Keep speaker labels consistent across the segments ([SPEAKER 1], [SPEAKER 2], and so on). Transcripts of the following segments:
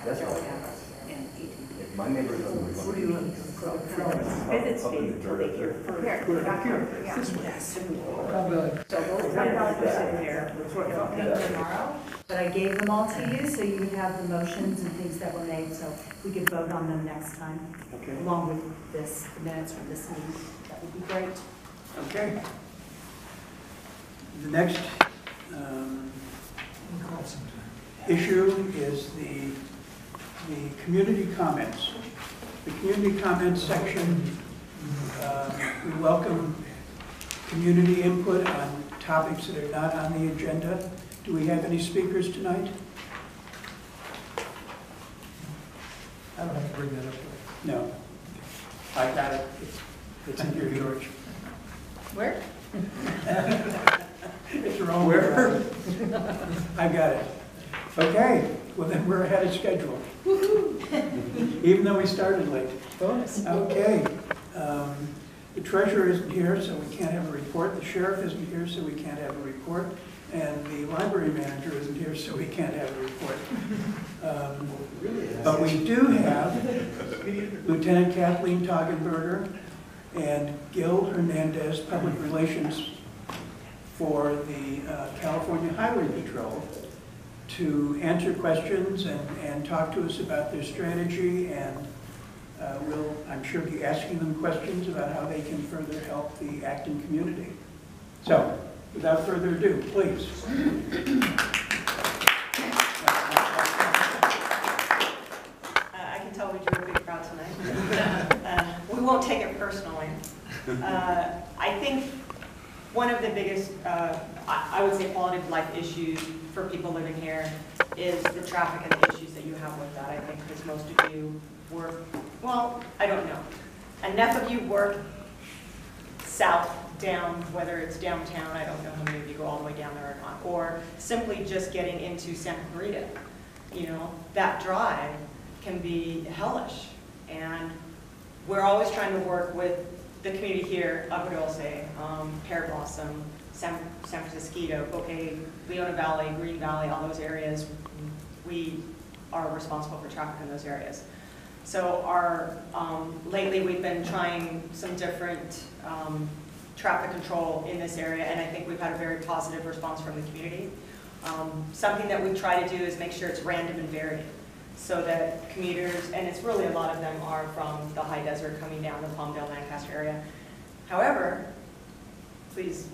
[SPEAKER 1] That's all.
[SPEAKER 2] And ATC.
[SPEAKER 1] My neighbors are
[SPEAKER 2] Where do you live? It's till they hear back here. This way. So those $10 are sitting there. They'll pay tomorrow, but I gave them all to you, so you would have the motions and things that were made, so we could vote on them next time.
[SPEAKER 3] Okay.
[SPEAKER 2] Along with this, the minutes from this meeting. That would be great.
[SPEAKER 3] Okay. The next issue is the community comments. The community comments section, we welcome community input on topics that are not on the agenda. Do we have any speakers tonight?
[SPEAKER 4] I don't have to bring that up.
[SPEAKER 3] No. I got it. It's in here, George.
[SPEAKER 2] Where?
[SPEAKER 3] It's wrong. Where? I got it. Okay, well then we're ahead of schedule. Even though we started late.
[SPEAKER 2] Bonus.
[SPEAKER 3] Okay. The treasurer isn't here, so we can't have a report. The sheriff isn't here, so we can't have a report. And the library manager isn't here, so we can't have a report. But we do have Lieutenant Kathleen Toggenburger and Gil Hernandez, Public Relations for the California Highway Patrol, to answer questions and talk to us about their strategy, and we'll, I'm sure, be asking them questions about how they can further help the Acton community. So, without further ado, please.
[SPEAKER 5] I can tell we drew a big crowd tonight. We won't take it personally. I think one of the biggest, I would say, quality of life issues for people living here is the traffic and the issues that you have with that. I think because most of you work, well, I don't know. Enough of you work south, down, whether it's downtown, I don't know how many of you go all the way down there or not, or simply just getting into Santa Clarita. You know, that drive can be hellish. And we're always trying to work with the community here, Agua Dulce, Pear Blossom, San Francisco, Bouquet, Leona Valley, Green Valley, all those areas. We are responsible for traffic in those areas. So our, lately we've been trying some different traffic control in this area, and I think we've had a very positive response from the community. Something that we try to do is make sure it's random and varied, so that commuters, and it's really a lot of them are from the high desert coming down the Palmdale, Lancaster area. However, please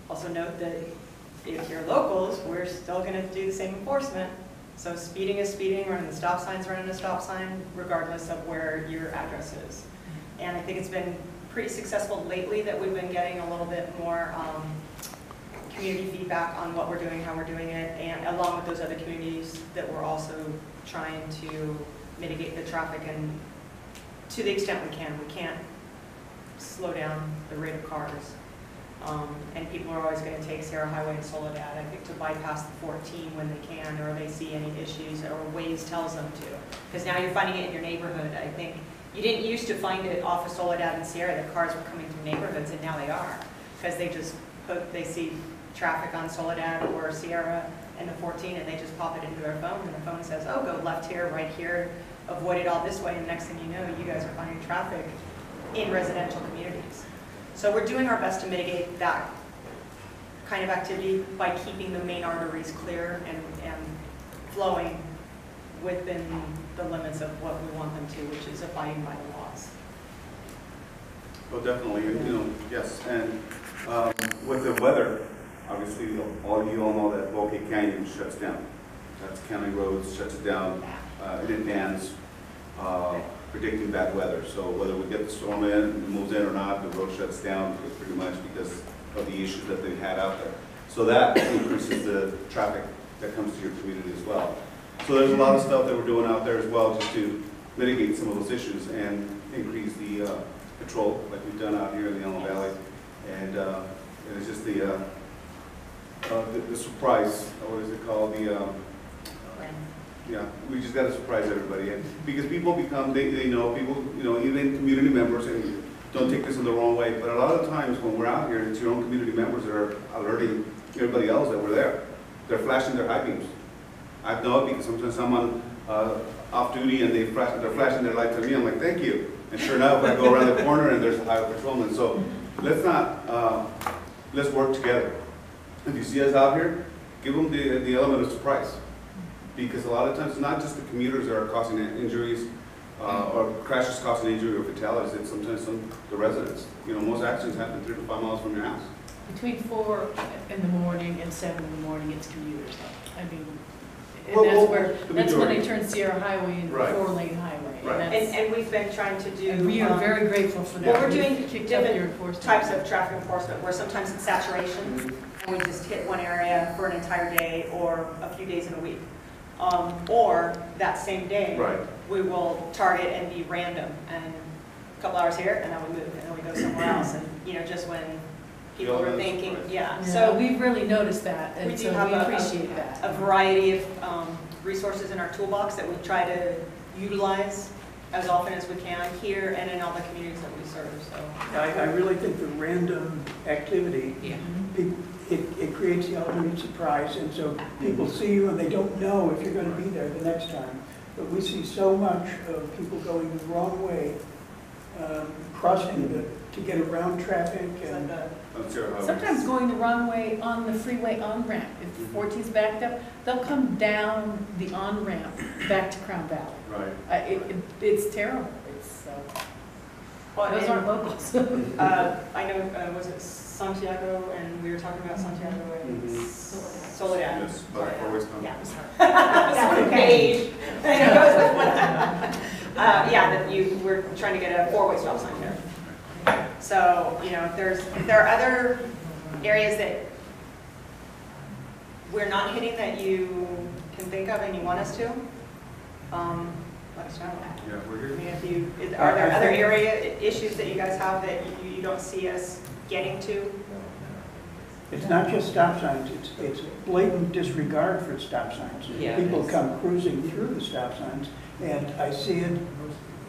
[SPEAKER 5] also note that if you're locals, we're still going to do the same enforcement. So speeding is speeding, running the stop sign is running a stop sign, regardless of where your address is. And I think it's been pretty successful lately that we've been getting a little bit more community feedback on what we're doing, how we're doing it, and along with those other communities that we're also trying to mitigate the traffic, and to the extent we can. We can't slow down the rate of cars. And people are always going to take Sierra Highway and Soledad, I think, to bypass the 14 when they can, or they see any issues, or Waze tells them to. Because now you're finding it in your neighborhood. I think you didn't used to find it off of Soledad and Sierra that cars were coming through neighborhoods, and now they are. Because they just they see traffic on Soledad or Sierra and the 14, and they just pop it into their phone, and the phone says, oh, go left here, right here, avoid it all this way, and next thing you know, you guys are finding traffic in residential communities. So we're doing our best to mitigate that kind of activity by keeping the main arteries clear and flowing within the limits of what we want them to, which is abiding by the laws.
[SPEAKER 6] Well, definitely, yes. And with the weather, obviously, all of you all know that Bouquet Canyon shuts down. That's County Roads, shuts it down in advance, predicting bad weather. So whether we get the storm in, it moves in or not, the road shuts down pretty much because of the issues that they've had out there. So that increases the traffic that comes to your community as well. So there's a lot of stuff that we're doing out there as well just to mitigate some of those issues and increase the patrol like we've done out here in the Antelope Valley. And it's just the surprise, what is it called? Yeah, we just got to surprise everybody. And because people become, they know, people, even community members, and don't take this in the wrong way, but a lot of times when we're out here, it's your own community members that are alerting everybody else that we're there. They're flashing their high beams. I know it because sometimes someone off duty and they're flashing their lights at me, I'm like, thank you. And sure enough, I go around the corner and there's a highway patrolman. So let's not, let's work together. If you see us out here, give them the element of surprise. Because a lot of times, it's not just the commuters that are causing injuries, or crashes causing injury or fatalities, it's sometimes the residents. You know, most accidents happen 3 to 5 miles from your house.
[SPEAKER 1] Between 4 in the morning and 7 in the morning, it's commuters. I mean, and
[SPEAKER 6] Well,
[SPEAKER 1] that's when they turn Sierra Highway into
[SPEAKER 6] Right.
[SPEAKER 1] a 4-lane highway.
[SPEAKER 6] Right.
[SPEAKER 5] And we've been trying to do.
[SPEAKER 1] And we are very grateful for that.
[SPEAKER 5] Well, we're doing
[SPEAKER 1] We've kicked up your
[SPEAKER 5] different
[SPEAKER 1] enforcement.
[SPEAKER 5] types of traffic enforcement, where sometimes it's saturation, and we just hit one area for an entire day or a few days in a week. Or that same day,
[SPEAKER 6] Right.
[SPEAKER 5] we will target and be random, and a couple hours here, and then we move, and then we go somewhere else, and, you know, just when people are thinking, yeah.
[SPEAKER 1] So
[SPEAKER 5] So
[SPEAKER 1] we've really noticed that,
[SPEAKER 5] we
[SPEAKER 1] and
[SPEAKER 5] do
[SPEAKER 1] so
[SPEAKER 5] have
[SPEAKER 1] we appreciate
[SPEAKER 5] a
[SPEAKER 1] that.
[SPEAKER 5] variety of resources in our toolbox that we try to utilize as often as we can here and in all the communities that we serve, so.
[SPEAKER 3] I really think the random activity, people, it creates the element of surprise, and so people see you and they don't know if you're going to be there the next time. But we see so much of people going the wrong way, crossing to get around traffic, and
[SPEAKER 1] Sometimes going the wrong way on the freeway on-ramp. If 14's backed up, they'll come down the on-ramp back to Crown Valley.
[SPEAKER 6] Right.
[SPEAKER 1] It's terrible. It's, those aren't locals.
[SPEAKER 5] I know, was it Santiago, and we were talking about Santiago and Soledad.
[SPEAKER 6] Yes, but I always come.
[SPEAKER 5] Yeah. That's the page. Yeah, that we're trying to get a 4-way stop sign there. So, you know, if there are other areas that we're not hitting that you can think of and you want us to, let us know.
[SPEAKER 6] Yeah, we're
[SPEAKER 5] I
[SPEAKER 6] here.
[SPEAKER 5] mean, are there other area issues that you guys have that you don't see us getting to?
[SPEAKER 3] it's not just stop signs, it's blatant disregard for stop signs.
[SPEAKER 5] Yeah.
[SPEAKER 3] People come cruising through the stop signs, and I see it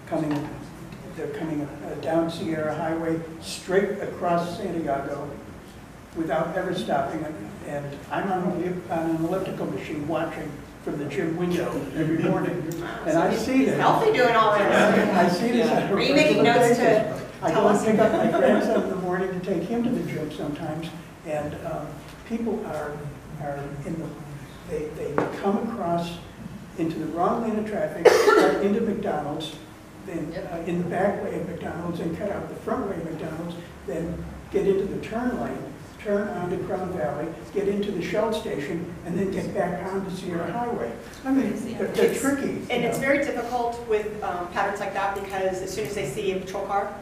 [SPEAKER 3] coming, they're coming down Sierra Highway, straight across Santiago, without ever stopping. And I'm on an elliptical machine watching from the gym window every morning, and I see this.
[SPEAKER 5] Healthy doing all this.
[SPEAKER 3] I see this.
[SPEAKER 5] Are you making notes to
[SPEAKER 3] I
[SPEAKER 5] tell
[SPEAKER 3] go and
[SPEAKER 5] us?
[SPEAKER 3] pick up my grandson in the morning to take him to the gym sometimes, and people are they come across into the wrong lane of traffic, start into McDonald's, then in the back way of McDonald's, and cut out the front way of McDonald's, then get into the turn lane, turn onto Crown Valley, get into the Shell station, and then get back onto Sierra Highway. I mean, they're tricky.
[SPEAKER 5] And it's very difficult with patterns like that, because as soon as they see a patrol car,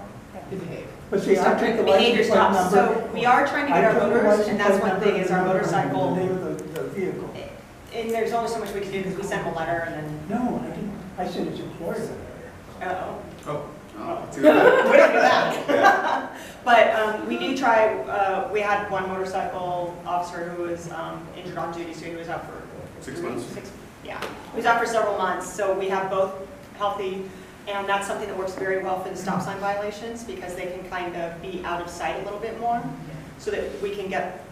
[SPEAKER 1] They behave.
[SPEAKER 3] But see, I take the
[SPEAKER 5] behavior
[SPEAKER 3] license plate
[SPEAKER 5] stops.
[SPEAKER 3] number.
[SPEAKER 5] So we are trying to get our voters, and that's one thing, is our
[SPEAKER 3] The
[SPEAKER 5] motorcycle.
[SPEAKER 3] name of the vehicle.
[SPEAKER 5] And there's only so much we can do, because we send them a letter and then,
[SPEAKER 3] No, I didn't. I sent his employer.
[SPEAKER 5] uh-oh.
[SPEAKER 6] Oh.
[SPEAKER 5] We don't do that. But we do try, we had one motorcycle officer who was injured on duty, so he was out for
[SPEAKER 6] 6 months.
[SPEAKER 5] Yeah, he was out for several months, so we have both healthy, and that's something that works very well for the stop sign violations, because they can kind of be out of sight a little bit more, so that we can get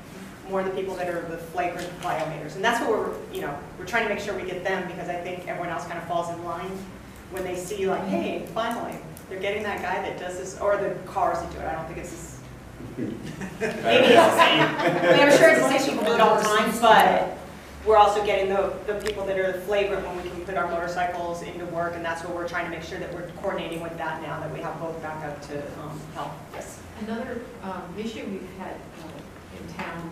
[SPEAKER 5] more of the people that are the flagrant violators. And that's what we're trying to make sure we get them, because I think everyone else kind of falls in line when they see, like, hey, finally, they're getting that guy that does this, or the cars that do it. I don't think it's this. Maybe it's the same. I mean, I'm sure it's the same people do it all the time, but we're also getting the people that are flagrant when we can put our motorcycles into work, and that's what we're trying to make sure that we're coordinating with that now, that we have both back up to help. Yes.
[SPEAKER 7] Another issue we've had in town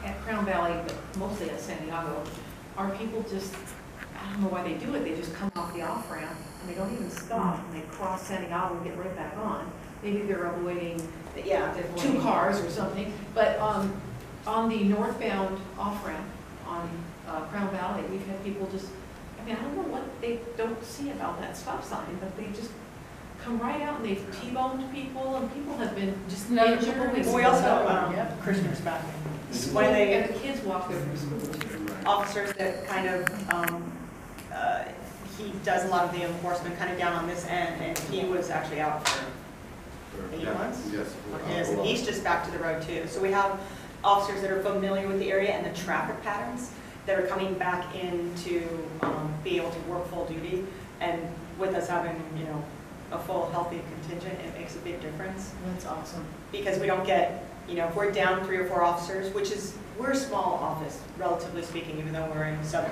[SPEAKER 7] at Crown Valley, but mostly at Santiago, are people just, I don't know why they do it, they just come off the off-ramp and they don't even stop, and they cross Santiago and get right back on. Maybe they're avoiding 2 cars or something, but on the northbound off-ramp on Crown Valley, we've had people just, I mean, I don't know what they don't see about that stop sign, but they just come right out and they've T-boned people, and people have been
[SPEAKER 1] Just another
[SPEAKER 7] injured.
[SPEAKER 1] couple weeks
[SPEAKER 5] We
[SPEAKER 1] ago.
[SPEAKER 5] also have Christmas back. One of
[SPEAKER 7] And
[SPEAKER 5] the
[SPEAKER 7] the kids walk there from school too.
[SPEAKER 5] officers that kind of, he does a lot of the enforcement kind of down on this end, and he was actually out for 8 months.
[SPEAKER 6] Yes.
[SPEAKER 5] Yes, and he's just back to the road too. So we have officers that are familiar with the area and the traffic patterns, that are coming back in to be able to work full duty. And with us having, you know, a full healthy contingent, it makes a big difference.
[SPEAKER 1] That's awesome.
[SPEAKER 5] Because we don't get, you know, if we're down 3 or 4 officers, which is, we're a small office, relatively speaking, even though we're in Southern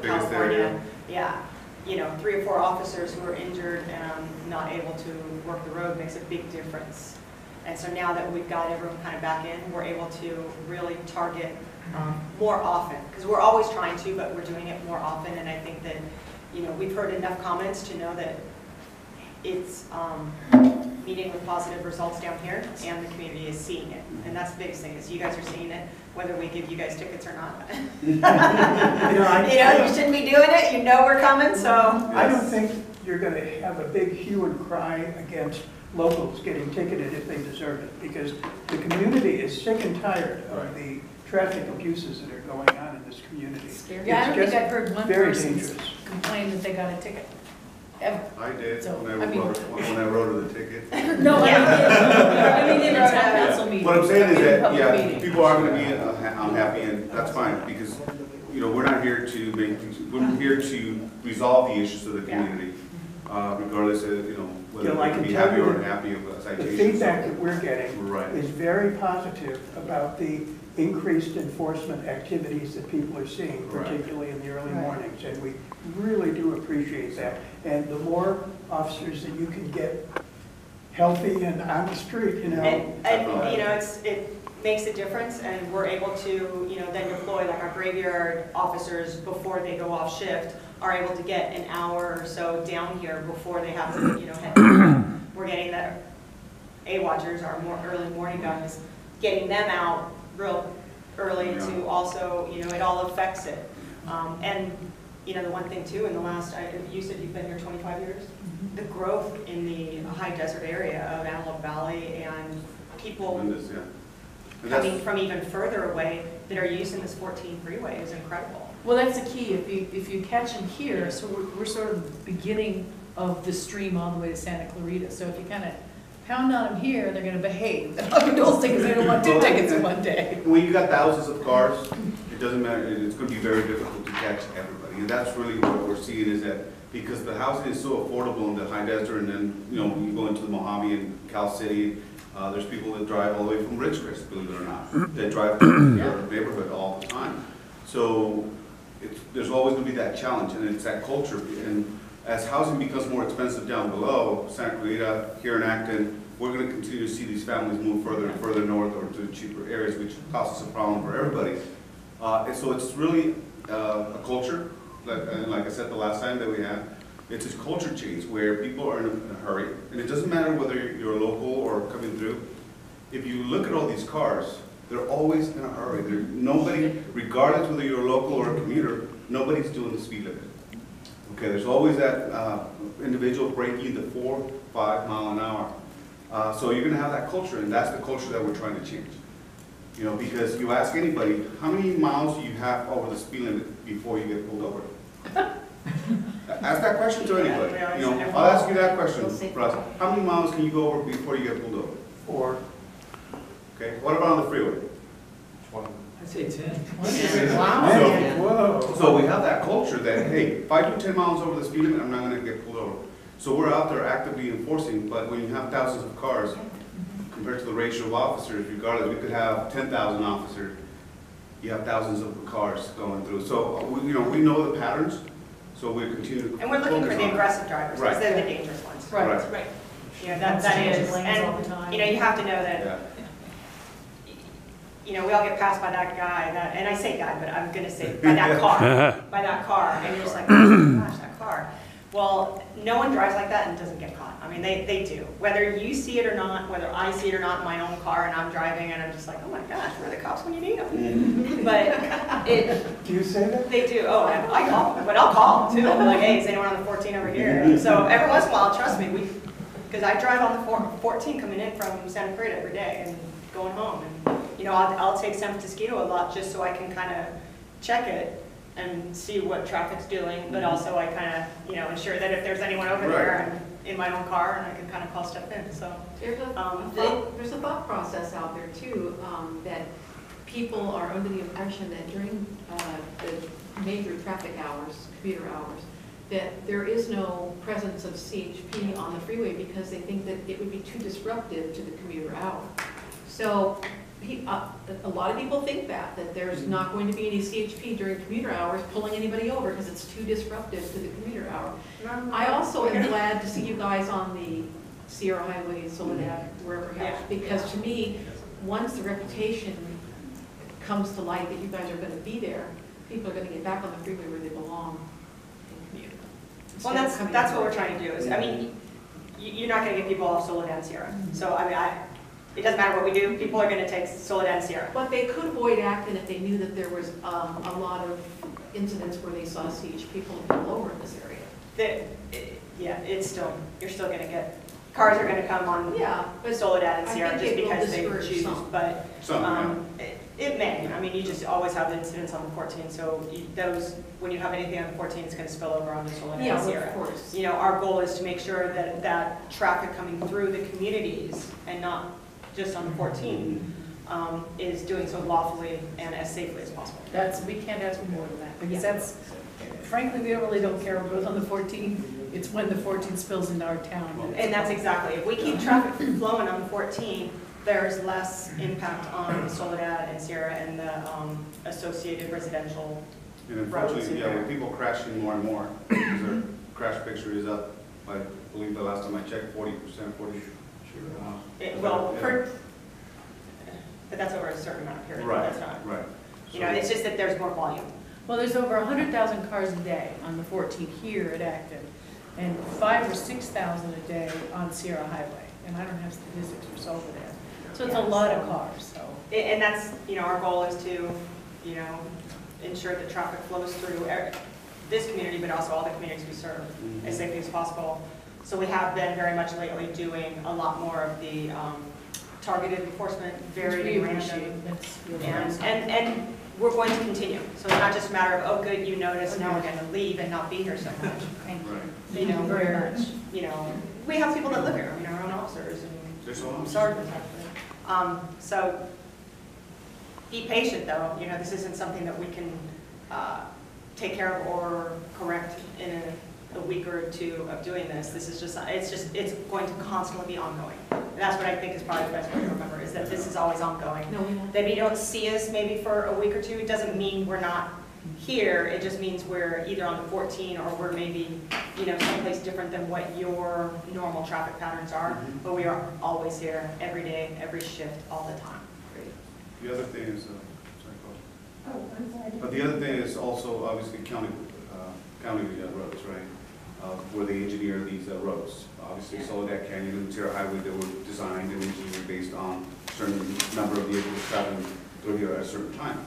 [SPEAKER 6] biggest
[SPEAKER 5] California.
[SPEAKER 6] area.
[SPEAKER 5] Yeah, you know, 3 or 4 officers who are injured and not able to work the road makes a big difference. And so now that we've got everyone kind of back in, we're able to really target more often. Because we're always trying to, but we're doing it more often. And I think that, you know, we've heard enough comments to know that it's meeting with positive results down here, and the community is seeing it. And that's the biggest thing, is you guys are seeing it, whether we give you guys tickets or not. You shouldn't be doing it, you know we're coming, so.
[SPEAKER 3] I don't think you're going to have a big hue and cry against locals getting ticketed if they deserve it, because the community is sick and tired of the traffic abuses that are going on in this community.
[SPEAKER 1] Yeah, I don't think I've heard one
[SPEAKER 3] very
[SPEAKER 1] person
[SPEAKER 3] dangerous.
[SPEAKER 1] complain that they got a ticket, ever.
[SPEAKER 6] I did,
[SPEAKER 1] So,
[SPEAKER 6] when
[SPEAKER 1] I mean-
[SPEAKER 6] when I wrote her the ticket.
[SPEAKER 1] No, I mean in a town council meeting.
[SPEAKER 6] What I'm saying is
[SPEAKER 1] in a
[SPEAKER 6] that,
[SPEAKER 1] public
[SPEAKER 6] yeah,
[SPEAKER 1] meeting.
[SPEAKER 6] people are gonna be unhappy, and that's fine, because, you know, we're not here to make, we're here to resolve the issues of the community, regardless of, you know, whether
[SPEAKER 3] You know, I
[SPEAKER 6] we
[SPEAKER 3] can
[SPEAKER 6] be
[SPEAKER 3] tell
[SPEAKER 6] happy
[SPEAKER 3] you
[SPEAKER 6] or
[SPEAKER 3] that
[SPEAKER 6] unhappy of a
[SPEAKER 3] The
[SPEAKER 6] citation.
[SPEAKER 3] feedback that we're getting
[SPEAKER 6] Right.
[SPEAKER 3] is very positive about the increased enforcement activities that people are seeing,
[SPEAKER 6] Right.
[SPEAKER 3] particularly in the early
[SPEAKER 1] Right.
[SPEAKER 3] mornings, and we really do appreciate that. And the more officers that you can get healthy and on the street, you know.
[SPEAKER 5] And you know, it makes a difference, and we're able to, you know, then deploy, like our graveyard officers before they go off shift are able to get an hour or so down here before they have to, you know, head down. We're getting the A-watchers, our more early morning guys, getting them out real early to also, you know, it all affects it. And, you know, the one thing too, in the last, you said you've been here 25 years? The growth in the high desert area of Antelope Valley and people
[SPEAKER 6] Tremendous, yeah. And that's-
[SPEAKER 5] coming from even further away that are using this 14 freeway is incredible.
[SPEAKER 1] Well, that's the key, if you catch them here, so we're sort of the beginning of the stream all the way to Santa Clarita. So if you kind of pound on them here, they're going to behave. They're not going to do those things, they don't want 2 tickets in one day.
[SPEAKER 6] When you got thousands of cars, it doesn't matter, it's going to be very difficult to catch everybody. And that's really what we're seeing, is that because the housing is so affordable in the high desert, and then, you know, when you go into the Mojave and Cal City, there's people that drive all the way from Ridgecrest, believe it or not, that drive to their neighborhood all the time. So there's always going to be that challenge, and it's that culture. And as housing becomes more expensive down below, Santa Clarita, here in Acton, we're going to continue to see these families move further and further north or to cheaper areas, which causes a problem for everybody. And so it's really a culture, like I said the last time that we had, it's a culture change where people are in a hurry, and it doesn't matter whether you're local or coming through. If you look at all these cars, they're always in a hurry. Nobody, regardless whether you're local or a commuter, nobody's doing the speed limit. Okay, there's always that individual breaking the 4 or 5 mile an hour. So you're going to have that culture, and that's the culture that we're trying to change. You know, because you ask anybody, how many miles do you have over the speed limit before you get pulled over? Ask that question to anybody. You know, I'll ask you that question, Russ. How many miles can you go over before you get pulled over?
[SPEAKER 3] 4.
[SPEAKER 6] Okay, what about on the freeway?
[SPEAKER 4] I'd say 10.
[SPEAKER 1] Wow.
[SPEAKER 6] So we have that culture that, hey, if I do 10 miles over the speed limit, I'm not going to get pulled over. So we're out there actively enforcing, but when you have thousands of cars, compared to the ratio of officers, regardless, we could have 10,000 officers, you have thousands of cars going through. So, we know the patterns, so we continue to
[SPEAKER 5] And we're looking for
[SPEAKER 6] focus
[SPEAKER 5] the
[SPEAKER 6] on it.
[SPEAKER 5] aggressive drivers, because
[SPEAKER 6] Right.
[SPEAKER 5] they're the dangerous ones.
[SPEAKER 1] Right.
[SPEAKER 5] Right. You know, that is,
[SPEAKER 1] Lanes all the
[SPEAKER 5] and,
[SPEAKER 1] time.
[SPEAKER 5] you know, you have to know that,
[SPEAKER 6] Yeah.
[SPEAKER 5] you know, we all get passed by that guy, and I say guy, but I'm gonna say by that car, and you're just like, oh my gosh, that car. Well, no one drives like that and doesn't get caught. I mean, they do. Whether you see it or not, whether I see it or not in my own car, and I'm driving, and I'm just like, oh my gosh, where are the cops when you need them? But
[SPEAKER 3] Do you say that?
[SPEAKER 5] they do. Oh, I call them, but I'll call them too. I'll be like, hey, is anyone on the 14 over here? So every once in a while, trust me, because I drive on the 14 coming in from Santa Clarita every day and going home. And, you know, I'll take San Francisco a lot just so I can kind of check it and see what traffic's doing, but also I kind of, you know, ensure that if there's anyone over there, I'm in my own car and I can kind of call stuff in, so.
[SPEAKER 7] There's a thought process out there too, that people are under the impression that during the major traffic hours, commuter hours, that there is no presence of CHP on the freeway because they think that it would be too disruptive to the commuter hour. So a lot of people think that there's not going to be any CHP during commuter hours pulling anybody over because it's too disruptive to the commuter hour. I also am glad to see you guys on the Sierra Highway, Soledad, wherever it happens, because to me, once the reputation comes to light that you guys are going to be there, people are going to get back on the freeway where they belong and commute.
[SPEAKER 5] Well, that's what we're trying to do. Is, I mean, you're not going to get people off Soledad and Sierra. So I mean, it doesn't matter what we do. People are going to take Soledad and Sierra.
[SPEAKER 7] But they could avoid Acton if they knew that there was a lot of incidents where they saw CHP pulling people over in this area.
[SPEAKER 5] Yeah, it's still, you're still going to get, cars are going to come on
[SPEAKER 7] but
[SPEAKER 5] Soledad and Sierra just because they
[SPEAKER 7] discourage
[SPEAKER 5] choose.
[SPEAKER 7] some.
[SPEAKER 5] But it may. I mean, you just always have incidents on the 14. So those, when you have anything on the 14, it's going to spill over onto Soledad and Sierra.
[SPEAKER 7] Of course.
[SPEAKER 5] You know, our goal is to make sure that that traffic coming through the communities and not just on the 14 is doing so lawfully and as safely as possible.
[SPEAKER 1] We can't ask for more than that, because that's, frankly, we really don't care what goes on the 14. It's when the 14 spills into our town.
[SPEAKER 5] And that's exactly, if we keep traffic flowing on the 14, there's less impact on Soledad and Sierra and the associated residential
[SPEAKER 6] And
[SPEAKER 5] roads.
[SPEAKER 6] unfortunately, with people crashing more and more, because their crash picture is up, I believe the last time I checked, 40%, 40.
[SPEAKER 5] But that's over a certain amount of period.
[SPEAKER 6] Right,
[SPEAKER 5] That's not,
[SPEAKER 6] right.
[SPEAKER 5] you know, it's just that there's more volume.
[SPEAKER 1] Well, there's over 100,000 cars a day on the 14 here at Acton, and 5,000 or 6,000 a day on Sierra Highway. And I don't have statistics for Soledad. So it's a lot of cars, so.
[SPEAKER 5] And that's, you know, our goal is to, you know, ensure that traffic flows through this community, but also all the communities we serve as safely as possible. So we have been very much lately doing a lot more of the targeted enforcement, very random. And we're going to continue. So it's not just a matter of, oh, good, you noticed, now we're going to leave and not be here so much.
[SPEAKER 1] Thank you.
[SPEAKER 6] Right.
[SPEAKER 5] You know, we're, you know, we have people that live here, I mean, our own officers and sergeants, actually. So be patient, though. You know, this isn't something that we can take care of or correct in a week or two of doing this. This is just, it's going to constantly be ongoing. And that's what I think is probably the best way to remember, is that this is always ongoing.
[SPEAKER 7] No, we won't.
[SPEAKER 5] That you don't see us maybe for a week or two, it doesn't mean we're not here. It just means we're either on the 14 or we're maybe, you know, someplace different than what your normal traffic patterns are. But we are always here, every day, every shift, all the time.
[SPEAKER 6] The other thing is, but the other thing is also obviously county roads, right? Where they engineer these roads. Obviously, Soledad Canyon and Sierra Highway, they were designed and engineered based on a certain number of vehicles traveling through here at a certain time.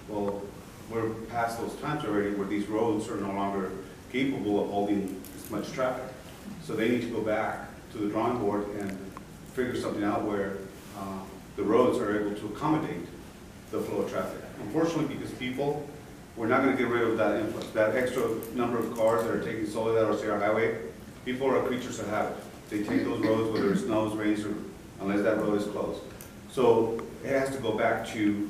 [SPEAKER 6] Well, we're past those times already where these roads are no longer capable of holding as much traffic. So they need to go back to the drawing board and figure something out where the roads are able to accommodate the flow of traffic. Unfortunately, because people, we're not going to get rid of that influx, that extra number of cars that are taking Soledad or Sierra Highway. People are creatures of habit. They take those roads whether it snows, rains, or unless that road is closed. So it has to go back to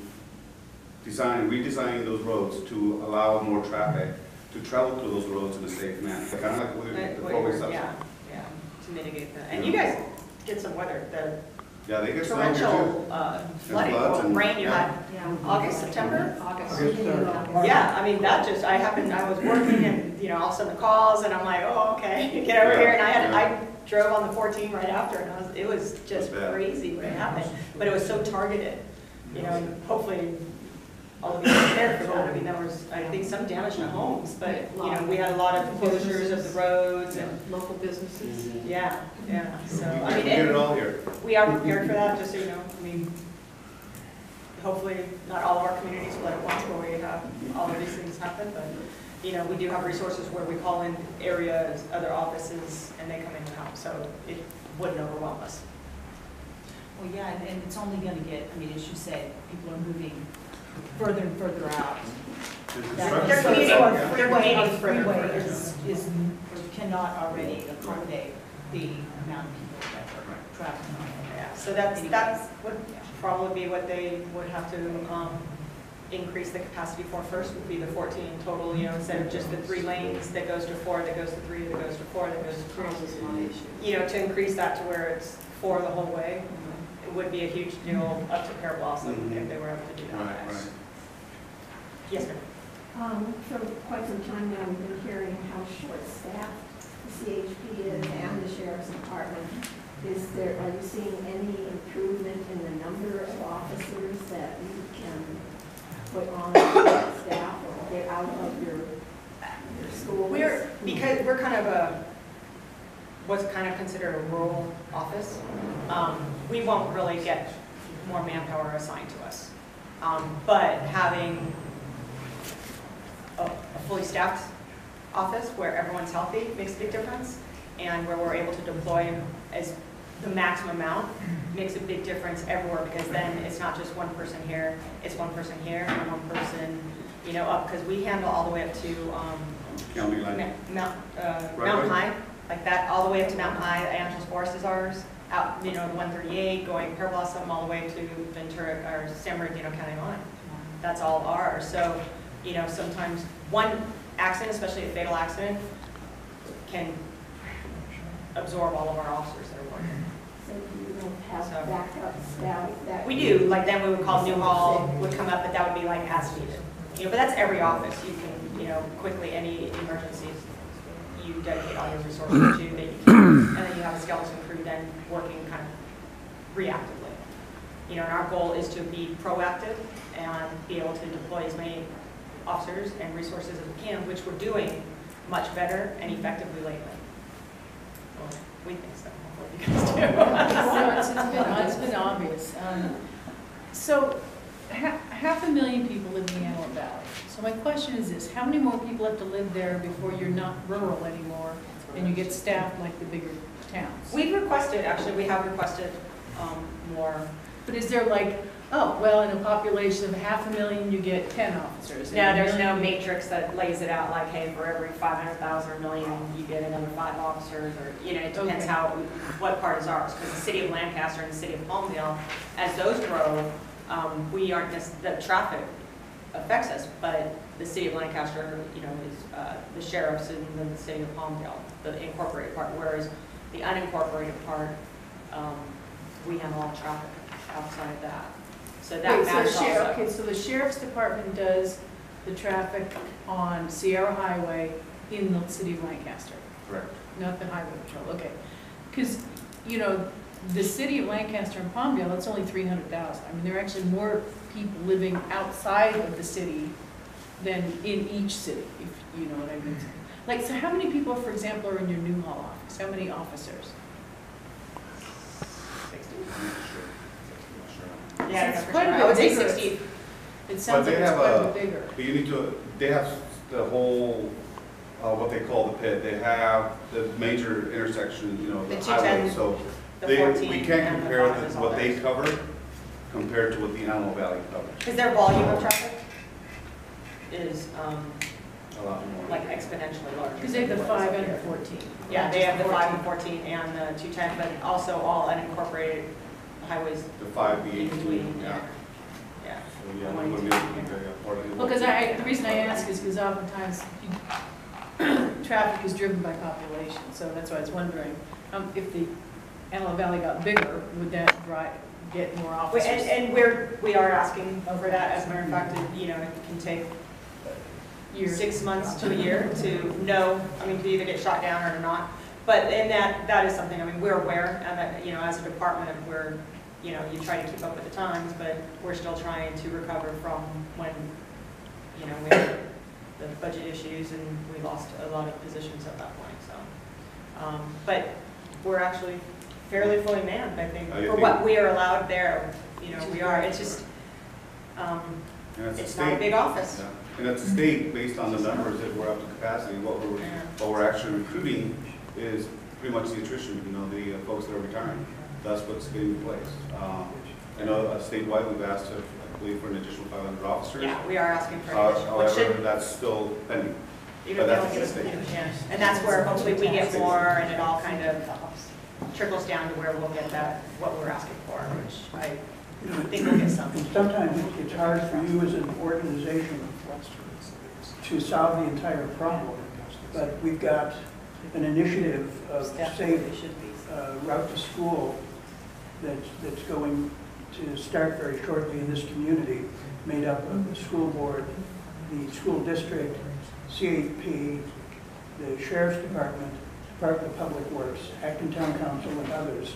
[SPEAKER 6] redesigning those roads to allow more traffic to travel through those roads in a safe manner. Kind of like with the four-way subsidy.
[SPEAKER 5] Yeah, to mitigate that. And you guys get some weather,
[SPEAKER 6] Yeah, they get
[SPEAKER 5] torrential flooding,
[SPEAKER 6] and
[SPEAKER 5] rain you had August, September?
[SPEAKER 7] August.
[SPEAKER 5] Yeah, I mean, that just, I was working and, you know, all of a sudden the calls and I'm like, oh, okay, get over here. And I drove on the 14 right after and it was just crazy what happened. But it was so targeted, you know, and hopefully all of you were prepared for that. I mean, there was, I think, some damage to homes, but, you know, we had a lot of closures of the roads and
[SPEAKER 7] local businesses.
[SPEAKER 5] yeah. So, I
[SPEAKER 6] we
[SPEAKER 5] mean,
[SPEAKER 6] get it all here.
[SPEAKER 5] we are prepared for that, just so you know. I mean, hopefully not all of our communities will at once where we have all of these things happen, but, you know, we do have resources where we call in areas, other offices, and they come in and help, so it wouldn't overwhelm us.
[SPEAKER 2] Well, yeah, and it's only going to get, I mean, as you said, people are moving further and further out.
[SPEAKER 5] They're commuting
[SPEAKER 2] freeway cannot already accommodate the amount of people that are traveling on it.
[SPEAKER 5] Yeah, so that's what, probably be what they would have to increase the capacity for first, would be the 14 total, you know, instead of just the 3 lanes that goes to 4, that goes to 3, that goes to 4, that goes to 3. You know, to increase that to where it's 4 the whole way, it would be a huge deal up to Pear Blossom if they were able to do that.
[SPEAKER 6] Right.
[SPEAKER 5] Yes, ma'am.
[SPEAKER 8] For quite some time now, we've been hearing how short-staffed the CHP is and the Sheriff's Department. Are you seeing any improvement in the number of officers that you can put on the staff or get out of your schools?
[SPEAKER 5] Because we're kind of what's kind of considered a rural office, we won't really get more manpower assigned to us. But having a fully staffed office where everyone's healthy makes a big difference, and where we're able to deploy as the maximum amount makes a big difference everywhere, because then it's not just one person here, it's one person here and one person, you know, up, because we handle all the way up to
[SPEAKER 6] County line.
[SPEAKER 5] Mountain High, like that, all the way up to Mountain High. Angeles Forest is ours, out, you know, 138, going Pear Blossom all the way to Ventura, or San Bernardino County line. That's all ours. So, you know, sometimes one accident, especially a fatal accident, can absorb all of our officers that are working.
[SPEAKER 8] So you don't have backup staff that...
[SPEAKER 5] We do, like then we would call Newhall, would come up, but that would be like as needed. You know, but that's every office. You can, you know, quickly, any emergencies, you dedicate all your resources to that you can, and then you have a skeleton crew then working kind of reactively. You know, and our goal is to be proactive and be able to deploy as many officers and resources as we can, which we're doing much better and effectively lately. Well, we think so. Hopefully you guys do.
[SPEAKER 1] It's been obvious. So 500,000 people live in the Antelope Valley. So my question is this: how many more people have to live there before you're not rural anymore and you get staffed like the bigger towns?
[SPEAKER 5] We've requested, actually, we have requested more.
[SPEAKER 1] But is there like, oh, well, in a population of 500,000, you get 10 officers?
[SPEAKER 5] No, there's no matrix that lays it out like, hey, for every 500,000 or million, you get another 5 officers, or, you know, it depends what part is ours. Because the city of Lancaster and the city of Palmdale, as those grow, we aren't, the traffic affects us, but the city of Lancaster, you know, is the sheriffs and then the city of Palmdale, the incorporated part, whereas the unincorporated part, we handle all traffic outside of that. So that matters also.
[SPEAKER 1] Okay, so the sheriff's department does the traffic on Sierra Highway in the city of Lancaster?
[SPEAKER 6] Correct.
[SPEAKER 1] Not the highway patrol, okay. Because, you know, the city of Lancaster and Palmdale, that's only 300,000. I mean, there are actually more people living outside of the city than in each city, if you know what I mean. Like, so how many people, for example, are in your Newhall office? How many officers?
[SPEAKER 5] 60?
[SPEAKER 1] So
[SPEAKER 5] Yeah,
[SPEAKER 1] it's
[SPEAKER 5] for
[SPEAKER 1] quite
[SPEAKER 5] sure.
[SPEAKER 1] a
[SPEAKER 5] I would say
[SPEAKER 1] bit
[SPEAKER 5] 60.
[SPEAKER 1] bigger. It sounds like it's quite a bit bigger.
[SPEAKER 6] But you need to, they have the whole, what they call the pit. They have the major intersection, you know, the
[SPEAKER 5] The
[SPEAKER 6] highway.
[SPEAKER 5] 210,
[SPEAKER 6] So
[SPEAKER 5] the 14,
[SPEAKER 6] we can't
[SPEAKER 5] and the
[SPEAKER 6] compare
[SPEAKER 5] 5 is all
[SPEAKER 6] what they
[SPEAKER 5] theirs.
[SPEAKER 6] cover compared to what the Antelope Valley covers.
[SPEAKER 5] Because their volume of traffic is
[SPEAKER 6] A lot more.
[SPEAKER 5] like exponentially larger.
[SPEAKER 1] Because they have the
[SPEAKER 5] than what
[SPEAKER 1] 5
[SPEAKER 5] is
[SPEAKER 1] and the
[SPEAKER 5] here.
[SPEAKER 1] 14.
[SPEAKER 5] Yeah, they have the 5 and 14 and the 210, but also all unincorporated highways
[SPEAKER 6] The 5, the
[SPEAKER 5] in
[SPEAKER 6] 18,
[SPEAKER 5] between.
[SPEAKER 6] yeah.
[SPEAKER 5] Yeah.
[SPEAKER 6] So yeah, we would be very important.
[SPEAKER 1] Well, because the reason I ask is because oftentimes traffic is driven by population, so that's why I was wondering, if the Antelope Valley got bigger, would that get more officers?
[SPEAKER 5] And we are asking for that, as a matter of fact, you know, it can take
[SPEAKER 1] Years.
[SPEAKER 5] 6 months to a year to know, I mean, to either get shot down or not. But, and that is something, I mean, we're aware, and that, you know, as a department, we're, you know, you try to keep up with the times, but we're still trying to recover from when, you know, we had the budget issues and we lost a lot of positions at that point, so. But we're actually fairly fully manned, I think, for what we are allowed there. You know, we are, it's just, it's not a big office.
[SPEAKER 6] Yeah. And at the state, based on the numbers that we're up to capacity, what we're actually recruiting is pretty much the attrition, you know, the folks that are retiring. That's what's getting replaced. I know statewide we've asked, I believe, for an additional 500 officers.
[SPEAKER 5] Yeah, we are asking for an additional, which
[SPEAKER 6] However,
[SPEAKER 5] should,
[SPEAKER 6] that's still pending.
[SPEAKER 5] even
[SPEAKER 6] but
[SPEAKER 5] if
[SPEAKER 6] that's
[SPEAKER 5] they
[SPEAKER 6] the
[SPEAKER 5] don't give us,
[SPEAKER 6] state.
[SPEAKER 5] yeah. And that's where hopefully we get more and it all kind of trickles down to where we'll get that, what we're asking for, which think we'll get some.
[SPEAKER 3] And sometimes it's hard for you as an organization to solve the entire problem, but we've got an initiative of safe route to school that's going to start very shortly in this community, made up of the school board, the school district, CHP, the Sheriff's Department, Department of Public Works, Acton Town Council, and others,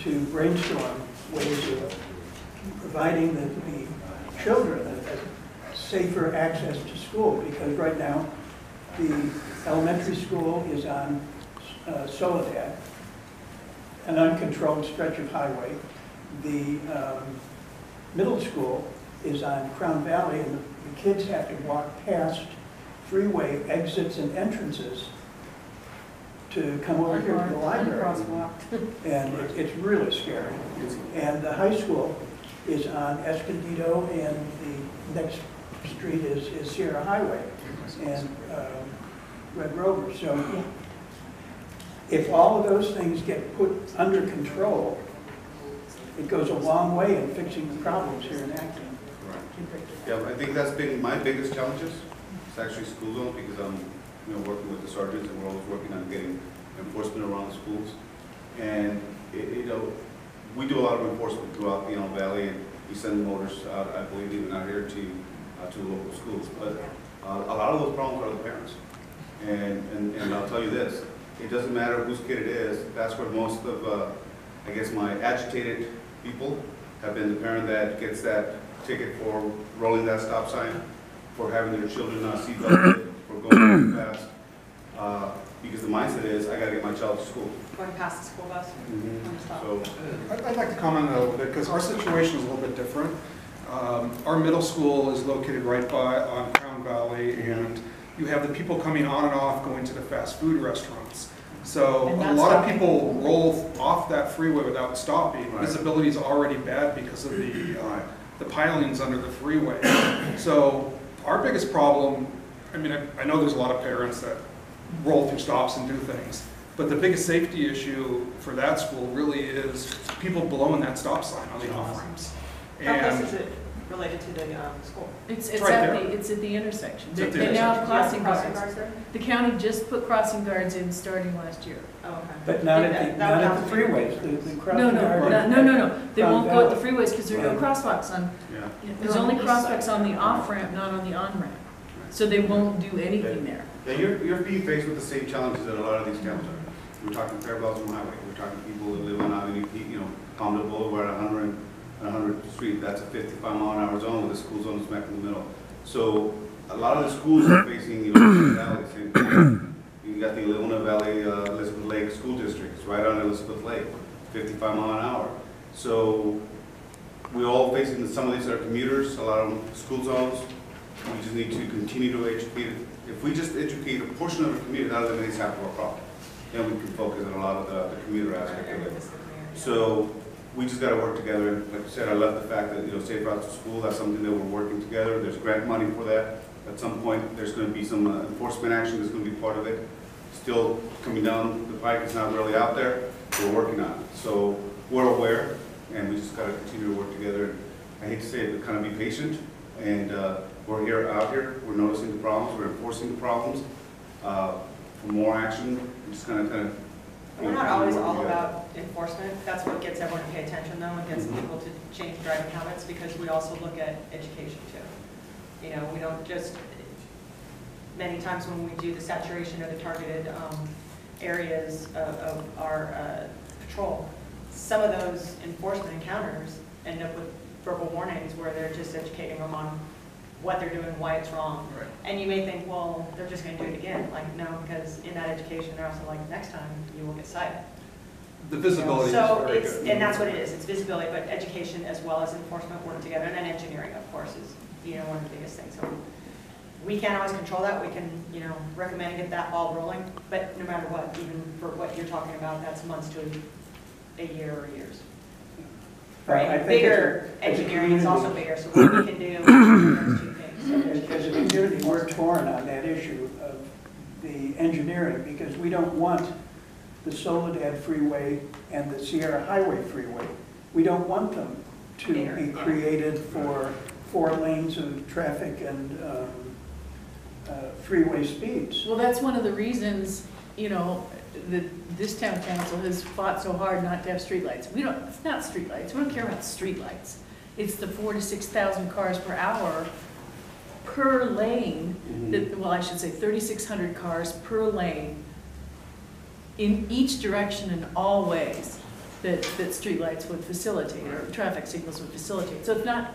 [SPEAKER 3] to brainstorm ways of providing the children a safer access to school, because right now the elementary school is on Soledad, an uncontrolled stretch of highway. The middle school is on Crown Valley, and the kids have to walk past freeway exits and entrances to come over here to the library. And it's really scary. And the high school is on Escondido, and the next street is Sierra Highway and Red Rover. So if all of those things get put under control, it goes a long way in fixing the problems here in Acton.
[SPEAKER 6] Yeah, I think that's been my biggest challenges. It's actually school zone, because I'm working with the sergeants, and we're always working on getting enforcement around the schools. And we do a lot of enforcement throughout the Valley, and we send motors out, I believe, even out here to local schools. But a lot of those problems are the parents. And I'll tell you this, it doesn't matter whose kid it is. That's where most of, I guess, my agitated people have been the parent that gets that ticket for rolling that stop sign, for having their children not seatbelted, for going too fast. Because the mindset is, I gotta get my child to school.
[SPEAKER 5] Going past the school bus.
[SPEAKER 6] So,
[SPEAKER 9] I'd like to comment a little bit, because our situation is a little bit different. Our middle school is located right on Crown Valley, and you have the people coming on and off going to the fast food restaurants. So a lot of people roll off that freeway without stopping.
[SPEAKER 6] Right.
[SPEAKER 9] Visibility is already bad because of the pilings under the freeway. So our biggest problem, I mean, I know there's a lot of parents that roll through stops and do things, but the biggest safety issue for that school really is people blowing that stop sign on the off-ramps.
[SPEAKER 5] How close is it related to the school?
[SPEAKER 1] It's
[SPEAKER 9] right
[SPEAKER 1] at
[SPEAKER 9] there.
[SPEAKER 1] it's at the intersection.
[SPEAKER 9] It's at the
[SPEAKER 1] They now have
[SPEAKER 5] intersection.
[SPEAKER 1] crossing
[SPEAKER 5] Crossing
[SPEAKER 1] guards.
[SPEAKER 5] guards there?
[SPEAKER 1] The county just put crossing guards in starting last year.
[SPEAKER 5] Oh, okay.
[SPEAKER 3] But not
[SPEAKER 5] That
[SPEAKER 3] at the
[SPEAKER 5] would
[SPEAKER 3] freeways. The
[SPEAKER 1] No,
[SPEAKER 3] crossing guard-
[SPEAKER 1] no. They
[SPEAKER 3] Crown
[SPEAKER 1] won't go at the
[SPEAKER 3] Valley.
[SPEAKER 1] freeways because there are no crosswalks on,
[SPEAKER 6] yeah.
[SPEAKER 1] there's only crosswalks on the off-ramp, not on the on-ramp. So they won't do anything there.
[SPEAKER 6] Yeah, you're being faced with the same challenges that a lot of these towns are. We're talking Fair Belgium Highway. We're talking people that live on Avenue, Palmdale Boulevard, 100th Street. That's a 55-mile-an-hour zone with a school zone smack in the middle. So a lot of the schools are facing, Valley, same thing. You got the Illinois Valley Elizabeth Lake School District. It's right on Elizabeth Lake, 55 mile an hour. So we're all facing, some of these are commuters, a lot of them school zones. We just need to continue to educate. If we just educate a portion of the community, that eliminates half of our problem. Then we can focus on a lot of the commuter aspect of it. So we just got to work together. And like I said, I love the fact that safe routes to school. That's something that we're working together. There's grant money for that. At some point, there's going to be some enforcement action that's going to be part of it. Still coming down the pike. It's not really out there. We're working on it. So we're aware, and we just got to continue to work together. I hate to say it, but kind of be patient. And we're out here. We're noticing the problems. We're enforcing the problems. For more action, we just kind of.
[SPEAKER 5] We're not always all about enforcement. That's what gets everyone to pay attention, though, and gets people to change driving habits, because we also look at education too. We don't just, many times when we do the saturation of the targeted areas of our patrol, some of those enforcement encounters end up with verbal warnings where they're just educating them on what they're doing, why it's wrong.
[SPEAKER 6] Right.
[SPEAKER 5] And you may think, well, they're just going to do it again. Like, no, because in that education, they're also like, next time you will get cited.
[SPEAKER 9] The visibility
[SPEAKER 5] So
[SPEAKER 9] is very
[SPEAKER 5] it's,
[SPEAKER 9] good.
[SPEAKER 5] and that's what it is. It's visibility, but education as well as enforcement work together. And then engineering, of course, is one of the biggest things. So we can't always control that. We can recommend and get that ball rolling. But no matter what, even for what you're talking about, that's months to a year or years.
[SPEAKER 3] Right, I
[SPEAKER 5] Right.
[SPEAKER 3] think
[SPEAKER 5] Bigger
[SPEAKER 3] as a
[SPEAKER 5] engineering is also
[SPEAKER 3] community-
[SPEAKER 5] bigger. So what we can do those two things.
[SPEAKER 3] As a community, we're torn on that issue of the engineering, because we don't want the Soledad Freeway and the Sierra Highway Freeway. We don't want them to be created for 4 lanes of traffic and freeway speeds.
[SPEAKER 1] Well, that's one of the reasons, you know, that this town council has fought so hard not to have streetlights. It's not streetlights, we don't care about streetlights. It's the 4,000 to 6,000 cars per hour per lane, that, well, I should say 3,600 cars per lane in each direction in all ways that streetlights would facilitate, or traffic signals would facilitate. So it's not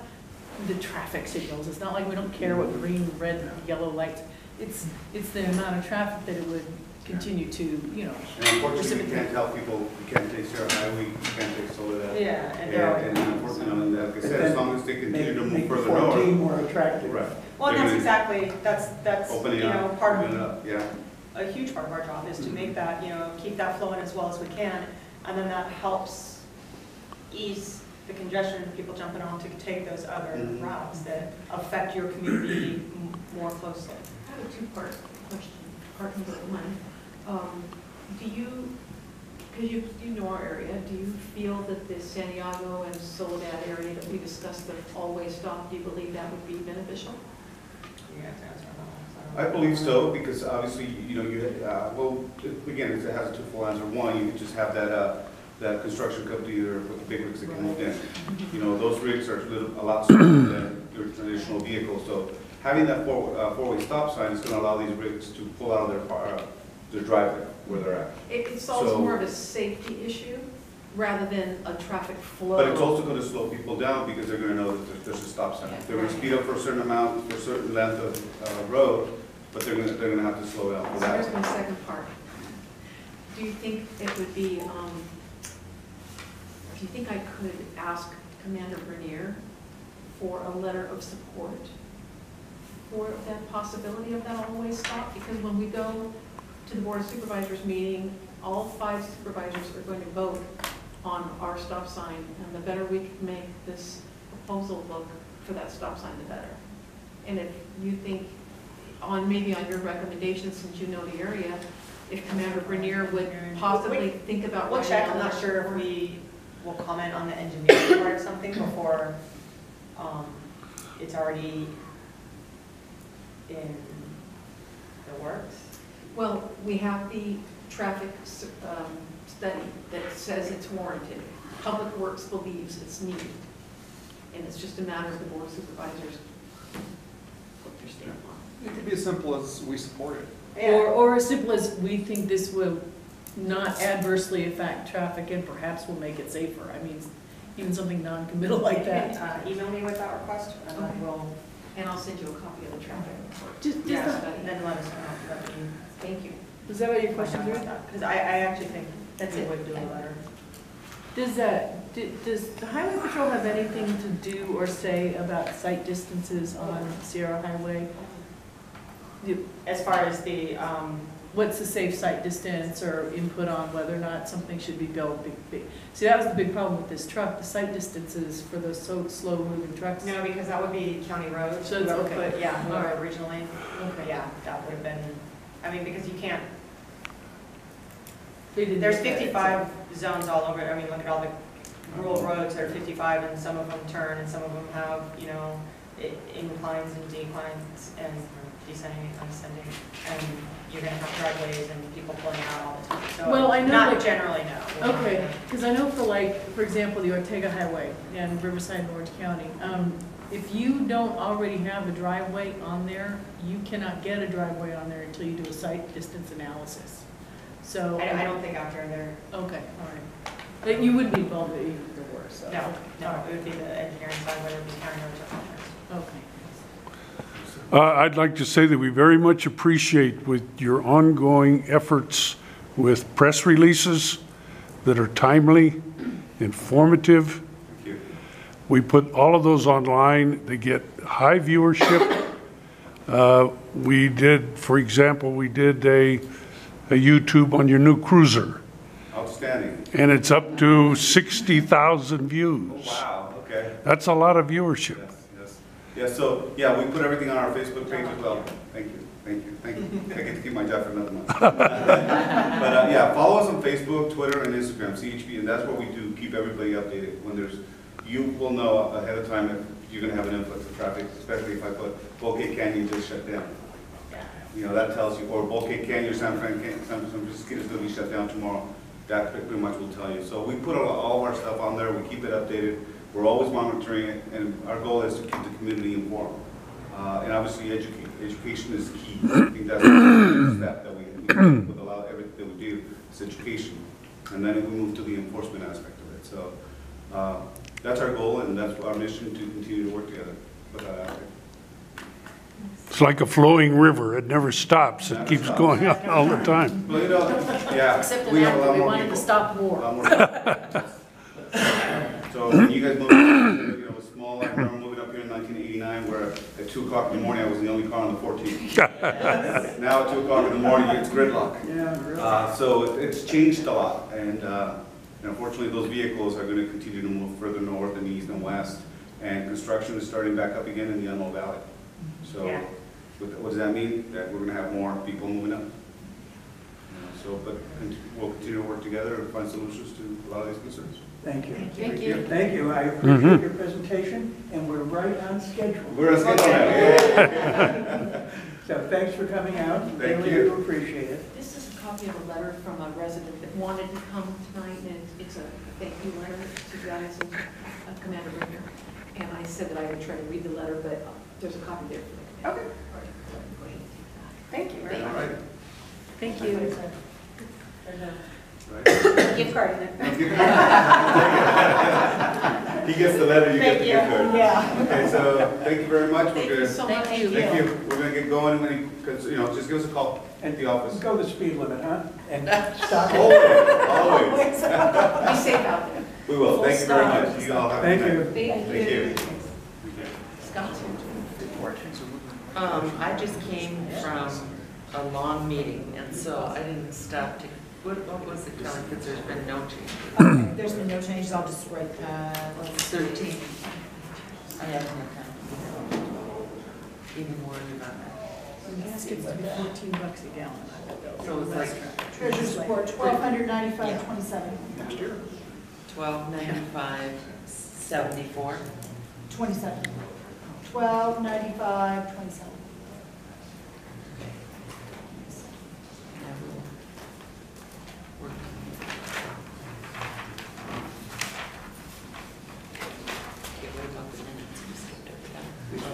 [SPEAKER 1] the traffic signals, it's not like we don't care what green, red, and yellow lights. It's the amount of traffic that it would continue to, you know.
[SPEAKER 6] And unfortunately, you can't tell people, you can't take Sierra Highway, you can't take Soledad.
[SPEAKER 5] Yeah,
[SPEAKER 6] And unfortunately, like I said, as long as they continue to move further north.
[SPEAKER 3] 14 more attractive.
[SPEAKER 6] Right.
[SPEAKER 5] Well, and that's exactly, that's, you
[SPEAKER 6] Opening
[SPEAKER 5] know,
[SPEAKER 6] up,
[SPEAKER 5] part
[SPEAKER 6] opening
[SPEAKER 5] of,
[SPEAKER 6] up, yeah.
[SPEAKER 5] a huge part of our job is to make that, you know, keep that flowing as well as we can. And then that helps ease the congestion of people jumping on to take those other routes that affect your community more closely.
[SPEAKER 7] I have a two-part question, part number one. Do you, because you know our area, do you feel that the Santiago and Soledad area that we discussed, the all-way stop, do you believe that would be beneficial?
[SPEAKER 5] You have to answer that.
[SPEAKER 6] I believe so, because obviously, you know, you had, well, again, it has a twofold answer. One, you could just have that construction company or with the big rigs that can move in. You know, those rigs are a lot smaller than your traditional vehicles, so having that four-way stop sign is going to allow these rigs to pull out of their driveway where they're at.
[SPEAKER 7] It solves
[SPEAKER 6] So-
[SPEAKER 7] more of a safety issue rather than a traffic flow.
[SPEAKER 6] But it's also going to slow people down because they're going to know that there's a stop sign. They're going to speed up for a certain amount, for a certain length of road, but they're going to have to slow down for
[SPEAKER 7] So here's
[SPEAKER 6] that.
[SPEAKER 7] my second part. Do you think it would be, do you think I could ask Commander Bernier for a letter of support for that possibility of that all-way stop? Because when we go to the Board of Supervisors meeting, all 5 supervisors are going to vote on our stop sign, and the better we can make this proposal look for that stop sign, the better. And if you think, maybe on your recommendation, since you know the area, if Commander Bernier would possibly think about.
[SPEAKER 5] We'll check, I'm not sure if we will comment on the engineering part of something before it's already in the works.
[SPEAKER 7] Well, we have the traffic study that says it's warranted. Public Works believes it's needed. And it's just a matter of the Board of Supervisors put their stamp on.
[SPEAKER 9] It could be as simple as we support it.
[SPEAKER 5] Yeah.
[SPEAKER 1] Or as simple as we think this will not adversely affect traffic and perhaps will make it safer. I mean, even something non-committal like that.
[SPEAKER 5] Email me with that request, and
[SPEAKER 7] Okay.
[SPEAKER 5] then we'll,
[SPEAKER 7] And I'll send you a copy of the traffic report.
[SPEAKER 1] Just
[SPEAKER 5] yeah,
[SPEAKER 1] that-
[SPEAKER 5] and then let us know. Let me
[SPEAKER 7] Thank you.
[SPEAKER 1] is that what your questions are?
[SPEAKER 5] Because I actually think
[SPEAKER 7] That's
[SPEAKER 5] we
[SPEAKER 7] it.
[SPEAKER 5] would do a letter.
[SPEAKER 1] Does the Highway Patrol have anything to do or say about sight distances on Sierra Highway?
[SPEAKER 5] As far as the,
[SPEAKER 1] What's the safe sight distance or input on whether or not something should be built? See, that was the big problem with this truck, the sight distances for those so slow-moving trucks.
[SPEAKER 5] no, because that would be county roads.
[SPEAKER 1] So it's
[SPEAKER 5] whoever
[SPEAKER 1] okay.
[SPEAKER 5] put- Yeah,
[SPEAKER 1] All right.
[SPEAKER 5] whoever originally,
[SPEAKER 1] Okay.
[SPEAKER 5] yeah, that would have been, I mean, because you can't,
[SPEAKER 1] They didn't
[SPEAKER 5] there's
[SPEAKER 1] do that,
[SPEAKER 5] 55 zones all over, I mean, look at all the rural roads that are 55, and some of them turn, and some of them have, you know, inclines and declines, and descending and ascending, and you're gonna have driveways and people pulling out all the time, so.
[SPEAKER 1] Well, I know,
[SPEAKER 5] Not
[SPEAKER 1] like-
[SPEAKER 5] generally, no.
[SPEAKER 1] Okay, because I know for example, the Ortega Highway in Riverside and Orange County, if you don't already have a driveway on there, you cannot get a driveway on there until you do a site distance analysis. So.
[SPEAKER 5] I don't think after they're,
[SPEAKER 1] Okay, all right. But you would be involved even before, so.
[SPEAKER 5] no, it would be the engineering side, whether it be county roads or commerce.
[SPEAKER 1] Okay.
[SPEAKER 10] I'd like to say that we very much appreciate with your ongoing efforts with press releases that are timely, informative.
[SPEAKER 6] Thank you.
[SPEAKER 10] We put all of those online. They get high viewership. We did, for example, we did a YouTube on your new cruiser,
[SPEAKER 6] Outstanding.
[SPEAKER 10] and it's up to 60,000
[SPEAKER 6] Oh,
[SPEAKER 10] views.
[SPEAKER 6] wow, okay.
[SPEAKER 10] That's a lot of viewership.
[SPEAKER 6] Yes, yes. Yeah, so, yeah, we put everything on our Facebook page as well. Thank you, thank you, thank you. I get to keep my job for another month. But, yeah, follow us on Facebook, Twitter, and Instagram, CHP, and that's what we do, keep everybody updated when there's you will know ahead of time if you're going to have an influx of traffic, especially if I put Bouquet Canyon just shut down. You know, that tells you, or Bouquet Canyon, San Francisco is going to be shut down tomorrow. That pretty much will tell you. So we put all of our stuff on there, we keep it updated, we're always monitoring it, and our goal is to keep the community informed. And obviously educate. Education is key. I think that's the step that we with a lot of everything that we do is education. And then we move to the enforcement aspect of it. So that's our goal, and that's our mission, to continue to work together with that aspect.
[SPEAKER 10] It's like a flowing river. It never stops. It keeps going on all the time.
[SPEAKER 6] Well, you know, yeah.
[SPEAKER 1] Except
[SPEAKER 6] we
[SPEAKER 1] in
[SPEAKER 6] have a
[SPEAKER 1] Acton,
[SPEAKER 6] lot
[SPEAKER 1] we
[SPEAKER 6] more
[SPEAKER 1] wanted to
[SPEAKER 6] people.
[SPEAKER 1] stop
[SPEAKER 6] A lot
[SPEAKER 1] more.
[SPEAKER 6] more people. So when you guys moved, you know, small, I remember moving up here in 1989, where at 2 o'clock in the morning, I was the only car on the 14th. Now at 2 o'clock in the morning, it's gridlock.
[SPEAKER 3] Yeah, really.
[SPEAKER 6] So it's changed a lot, and unfortunately, those vehicles are going to continue to move further north and east and west, and construction is starting back up again in the Antelope Valley. So
[SPEAKER 5] Yeah.
[SPEAKER 6] what does that mean? That we're going to have more people moving up. So, but we'll continue to work together and find solutions to a lot of these concerns.
[SPEAKER 3] Thank you.
[SPEAKER 1] Thank you.
[SPEAKER 3] Thank you. I appreciate your presentation, and we're right on schedule.
[SPEAKER 6] We're on schedule now. Yeah.
[SPEAKER 3] So thanks for coming out.
[SPEAKER 6] Thank
[SPEAKER 3] Really
[SPEAKER 6] you.
[SPEAKER 3] do appreciate it.
[SPEAKER 7] This is a copy of a letter from a resident that wanted to come tonight, and it's a thank you letter to you guys and Commander Brinker. And I said that I would try to read the letter, but there's a copy there for the commander.
[SPEAKER 5] Okay. Thank you very
[SPEAKER 6] All
[SPEAKER 5] much.
[SPEAKER 6] right.
[SPEAKER 1] Thank you.
[SPEAKER 6] Right.
[SPEAKER 5] Gift card in it.
[SPEAKER 6] He gets the letter, you get the gift card.
[SPEAKER 5] Yeah.
[SPEAKER 6] Okay, so thank you very much.
[SPEAKER 7] Thank
[SPEAKER 6] We're
[SPEAKER 7] you
[SPEAKER 6] good.
[SPEAKER 7] so much.
[SPEAKER 1] Thank you.
[SPEAKER 6] Thank you. We're gonna get going, because, you know, just give us a call at the office.
[SPEAKER 3] Go the speed limit, huh? And stop.
[SPEAKER 6] Always.
[SPEAKER 7] Be safe out there.
[SPEAKER 6] We will. Thank you very much. You all have a
[SPEAKER 3] Thank
[SPEAKER 6] good night.
[SPEAKER 3] you.
[SPEAKER 6] Thank you.
[SPEAKER 7] Scott's here too. Report.
[SPEAKER 11] I just came from a long meeting, and so I didn't stop to, what was it, Kelly, because there's been no change.
[SPEAKER 1] There's been no changes, I'll just write, let's
[SPEAKER 11] 13. I haven't had time to even worry about that.
[SPEAKER 1] gas gets to be $14 a gallon.
[SPEAKER 11] So it's like
[SPEAKER 2] Treasurer's report, $1,295.27.
[SPEAKER 11] 1295, 74.
[SPEAKER 2] 27. 1295.27.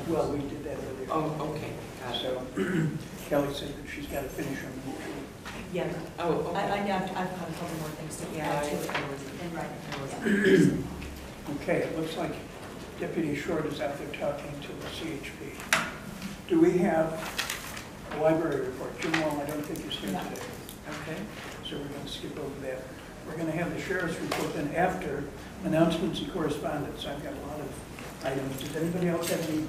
[SPEAKER 3] Well, we did that earlier.
[SPEAKER 11] Oh, okay, got it.
[SPEAKER 3] So Kelly said that she's got to finish her motion.
[SPEAKER 2] Yeah.
[SPEAKER 11] Oh, okay.
[SPEAKER 2] I've got a couple more things to
[SPEAKER 11] Yeah,
[SPEAKER 2] add to
[SPEAKER 11] I
[SPEAKER 2] it.
[SPEAKER 11] wasn't.
[SPEAKER 2] And right.
[SPEAKER 11] I
[SPEAKER 3] Okay, it looks like Deputy Short is out there talking to the CHP. Do we have a library report? Jim Wall, I don't think he's here
[SPEAKER 2] No.
[SPEAKER 3] today.
[SPEAKER 11] Okay.
[SPEAKER 3] So we're going to skip over that. We're going to have the sheriff's report then after announcements and correspondence. I've got a lot of items. Does anybody else have any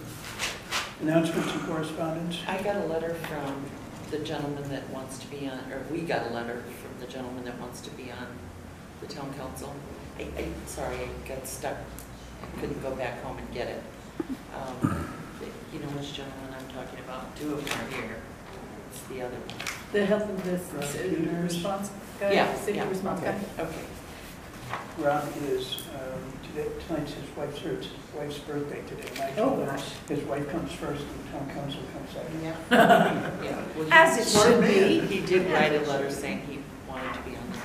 [SPEAKER 3] announcements and correspondence?
[SPEAKER 11] I got a letter from the gentleman that wants to be on, or we got a letter from the gentleman that wants to be on the town council. Sorry, I got stuck. I couldn't go back home and get it. You know which gentleman I'm talking about? Two of them are here. It's the other one.
[SPEAKER 1] The health and the response guy?
[SPEAKER 11] Yeah,
[SPEAKER 1] City
[SPEAKER 11] yeah.
[SPEAKER 1] response guy?
[SPEAKER 11] Okay.
[SPEAKER 3] Rob is, tonight's his wife's birthday today. And I
[SPEAKER 1] Oh,
[SPEAKER 3] told him
[SPEAKER 1] gosh.
[SPEAKER 3] his wife comes first and the town council comes second.
[SPEAKER 1] Yeah.
[SPEAKER 11] Yeah. Well,
[SPEAKER 1] As it should be.
[SPEAKER 11] He did write a letter saying he wanted to be on this.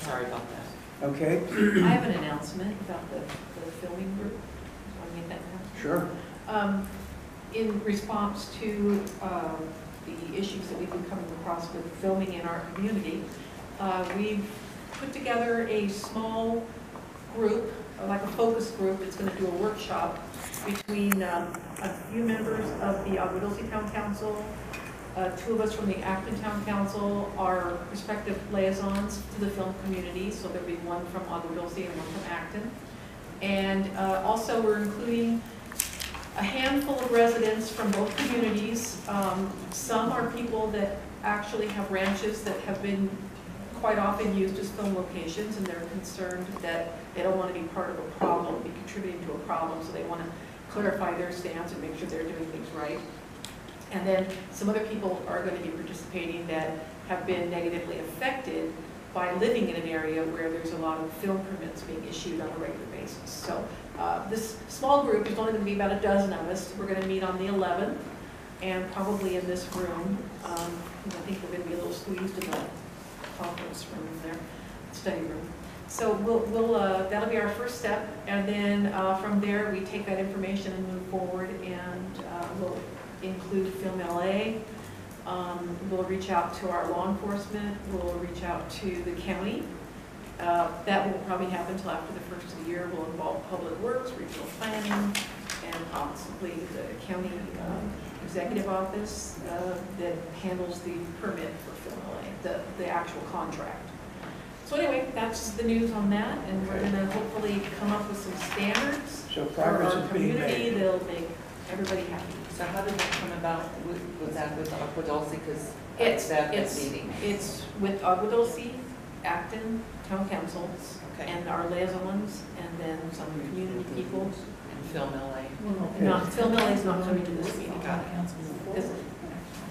[SPEAKER 11] Sorry about that.
[SPEAKER 3] Okay?
[SPEAKER 7] I have an announcement about the filming group. Want to make that now?
[SPEAKER 3] Sure.
[SPEAKER 7] In response to the issues that we've been coming across with filming in our community, we've put together a small group, like a focus group. It's going to do a workshop between a few members of the Aguadulce Town Council, 2 of us from the Acton Town Council, our respective liaisons to the film community. So there'll be one from Aguadulce and one from Acton. And also we're including a handful of residents from both communities. Some are people that actually have ranches that have been quite often used as film locations, and they're concerned that they don't want to be part of a problem, be contributing to a problem, so they want to clarify their stance and make sure they're doing things right. And then some other people are going to be participating that have been negatively affected by living in an area where there's a lot of film permits being issued on a regular basis. So this small group, there's only going to be about a dozen of us. We're going to meet on the 11th, and probably in this room. I think we're going to be a little squeezed in the conference room there, study room. So that'll be our first step, and then from there we take that information and move forward, and we'll include Film LA. We'll reach out to our law enforcement. We'll reach out to the county. That won't probably happen until after the first of the year. We'll involve Public Works, Regional Planning, and possibly the county executive office that handles the permit for Film LA, the actual contract. So anyway, that's the news on that, and we're going to hopefully come up with some standards
[SPEAKER 3] So
[SPEAKER 7] for
[SPEAKER 3] progress
[SPEAKER 7] our
[SPEAKER 3] is being
[SPEAKER 7] community
[SPEAKER 3] made.
[SPEAKER 7] that'll make everybody happy.
[SPEAKER 11] So how did that come about? Was that with Aqua Dulce? Because
[SPEAKER 7] It's
[SPEAKER 11] that meeting.
[SPEAKER 7] It's with Agua Dulce, Acton Town Council,
[SPEAKER 11] Okay.
[SPEAKER 7] and our liaisons, and then some community people.
[SPEAKER 11] And Film LA.
[SPEAKER 3] Okay.
[SPEAKER 7] Not, Film LA is not coming to this meeting. This-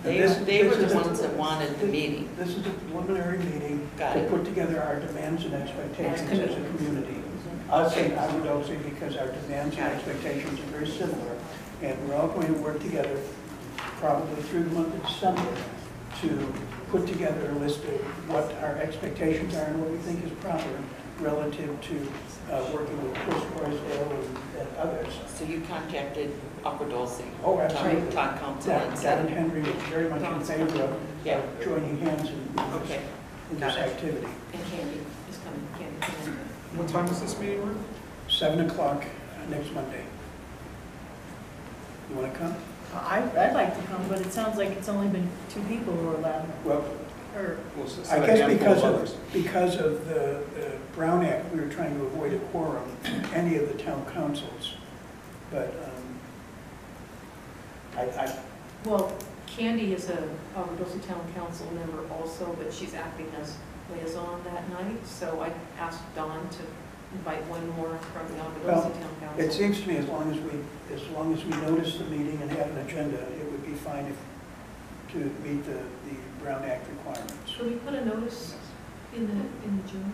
[SPEAKER 11] They were
[SPEAKER 3] This is
[SPEAKER 11] the
[SPEAKER 3] a-
[SPEAKER 11] ones that wanted the meeting.
[SPEAKER 3] This is a preliminary meeting
[SPEAKER 11] Got
[SPEAKER 3] to
[SPEAKER 11] it.
[SPEAKER 3] put together our demands and expectations as a community. I'll say I would also because our demands and expectations are very similar, and we're all going to work together probably through the month of December to put together a list of what our expectations are and what we think is proper relative to working with Chris Roysdale and others.
[SPEAKER 11] So you contacted Aqua Dulce.
[SPEAKER 3] Oh, absolutely.
[SPEAKER 11] Town Council and
[SPEAKER 3] Dan
[SPEAKER 11] said,
[SPEAKER 3] Henry is very much in favor of
[SPEAKER 11] Yeah.
[SPEAKER 3] joining hands in
[SPEAKER 11] okay.
[SPEAKER 3] this
[SPEAKER 11] Got it.
[SPEAKER 3] activity.
[SPEAKER 7] And Candy is coming, Candy coming.
[SPEAKER 9] What time is this meeting, Mark?
[SPEAKER 3] 7 o'clock next Monday. You want to come?
[SPEAKER 1] I'd like to come, but it sounds like it's only been 2 people who are allowed,
[SPEAKER 3] Well,
[SPEAKER 1] or,
[SPEAKER 9] We'll set
[SPEAKER 3] I
[SPEAKER 9] a
[SPEAKER 3] guess
[SPEAKER 9] handful of others.
[SPEAKER 3] because of the Brown Act, we were trying to avoid a quorum, any of the town councils. But I
[SPEAKER 7] Well, Candy is a Agua Dulce Town Council member also, but she's acting as liaison that night. So I asked Dawn to invite one more from the Agua
[SPEAKER 3] Well,
[SPEAKER 7] Dulce Town Council.
[SPEAKER 3] it seems to me as long as we notice the meeting and have an agenda, it would be fine to meet the Brown Act requirements.
[SPEAKER 7] Should we put a notice in the journal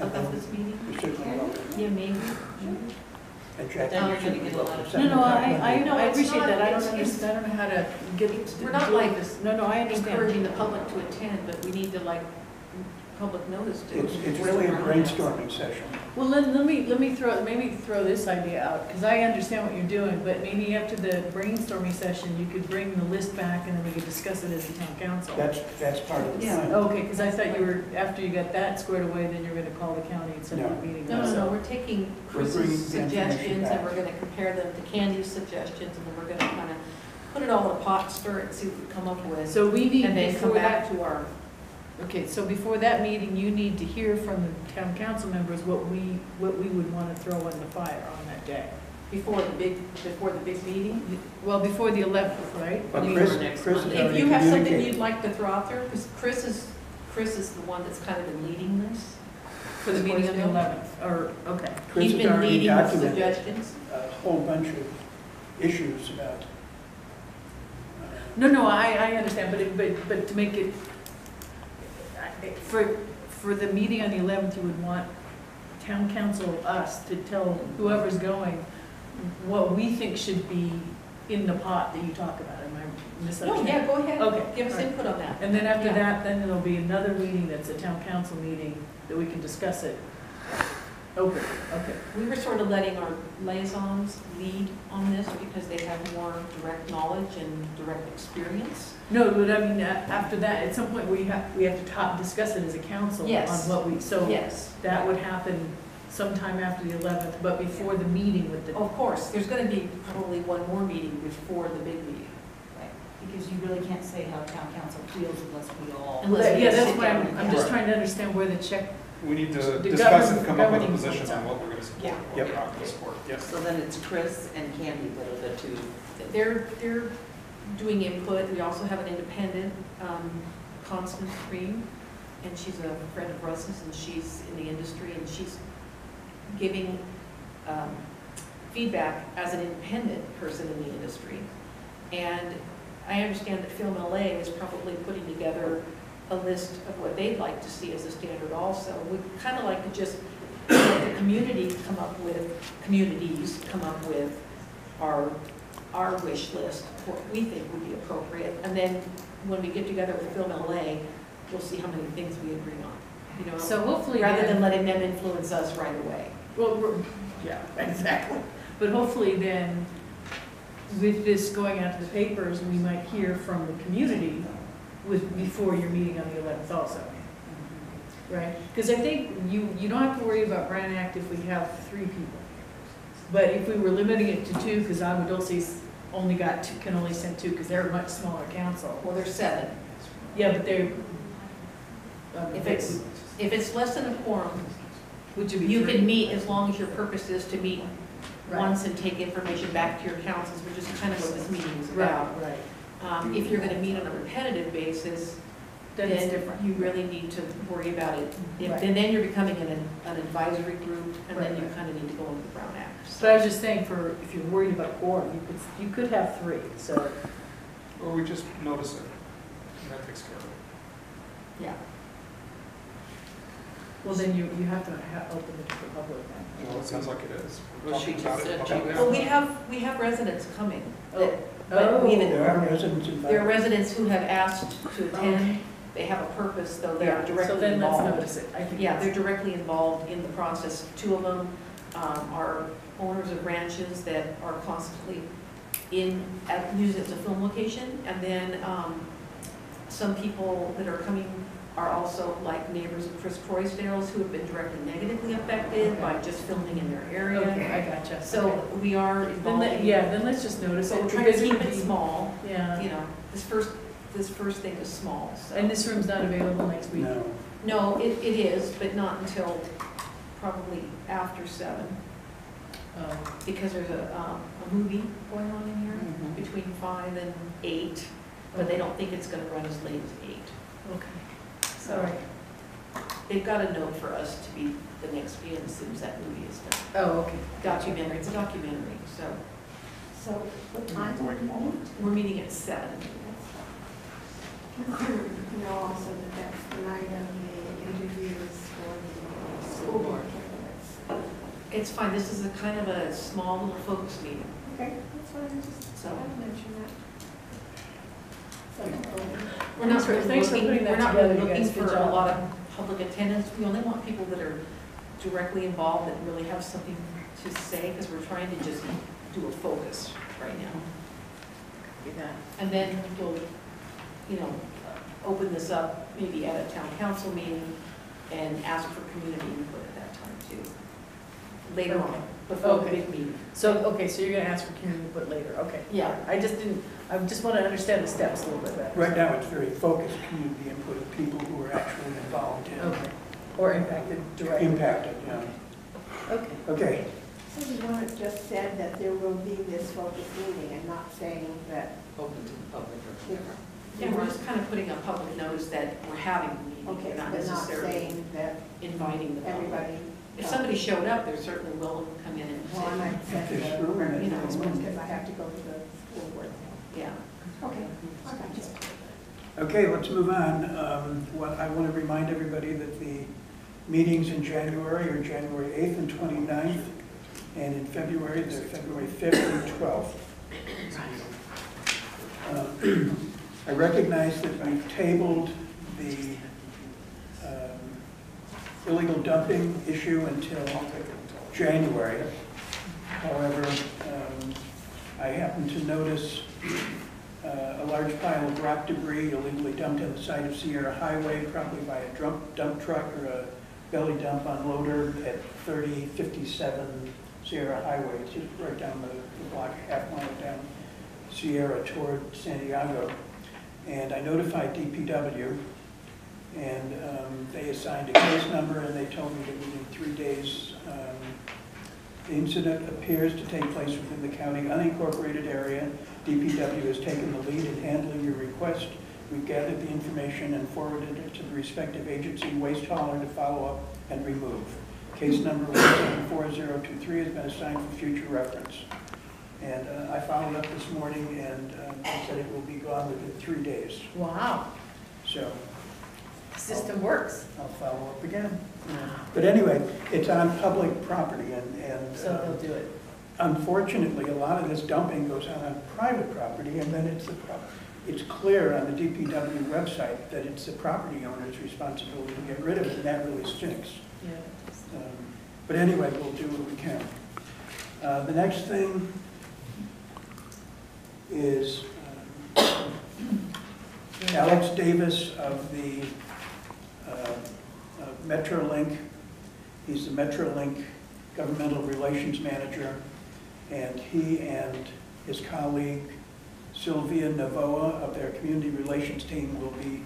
[SPEAKER 7] about this meeting?
[SPEAKER 3] We certainly will.
[SPEAKER 7] Yeah, maybe.
[SPEAKER 3] And Jack.
[SPEAKER 11] Then you're gonna get a lot of-
[SPEAKER 1] no, I
[SPEAKER 7] No, it's
[SPEAKER 1] appreciate
[SPEAKER 7] not-
[SPEAKER 1] that. I
[SPEAKER 7] it's-
[SPEAKER 1] don't understand, I don't know how to get,
[SPEAKER 7] We're not
[SPEAKER 1] deal with
[SPEAKER 7] like
[SPEAKER 1] this. No, I understand.
[SPEAKER 7] encouraging the public to attend, but we need to like public notice to.
[SPEAKER 3] It's really a brainstorming session.
[SPEAKER 1] Well, let me throw this idea out, because I understand what you're doing, but maybe after the brainstorming session, you could bring the list back and then we could discuss it as a town council.
[SPEAKER 3] That's part of the
[SPEAKER 1] Yeah,
[SPEAKER 3] plan.
[SPEAKER 1] okay, because I thought you were, after you got that squared away, then you're gonna call the county and set up a meeting.
[SPEAKER 7] No, we're taking
[SPEAKER 3] We're bringing
[SPEAKER 7] Chris's
[SPEAKER 3] the information
[SPEAKER 7] suggestions
[SPEAKER 3] back.
[SPEAKER 7] and we're gonna compare them to Candy's suggestions, and then we're gonna kind of put it all in a pot, stir it, see what we come up with.
[SPEAKER 1] So we need,
[SPEAKER 7] And then come
[SPEAKER 1] before
[SPEAKER 7] back
[SPEAKER 1] that,
[SPEAKER 7] to our,
[SPEAKER 1] okay, so before that meeting, you need to hear from the town council members what we would want to throw in the fire on that day.
[SPEAKER 7] before the big meeting.
[SPEAKER 1] Well, before the 11th, right?
[SPEAKER 3] But
[SPEAKER 7] I mean,
[SPEAKER 3] Chris
[SPEAKER 7] for
[SPEAKER 3] has
[SPEAKER 7] If
[SPEAKER 3] already
[SPEAKER 7] you have something
[SPEAKER 3] communicated.
[SPEAKER 7] you'd like to throw out there, because Chris is the one that's kind of been leading this.
[SPEAKER 1] For the meeting on the
[SPEAKER 7] Squaresdale.
[SPEAKER 1] 11th, or, okay.
[SPEAKER 3] Chris
[SPEAKER 7] He's
[SPEAKER 3] has
[SPEAKER 7] been
[SPEAKER 3] already
[SPEAKER 7] leading the
[SPEAKER 3] documented
[SPEAKER 7] suggestions.
[SPEAKER 3] a whole bunch of issues about.
[SPEAKER 1] No, I understand, but to make it, for the meeting on the 11th, you would want town council, us, to tell whoever's going what we think should be in the pot that you talk about. Am I
[SPEAKER 7] No,
[SPEAKER 1] misunderstanding?
[SPEAKER 7] yeah, go ahead.
[SPEAKER 1] Okay,
[SPEAKER 7] Give us
[SPEAKER 1] all right.
[SPEAKER 7] input on that.
[SPEAKER 1] And then after
[SPEAKER 7] Yeah.
[SPEAKER 1] that, then there'll be another meeting that's a town council meeting that we can discuss it. Okay.
[SPEAKER 7] We were sort of letting our liaisons lead on this because they have more direct knowledge and direct experience.
[SPEAKER 1] No, but I mean, after that, at some point, we have to discuss it as a council on
[SPEAKER 7] Yes.
[SPEAKER 1] what we, so
[SPEAKER 7] Yes.
[SPEAKER 1] that would happen sometime after the 11th, but before the meeting with the,
[SPEAKER 7] Of course, there's going to be probably one more meeting before the big meeting.
[SPEAKER 2] Because you really can't say how town council feels unless we all.
[SPEAKER 7] Unless we
[SPEAKER 1] yeah, that's
[SPEAKER 7] sit
[SPEAKER 1] why
[SPEAKER 7] down
[SPEAKER 1] I'm just
[SPEAKER 9] Right.
[SPEAKER 1] trying to understand where the check,
[SPEAKER 9] We need to
[SPEAKER 1] The
[SPEAKER 9] discuss and
[SPEAKER 1] governing-
[SPEAKER 9] come up with a
[SPEAKER 1] governing
[SPEAKER 9] position
[SPEAKER 1] points
[SPEAKER 9] on
[SPEAKER 1] are-
[SPEAKER 9] what we're going to support,
[SPEAKER 7] Yeah.
[SPEAKER 9] what we're not going to support. Yes.
[SPEAKER 11] So then it's Chris and Candy that are the two.
[SPEAKER 7] They're doing input. We also have an independent, Constance Green, and she's a friend of Russ's, and she's in the industry, and she's giving feedback as an independent person in the industry. And I understand that Film LA is probably putting together a list of what they'd like to see as a standard also. We'd kind of like to just let the communities come up with our wish list, what we think would be appropriate. And then when we get together with Film LA, we'll see how many things we agree on. You know,
[SPEAKER 1] So hopefully,
[SPEAKER 7] rather
[SPEAKER 1] then-
[SPEAKER 7] than letting them influence us right away.
[SPEAKER 1] Well, yeah, exactly. But hopefully then, with this going out to the papers, we might hear from the community before your meeting on the 11th also. Right? Because I think you don't have to worry about Brand Act if we have 3 people. But if we were limiting it to 2, because Agua Dulce's only got 2, can only send 2, because they're a much smaller council.
[SPEAKER 7] Well, there's 7.
[SPEAKER 1] Yeah, but they're.
[SPEAKER 7] If it's less than a quorum,
[SPEAKER 1] Which would be
[SPEAKER 7] you
[SPEAKER 1] 3.
[SPEAKER 7] can meet as long as your purpose is to meet
[SPEAKER 1] Right.
[SPEAKER 7] once and take information back to your councils, which is kind of what this meeting is about.
[SPEAKER 1] Right.
[SPEAKER 7] If you're going to meet on a repetitive basis,
[SPEAKER 1] Then it's
[SPEAKER 7] then
[SPEAKER 1] different.
[SPEAKER 7] you really need to worry about it.
[SPEAKER 1] Right.
[SPEAKER 7] And then you're becoming an advisory group, and then
[SPEAKER 1] Right,
[SPEAKER 7] you
[SPEAKER 1] right.
[SPEAKER 7] kind of need to go into the Brown Act.
[SPEAKER 1] But I was just saying, if you're worried about quorum, you could have 3, so.
[SPEAKER 9] Or we just notice it, and that takes care of it.
[SPEAKER 7] Yeah.
[SPEAKER 1] Well, then you have to open it to the public then.
[SPEAKER 9] Well, it sounds like it is. We're
[SPEAKER 11] Well, she
[SPEAKER 9] talking about
[SPEAKER 11] just
[SPEAKER 9] it
[SPEAKER 11] said
[SPEAKER 9] publicly.
[SPEAKER 7] Well, we have residents coming. that-
[SPEAKER 1] Oh.
[SPEAKER 7] But we
[SPEAKER 3] There are
[SPEAKER 7] haven't,
[SPEAKER 3] residents
[SPEAKER 7] there are
[SPEAKER 3] invited.
[SPEAKER 7] residents who have asked to attend. They have a purpose, though they're
[SPEAKER 1] Yeah, so
[SPEAKER 7] directly
[SPEAKER 1] then let's
[SPEAKER 7] involved.
[SPEAKER 1] notice it. I think
[SPEAKER 7] Yeah,
[SPEAKER 1] that's-
[SPEAKER 7] they're directly involved in the process. 2 of them are owners of ranches that are constantly use it as a film location. And then some people that are coming are also like neighbors of Chris Croysdale's who have been directly negatively affected by just filming in their area.
[SPEAKER 1] Okay, I gotcha.
[SPEAKER 7] So
[SPEAKER 1] Okay.
[SPEAKER 7] we are
[SPEAKER 1] Then
[SPEAKER 7] involved.
[SPEAKER 1] then let's just notice
[SPEAKER 7] So
[SPEAKER 1] it.
[SPEAKER 7] we're trying to
[SPEAKER 1] because
[SPEAKER 7] keep
[SPEAKER 1] would
[SPEAKER 7] it
[SPEAKER 1] be-
[SPEAKER 7] small.
[SPEAKER 1] Yeah.
[SPEAKER 7] You know, this first thing is small, so.
[SPEAKER 1] And this room's not available next week?
[SPEAKER 3] No.
[SPEAKER 7] No, it is, but not until probably after 7, because there's a movie going on in here
[SPEAKER 1] Mhm.
[SPEAKER 7] between 5 and 8, but they don't think it's gonna run as late as 8.
[SPEAKER 1] Okay.
[SPEAKER 7] So
[SPEAKER 1] All right.
[SPEAKER 7] they've got a note for us to be the next meeting as soon as that movie is done.
[SPEAKER 1] Oh, okay.
[SPEAKER 7] Documentary, it's a documentary, so
[SPEAKER 8] So what time do you meet?
[SPEAKER 7] we're meeting at 7.
[SPEAKER 8] You know also that that's the night of the interviews for the school board candidates.
[SPEAKER 7] It's fine, this is a kind of a small little focus meeting.
[SPEAKER 8] Okay, that's what I just,
[SPEAKER 7] So-
[SPEAKER 8] I mentioned that. So,
[SPEAKER 7] We're not really
[SPEAKER 1] Thanks for
[SPEAKER 7] looking,
[SPEAKER 1] putting that
[SPEAKER 7] we're not
[SPEAKER 1] together,
[SPEAKER 7] really
[SPEAKER 1] you
[SPEAKER 7] looking
[SPEAKER 1] guys. Good
[SPEAKER 7] for a
[SPEAKER 1] job.
[SPEAKER 7] lot of public attendance. We only want people that are directly involved, that really have something to say, because we're trying to just do a focus right now. And then we'll, open this up maybe at a town council meeting and ask for community input at that time too. Later
[SPEAKER 1] Okay.
[SPEAKER 7] on, before the
[SPEAKER 1] Okay.
[SPEAKER 7] big meeting.
[SPEAKER 1] So, okay, so you're gonna ask for community input later, okay.
[SPEAKER 7] Yeah.
[SPEAKER 1] I just want to understand the steps a little bit better.
[SPEAKER 3] Right now, it's very focused community input of people who are actually involved in,
[SPEAKER 1] Okay. Or impacted directly.
[SPEAKER 3] impacted, yeah.
[SPEAKER 1] Okay.
[SPEAKER 3] Okay,
[SPEAKER 8] So you want it just said that there will be this focus meeting and not saying that,
[SPEAKER 11] Open to the public or
[SPEAKER 8] you
[SPEAKER 11] whatever.
[SPEAKER 7] Yeah, we're just kind of putting a public notice that we're having the meeting,
[SPEAKER 8] know, okay,
[SPEAKER 7] we're not
[SPEAKER 8] but not
[SPEAKER 7] necessarily
[SPEAKER 8] saying that
[SPEAKER 7] inviting the public.
[SPEAKER 8] everybody.
[SPEAKER 7] If somebody showed up, they're certainly willing to come in and
[SPEAKER 8] Well, I
[SPEAKER 7] say,
[SPEAKER 8] might send
[SPEAKER 3] Just
[SPEAKER 8] it
[SPEAKER 3] room
[SPEAKER 8] over,
[SPEAKER 3] it.
[SPEAKER 8] you know, because I have to go to the school board.
[SPEAKER 7] yeah.
[SPEAKER 8] Okay, I got you.
[SPEAKER 3] okay, let's move on. I want to remind everybody that the meetings in January are January 8th and 29th, and in February, they're February 5th and 12th. I recognize that we've tabled the illegal dumping issue until January. However, I happen to notice a large pile of rock debris illegally dumped on the side of Sierra Highway, probably by a dump truck or a belly dump unloader at 3057 Sierra Highway, it's just right down the block, half mile down Sierra toward Santiago. And I notified DPW, and they assigned a case number, and they told me that within 3 days, the incident appears to take place within the county unincorporated area. DPW has taken the lead in handling your request. We've gathered the information and forwarded it to the respective agency waste hauler to follow up and remove. Case number 174023 has been assigned for future reference. And I followed up this morning, and they said it will be gone within 3 days.
[SPEAKER 1] Wow.
[SPEAKER 3] So
[SPEAKER 1] The system works.
[SPEAKER 3] I'll follow up again. But anyway, it's on public property and
[SPEAKER 1] So they'll do it.
[SPEAKER 3] unfortunately, a lot of this dumping goes on private property, and then it's clear on the DPW website that it's the property owner's responsibility to get rid of it, and that really stinks.
[SPEAKER 1] Yeah.
[SPEAKER 3] But anyway, we'll do what we can. The next thing is Alex Davis of the Metrolink. He's the Metrolink Governmental Relations Manager, and he and his colleague Sylvia Navoa of their Community Relations team will be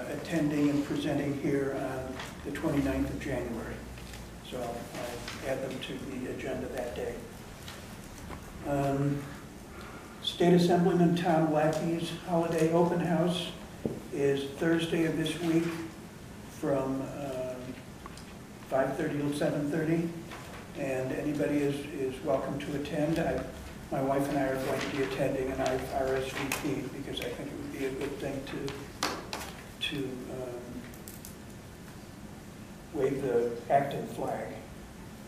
[SPEAKER 3] attending and presenting here on the 29th of January. So I'll add them to the agenda that day. State Assemblyman Tom Lackey's Holiday Open House is Thursday of this week from 5:30 to 7:30, and anybody is welcome to attend. My wife and I are going to be attending, and I've RSVP'd because I think it would be a good thing to wave the Acton flag.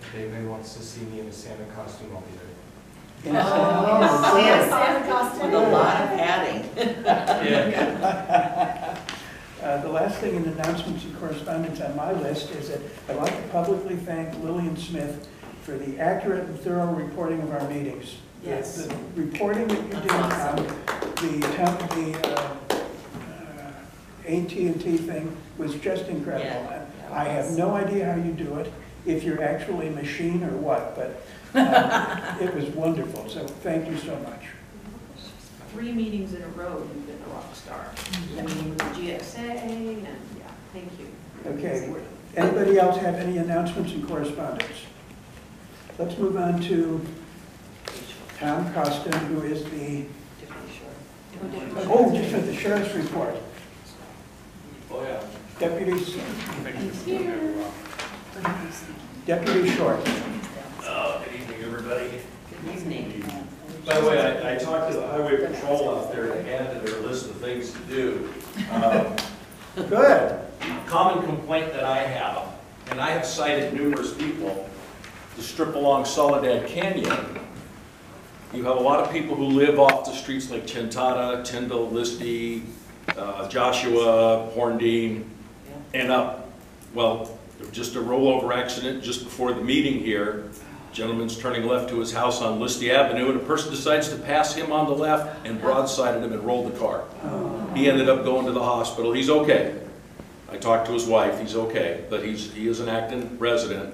[SPEAKER 4] If anybody wants to see me in a Santa costume, I'll be there.
[SPEAKER 2] Santa costume.
[SPEAKER 11] With a lot of padding.
[SPEAKER 4] Yeah.
[SPEAKER 3] The last thing in announcements and correspondence on my list is that I'd like to publicly thank Lillian Smith for the accurate and thorough reporting of our meetings.
[SPEAKER 11] Yes.
[SPEAKER 3] The reporting that you did on the AT&T thing was just incredible.
[SPEAKER 11] Yeah,
[SPEAKER 3] I have no idea how you do it, if you're actually a machine or what, but it was wonderful, so thank you so much.
[SPEAKER 7] 3 meetings in a row, you've been a rock star. I mean, with the GXA, and yeah, thank you.
[SPEAKER 3] Okay, anybody else have any announcements and correspondence? Let's move on to Tom Costin, who is the, just for the sheriff's report.
[SPEAKER 4] Oh, yeah.
[SPEAKER 3] Deputy Short.
[SPEAKER 12] Good evening, everybody.
[SPEAKER 11] Good evening.
[SPEAKER 12] By the way, I talked to the highway patrol out there and added their list of things to do.
[SPEAKER 3] Good.
[SPEAKER 12] Common complaint that I have, and I have cited numerous people, the strip along Soledad Canyon. You have a lot of people who live off the streets like Chintada, Tyndall, Listy, Joshua, Horndine, and up. Well, just a rollover accident just before the meeting here. Gentleman's turning left to his house on Listy Avenue, and a person decides to pass him on the left and broadsided him and rolled the car. He ended up going to the hospital. He's okay. I talked to his wife. He's okay, but he is an Acton resident.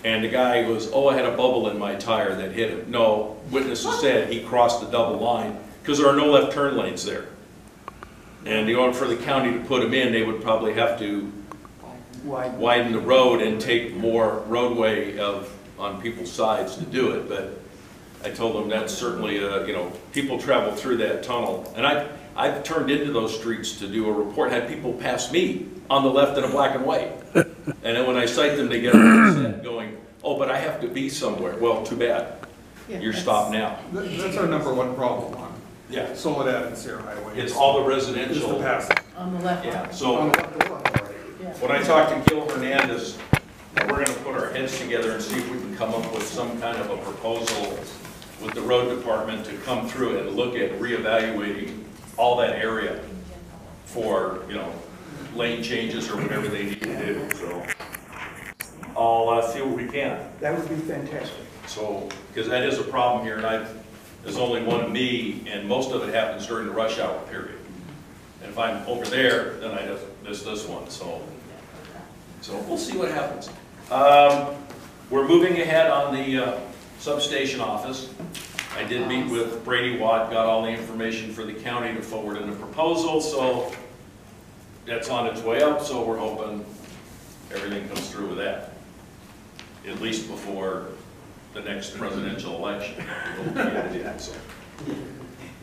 [SPEAKER 12] And the guy goes, "Oh, I had a bubble in my tire that hit him." No, witnesses said he crossed the double line because there are no left turn lanes there. And in order for the county to put him in, they would probably have to widen the road and take more roadway on people's sides to do it. But I told them that's certainly, people travel through that tunnel. And I've turned into those streets to do a report, had people pass me on the left in a black and white. And then when I cite them, they get upset going, "Oh, but I have to be somewhere." Well, too bad. You're stopped now.
[SPEAKER 9] That's our #1 problem on
[SPEAKER 12] Yeah.
[SPEAKER 9] Soledad and Sierra Highway.
[SPEAKER 12] It's all the
[SPEAKER 9] Just the
[SPEAKER 12] residential.
[SPEAKER 9] passing.
[SPEAKER 1] On the left.
[SPEAKER 12] Yeah, so
[SPEAKER 9] On the left.
[SPEAKER 12] when I talked to Gil Hernandez, we're going to put our heads together and see if we can come up with some kind of a proposal with the road department to come through and look at reevaluating all that area for, lane changes or whatever they need to do. So I'll see what we can.
[SPEAKER 3] That would be fantastic.
[SPEAKER 12] So, because that is a problem here, and there's only one of me, and most of it happens during the rush hour period. And if I'm over there, then I just miss this one. So we'll see what happens. We're moving ahead on the substation office. I did meet with Brady Watt, got all the information for the county to forward in the proposal, so that's on its way up, so we're hoping everything comes through with that, at least before the next presidential election. So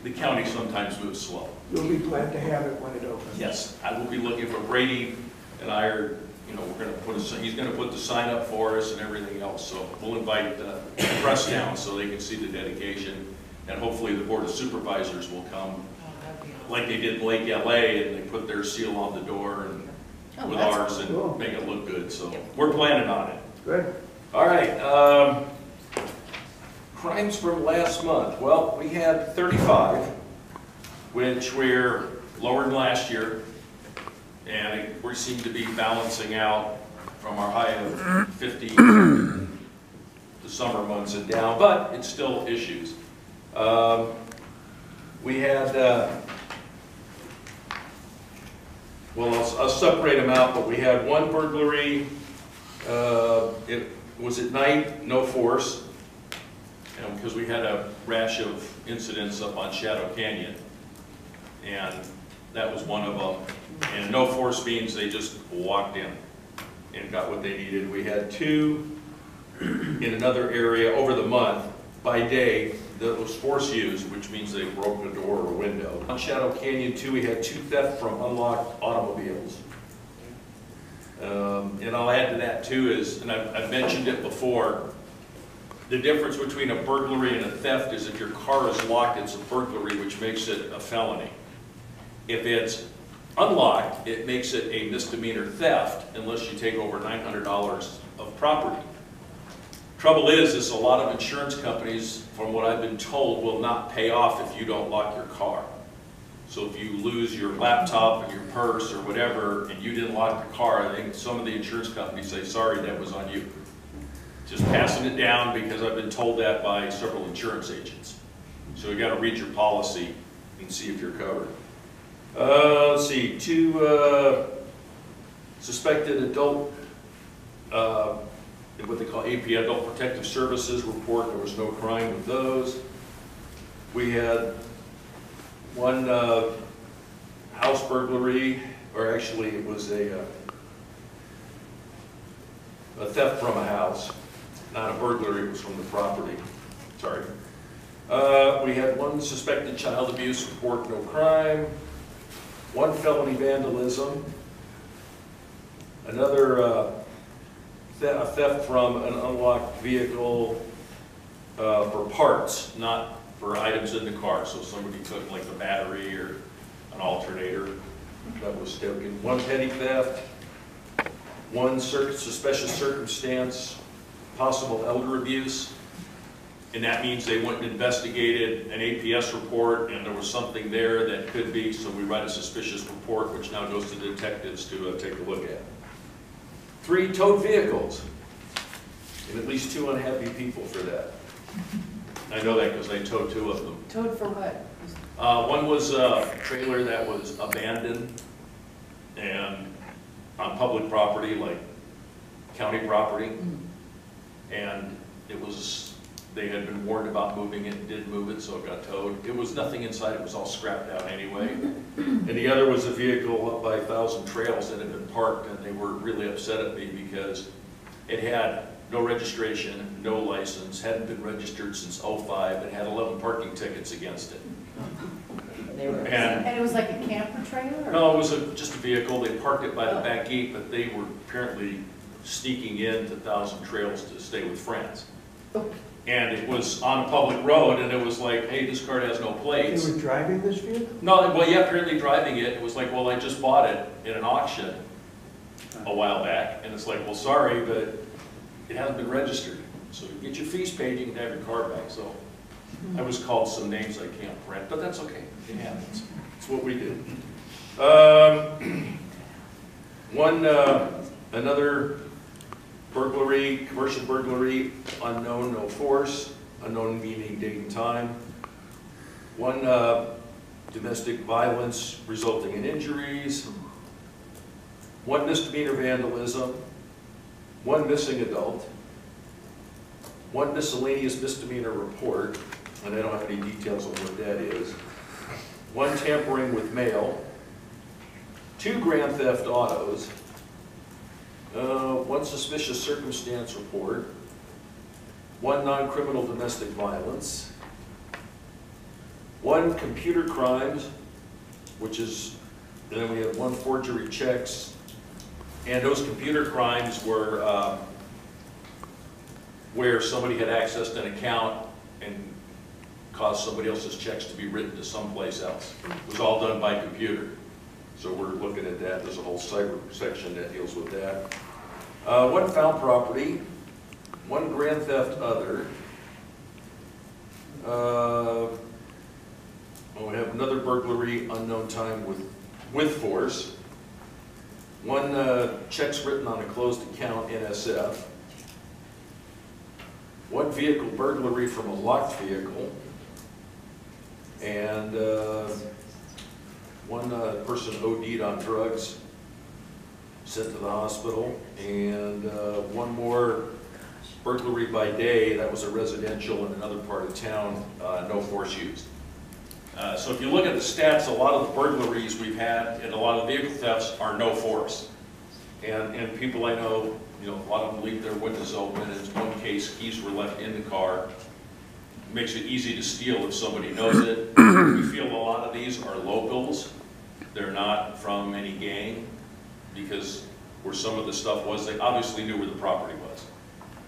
[SPEAKER 12] the county sometimes moves slow.
[SPEAKER 3] You'll be glad to have it when it opens.
[SPEAKER 12] Yes, I will be looking for Brady, and I are, we're going to put he's going to put the sign up for us and everything else. So we'll invite the press down so they can see the dedication, and hopefully the Board of Supervisors will come like they did in Lake LA, and they put their seal on the door, and
[SPEAKER 1] Oh,
[SPEAKER 12] with
[SPEAKER 1] that's
[SPEAKER 12] ours and
[SPEAKER 3] cool.
[SPEAKER 12] make it look good, so we're planning on it.
[SPEAKER 3] Good.
[SPEAKER 12] All right, crimes from last month. Well, we had 35, which we're lower than last year, and we seem to be balancing out from our high of 50 the summer months and down, but it's still issues. We had, well, I'll separate them out, but we had one burglary. It was at night, no force, because we had a rash of incidents up on Shadow Canyon, and that was one of them. And no force means they just walked in and got what they needed. We had 2 in another area over the month. By day, that was force used, which means they broke a door or a window. On Shadow Canyon 2, we had 2 theft from unlocked automobiles. And I'll add to that too is, and I've mentioned it before, the difference between a burglary and a theft is if your car is locked, it's a burglary, which makes it a felony. If it's unlocked, it makes it a misdemeanor theft unless you take over $900 of property. Trouble is a lot of insurance companies, from what I've been told, will not pay off if you don't lock your car. So if you lose your laptop and your purse or whatever, and you didn't lock the car, I think some of the insurance companies say, sorry, that was on you. Just passing it down because I've been told that by several insurance agents. So you got to read your policy and see if you're covered. Let's see, 2 suspected adult, what they call AP, Adult Protective Services report. There was no crime with those. We had 1 house burglary, or actually it was a theft from a house, not a burglary, it was from the property. Sorry. We had 1 suspected child abuse report, no crime. 1 felony vandalism. Another a theft from an unlocked vehicle for parts, not for items in the car. So somebody took like a battery or an alternator that was taken. 1 petty theft, 1 suspicious circumstance, possible elder abuse. And that means they went and investigated an APS report and there was something there that could be, so we write a suspicious report, which now goes to detectives to take a look at. 3 towed vehicles, and at least 2 unhappy people for that. I know that because I towed 2 of them.
[SPEAKER 1] Towed for what?
[SPEAKER 12] One was a trailer that was abandoned and on public property, like county property, and it was, they had been warned about moving it, did move it, so it got towed. It was nothing inside, it was all scrapped out anyway. And the other was a vehicle up by 1,000 Trails that had been parked, and they were really upset at me because it had no registration, no license, hadn't been registered since '05, and had 11 parking tickets against it.
[SPEAKER 1] And it was like a camper trailer? Or?
[SPEAKER 12] No, it was just a vehicle. They parked it by the back gate, but they were apparently sneaking into 1,000 Trails to stay with friends. And it was on a public road, and it was like, hey, this car has no plates.
[SPEAKER 3] They were driving this vehicle?
[SPEAKER 12] No, well, yeah, apparently driving it. It was like, well, I just bought it in an auction a while back. And it's like, well, sorry, but it hasn't been registered. So you get your fees paid, you can have your car back. So I was called some names I can't print, but that's okay. It happens. It's what we do. Another burglary, commercial burglary, unknown, no force, unknown meaning date and time. 1 domestic violence resulting in injuries. 1 misdemeanor vandalism. 1 missing adult. 1 miscellaneous misdemeanor report, and I don't have any details on what that is. 1 tampering with mail. 2 grand theft autos. 1 suspicious circumstance report. 1 non-criminal domestic violence. 1 computer crimes, which is, and then we have 1 forgery checks. And those computer crimes were where somebody had accessed an account and caused somebody else's checks to be written to someplace else. It was all done by computer. So we're looking at that. There's a whole section that deals with that. One found property, one grand theft other. We have another burglary, unknown time with force. One checks written on a closed account, NSF. One vehicle burglary from a locked vehicle. And one person OD'd on drugs, sent to the hospital. And one more burglary by day, that was a residential in another part of town, no force used. So if you look at the stats, a lot of the burglaries we've had and a lot of vehicle thefts are no force. And people I know, a lot of them leave their windows open. In one case, keys were left in the car. It makes it easy to steal if somebody knows it. We feel a lot of these are locals. They're not from any gang, because where some of the stuff was, they obviously knew where the property was.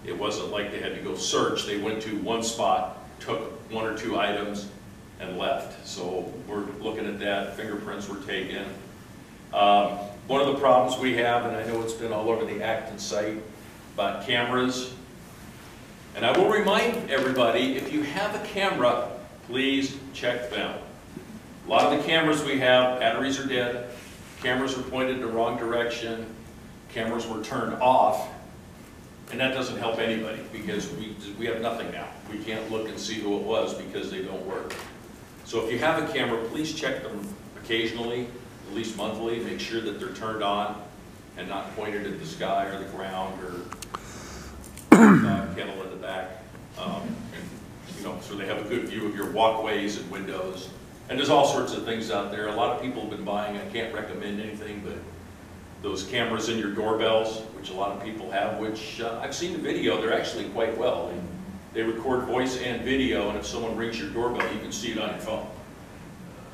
[SPEAKER 12] It wasn't like they had to go search. They went to one spot, took one or two items, and left. So we're looking at that. Fingerprints were taken. One of the problems we have, and I know it's been all over the Acton site, about cameras. And I will remind everybody, if you have a camera, please check them. A lot of the cameras we have, batteries are dead, cameras are pointed in the wrong direction, cameras were turned off, and that doesn't help anybody, because we have nothing now. We can't look and see who it was because they don't work. So if you have a camera, please check them occasionally, at least monthly, make sure that they're turned on and not pointed at the sky or the ground or kennel in the back. So they have a good view of your walkways and windows. And there's all sorts of things out there. A lot of people have been buying, I can't recommend anything, but those cameras in your doorbells, which a lot of people have, which I've seen the video, they're actually quite well. They record voice and video, and if someone rings your doorbell, you can see it on your phone.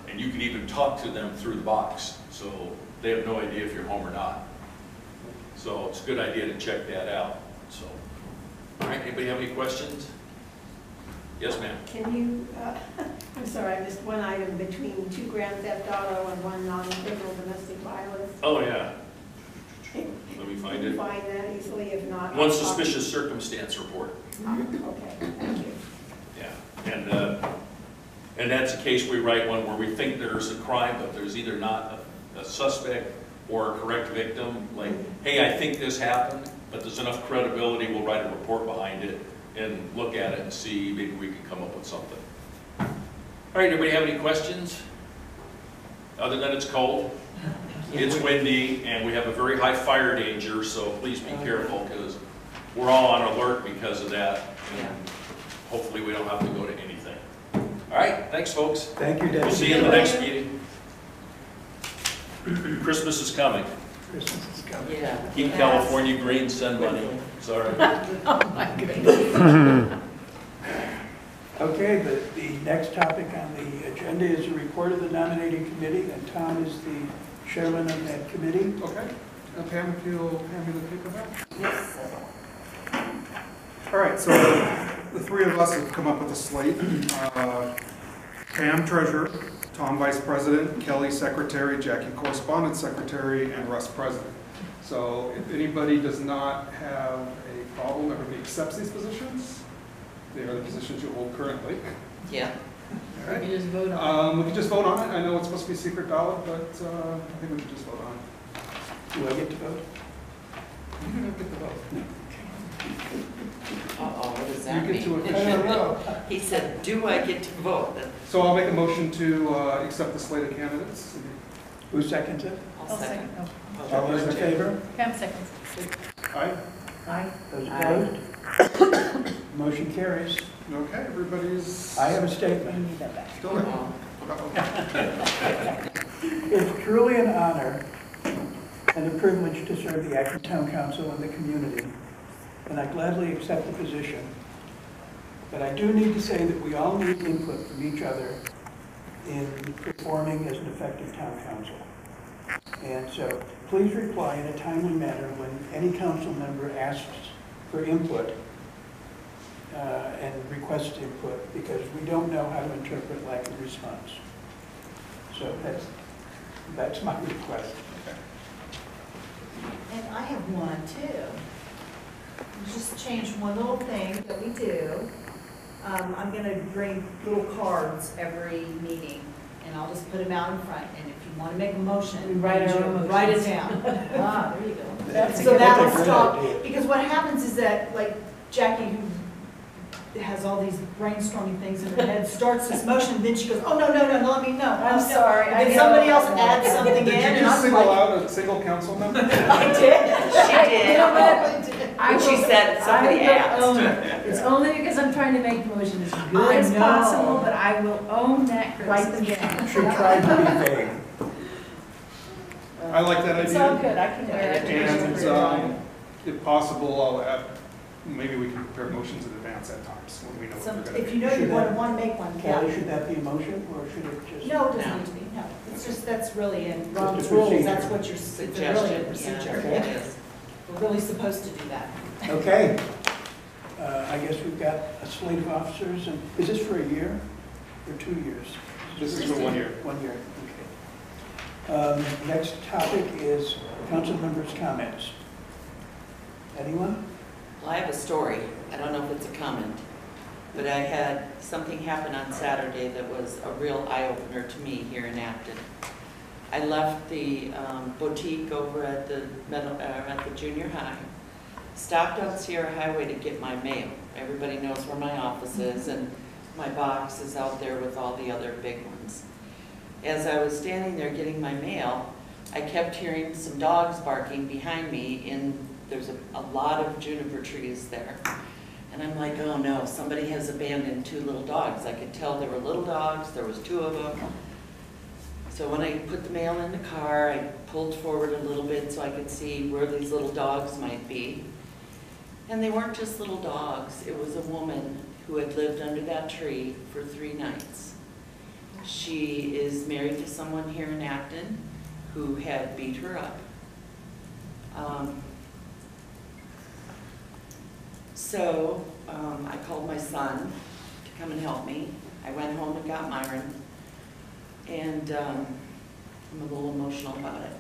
[SPEAKER 12] And you can even talk to them through the box, so they have no idea if you're home or not. So it's a good idea to check that out. So, all right, anybody have any questions? Yes, ma'am.
[SPEAKER 8] Can you, I'm sorry, I missed one item between 2 grand theft auto and 1 non-criminal domestic violence.
[SPEAKER 12] Oh, yeah. Let me find it.
[SPEAKER 8] Find that easily, if not.
[SPEAKER 12] One suspicious circumstance report.
[SPEAKER 8] Okay, thank you.
[SPEAKER 12] Yeah, and that's a case we write one where we think there's a crime, but there's either not a suspect or a correct victim. Like, hey, I think this happened, but there's enough credibility, we'll write a report behind it and look at it and see, maybe we can come up with something. All right, anybody have any questions? Other than it's cold, it's windy, and we have a very high fire danger, so please be careful, because we're all on alert because of that, and hopefully we don't have to go to anything. All right, thanks, folks.
[SPEAKER 3] Thank you, Deputy.
[SPEAKER 12] We'll see you in the next meeting. Christmas is coming.
[SPEAKER 3] Christmas is coming.
[SPEAKER 11] Yeah.
[SPEAKER 12] Keep California green, send money. Sorry.
[SPEAKER 1] Oh, my goodness.
[SPEAKER 3] Okay, the next topic on the agenda is a report of the nominating committee, and Tom is the chairman of that committee.
[SPEAKER 9] Okay. Pam, if you'll hand me the paper back.
[SPEAKER 2] Yes.
[SPEAKER 9] All right, so the three of us have come up with a slate. Pam, treasurer; Tom, vice president; Kelly, secretary; Jackie, correspondence secretary; and Russ, president. So if anybody does not have a problem, everybody accepts these positions. They are the positions you hold currently.
[SPEAKER 11] Yeah.
[SPEAKER 9] All right.
[SPEAKER 1] We can just vote on
[SPEAKER 9] We can just vote on it. I know it's supposed to be a secret ballot, but I think we can just vote on it.
[SPEAKER 3] Do I get to vote?
[SPEAKER 9] You do not get to vote.
[SPEAKER 11] Uh-oh, what does that
[SPEAKER 9] You get to
[SPEAKER 11] mean?
[SPEAKER 9] I don't know.
[SPEAKER 11] He said, do I get to vote?
[SPEAKER 9] So I'll make a motion to accept the slate of candidates.
[SPEAKER 3] Who seconds it?
[SPEAKER 11] I'll second.
[SPEAKER 3] All those in favor?
[SPEAKER 1] Pam seconds.
[SPEAKER 9] Aye.
[SPEAKER 3] Aye. Those
[SPEAKER 11] Aye.
[SPEAKER 3] opposed? Motion carries.
[SPEAKER 9] Okay, everybody's.
[SPEAKER 3] I have a statement.
[SPEAKER 1] We need that back.
[SPEAKER 9] Still there.
[SPEAKER 11] Oh.
[SPEAKER 3] It's truly an honor and a privilege to serve the Acton Town Council and the community, and I gladly accept the position. But I do need to say that we all need input from each other in performing as an effective town council. And so please reply in a timely manner when any council member asks for input and requests input, because we don't know how to interpret lack of response. So That's my request.
[SPEAKER 2] And I have one too. Just change one little thing that we do. I'm gonna bring little cards every meeting, and I'll just put them out in front, and if you wanna make a motion,
[SPEAKER 1] We write our own motions.
[SPEAKER 2] write it down.
[SPEAKER 1] Ah, there you go.
[SPEAKER 2] So that will
[SPEAKER 3] That's a great
[SPEAKER 2] stop,
[SPEAKER 3] idea.
[SPEAKER 2] because what happens is that, like, Jackie, who has all these brainstorming things in her head, starts this motion, then she goes, oh, no, let me know.
[SPEAKER 1] I'm sorry, I
[SPEAKER 2] And then
[SPEAKER 1] know.
[SPEAKER 2] somebody else adds something in,
[SPEAKER 9] Did you
[SPEAKER 2] and
[SPEAKER 9] just
[SPEAKER 2] I'm
[SPEAKER 9] single
[SPEAKER 2] like,
[SPEAKER 9] out a single council member?
[SPEAKER 2] I did.
[SPEAKER 11] She did.
[SPEAKER 1] You know what?
[SPEAKER 11] When she said somebody
[SPEAKER 1] I will own
[SPEAKER 11] asked.
[SPEAKER 1] it. It's only because I'm trying to make the motion as good
[SPEAKER 2] I
[SPEAKER 1] as
[SPEAKER 2] know.
[SPEAKER 1] possible, but I will own that
[SPEAKER 2] Write them
[SPEAKER 1] criticism.
[SPEAKER 2] down.
[SPEAKER 3] She tried to be vague.
[SPEAKER 9] I like that
[SPEAKER 1] It's all
[SPEAKER 9] idea.
[SPEAKER 1] good, I can wear it.
[SPEAKER 9] And if possible, I'll add, maybe we can prepare motions in advance at times when we know what
[SPEAKER 2] So
[SPEAKER 9] they're gonna
[SPEAKER 2] if
[SPEAKER 9] be.
[SPEAKER 2] you know you
[SPEAKER 3] Should
[SPEAKER 2] want
[SPEAKER 3] that-
[SPEAKER 2] to make one,
[SPEAKER 3] Kelly,
[SPEAKER 2] yeah.
[SPEAKER 3] should that be a motion, or should it just?
[SPEAKER 2] No, it doesn't
[SPEAKER 11] No.
[SPEAKER 2] need to be, no. It's just, that's really in
[SPEAKER 3] Just
[SPEAKER 2] Rob's
[SPEAKER 3] a
[SPEAKER 2] rules,
[SPEAKER 3] procedure.
[SPEAKER 2] that's what you're, it's really a
[SPEAKER 11] Suggestion,
[SPEAKER 2] procedure.
[SPEAKER 11] yeah, it is.
[SPEAKER 2] We're really supposed to do that.
[SPEAKER 3] Okay. I guess we've got a slate of officers, and is this for a year or 2 years?
[SPEAKER 9] This is for 1 year.
[SPEAKER 3] 1 year, okay. Next topic is council members' comments. Anyone?
[SPEAKER 11] Well, I have a story. I don't know if it's a comment, but I had something happen on Saturday that was a real eye-opener to me here in Acton. I left the boutique over at the junior high, stopped on Sierra Highway to get my mail. Everybody knows where my office is, and my box is out there with all the other big ones. As I was standing there getting my mail, I kept hearing some dogs barking behind me, and there's a lot of juniper trees there. And I'm like, oh no, somebody has abandoned 2 little dogs. I could tell there were little dogs, there was 2 of them. So when I put the mail in the car, I pulled forward a little bit so I could see where these little dogs might be. And they weren't just little dogs, it was a woman who had lived under that tree for 3 nights. She is married to someone here in Acton who had beat her up. So I called my son to come and help me. I went home and got Myron, and I'm a little emotional about it.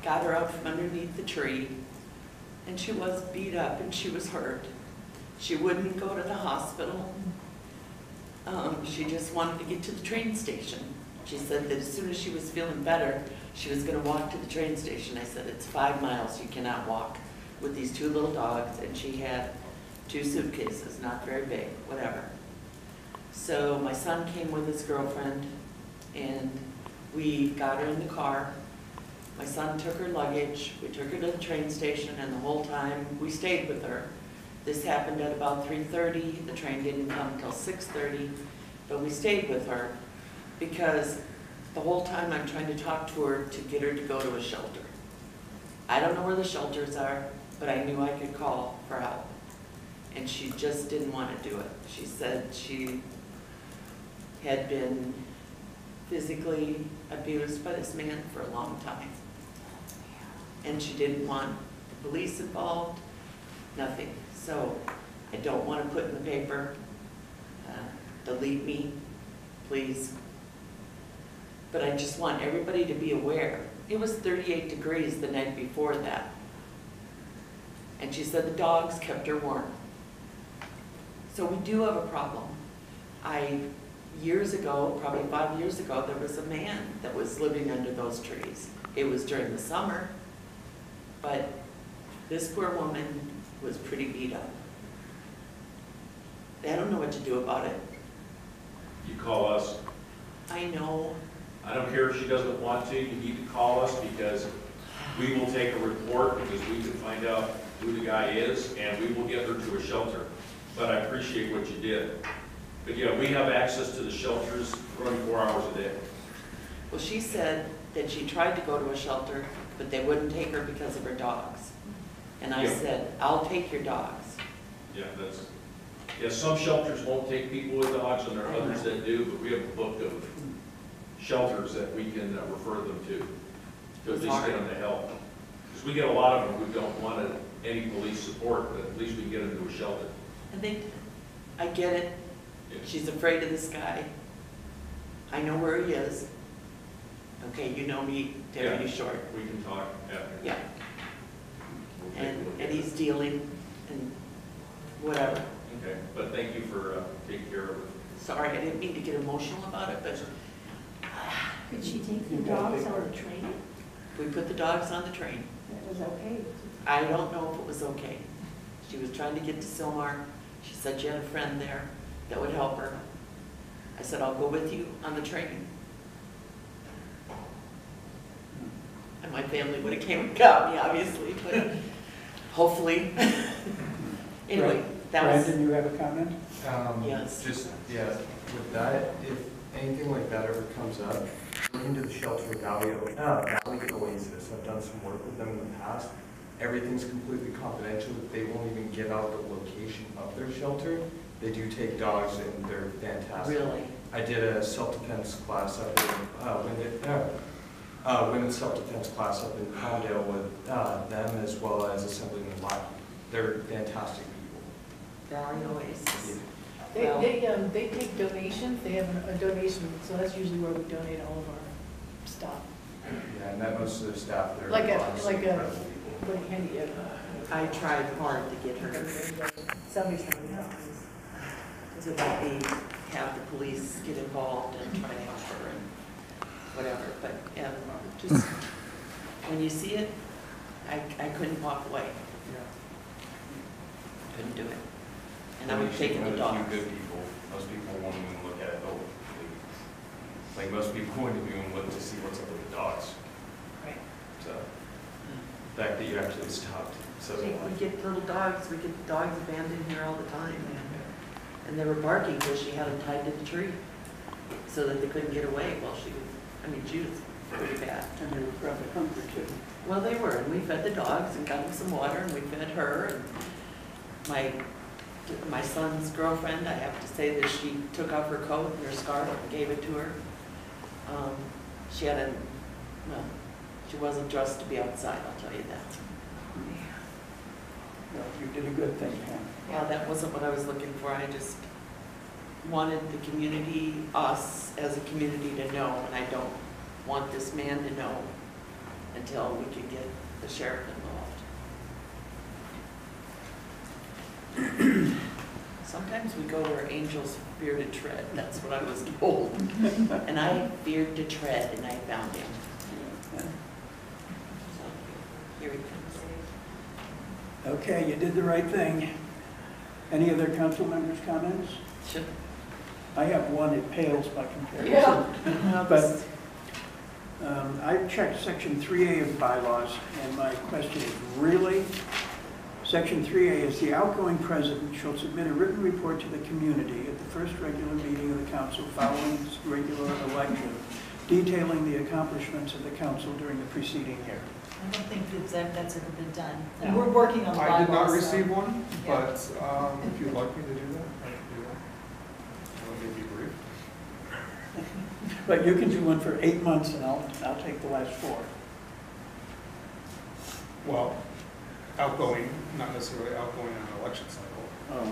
[SPEAKER 11] Got her out from underneath the tree, and she was beat up and she was hurt. She wouldn't go to the hospital. She just wanted to get to the train station. She said that as soon as she was feeling better, she was going to walk to the train station. I said, it's 5 miles, you cannot walk with these 2 little dogs, and she had 2 suitcases, not very big, whatever. So my son came with his girlfriend, and we got her in the car. My son took her luggage, we took her to the train station, and the whole time we stayed with her. This happened at about 3:30, the train didn't come until 6:30, but we stayed with her because the whole time I'm trying to talk to her to get her to go to a shelter. I don't know where the shelters are, but I knew I could call for help. And she just didn't want to do it. She said she had been physically abused by this man for a long time. And she didn't want the police involved, nothing. So I don't want to put in the paper, delete me, please. But I just want everybody to be aware. It was 38 degrees the night before that. And she said the dogs kept her warm. So we do have a problem. Years ago, probably 5 years ago, there was a man that was living under those trees. It was during the summer, but this poor woman was pretty beat up. I don't know what to do about it.
[SPEAKER 12] You call us.
[SPEAKER 11] I know.
[SPEAKER 12] I don't care if she doesn't want to, you need to call us because we will take a report because we can find out who the guy is and we will get her to a shelter. But I appreciate what you did. But yeah, we have access to the shelters 24 hours a day.
[SPEAKER 11] Well, she said that she tried to go to a shelter, but they wouldn't take her because of her dogs. And I said, I'll take your dogs.
[SPEAKER 12] Yeah, some shelters won't take people with dogs and there are others that do, but we have a book of shelters that we can refer them to at least get them to help. Because we get a lot of them who don't want any police support, but at least we can get them to a shelter.
[SPEAKER 11] And I get it. She's afraid of this guy. I know where he is. Okay, you know me, Deputy
[SPEAKER 12] Yeah.
[SPEAKER 11] Short.
[SPEAKER 12] We can talk after.
[SPEAKER 11] Yeah,
[SPEAKER 12] We'll take a look
[SPEAKER 11] and
[SPEAKER 12] at
[SPEAKER 11] he's
[SPEAKER 12] it.
[SPEAKER 11] dealing and whatever.
[SPEAKER 12] Okay, but thank you for taking care of it.
[SPEAKER 11] Sorry, I didn't mean to get emotional about it, but
[SPEAKER 8] Could she take the
[SPEAKER 3] You got a
[SPEAKER 8] dogs
[SPEAKER 3] big
[SPEAKER 8] on
[SPEAKER 3] part.
[SPEAKER 8] the train?
[SPEAKER 11] we put the dogs on the train.
[SPEAKER 8] That was okay.
[SPEAKER 11] I don't know if it was okay. She was trying to get to Sylmar. She said she had a friend there that would help her. I said, I'll go with you on the train. And my family would have came and got me, obviously, but hopefully. Anyway, that was,
[SPEAKER 3] Brandon, you have a comment?
[SPEAKER 11] Yes.
[SPEAKER 4] Just, yeah, with that, if anything like that ever comes up, look into the shelter Valley Oasis. I've done some work with them in the past. Everything's completely confidential. They won't even give out the location of their shelter. They do take dogs and they're fantastic.
[SPEAKER 11] really,
[SPEAKER 4] I did a self-defense class up in women's self-defense class up in Palmdale with them as well as Assemblyman Lyle. They're fantastic people.
[SPEAKER 11] Valley Oasis.
[SPEAKER 1] They take donations, they have a donation, so that's usually where we donate all of our stuff.
[SPEAKER 4] Yeah, I met most of their staff there.
[SPEAKER 1] Like
[SPEAKER 4] honestly incredible people.
[SPEAKER 1] Like Handy,
[SPEAKER 11] I tried hard to get her
[SPEAKER 1] somebody's coming out.
[SPEAKER 11] to let me have the police get involved and try to help her and whatever, but, yeah, just, when you see it, I couldn't walk away. Couldn't do it. And I was taking the
[SPEAKER 4] With
[SPEAKER 11] dogs.
[SPEAKER 4] a few good people, most people won't even look at it, oh, please. Like, most people wouldn't even look to see what's up with the dogs.
[SPEAKER 11] Right.
[SPEAKER 4] So, the fact that you actually stopped says a
[SPEAKER 11] We
[SPEAKER 4] lot.
[SPEAKER 11] get little dogs, we get dogs abandoned here all the time. And they were barking because she had them tied to the tree so that they couldn't get away while she was, I mean, she was very bad.
[SPEAKER 3] And they were probably hungry too.
[SPEAKER 11] Well, they were, and we fed the dogs and got them some water, and we fed her. And my son's girlfriend, I have to say that she took off her coat and her scarf and gave it to her. She had well, she wasn't dressed to be outside, I'll tell you that.
[SPEAKER 3] Well, you did a good thing, Pam.
[SPEAKER 11] Yeah, that wasn't what I was looking for. I just wanted the community, us as a community to know, and I don't want this man to know until we can get the sheriff involved. Sometimes we go where angels fear to tread. That's what I was told. And I feared to tread, and I found him. So, here he comes.
[SPEAKER 3] Okay, you did the right thing. Any other council members' comments?
[SPEAKER 11] Sure.
[SPEAKER 3] I have one, it pales by comparison.
[SPEAKER 1] Yeah.
[SPEAKER 3] But I've checked section 3A of bylaws, and my question is, really? Section 3A is the outgoing president shall submit a written report to the community at the first regular meeting of the council following its regular election, detailing the accomplishments of the council during the preceding year.
[SPEAKER 2] I don't think that's ever been done.
[SPEAKER 1] No.
[SPEAKER 2] And we're working on the bylaws.
[SPEAKER 9] I did not
[SPEAKER 2] so-
[SPEAKER 9] receive one,
[SPEAKER 2] Yeah.
[SPEAKER 9] but if you'd like me to do that, I can do that. Let me be brief.
[SPEAKER 3] But you can do one for 8 months, and I'll take the last 4.
[SPEAKER 9] Well, outgoing, not necessarily outgoing in an election cycle.
[SPEAKER 3] Oh.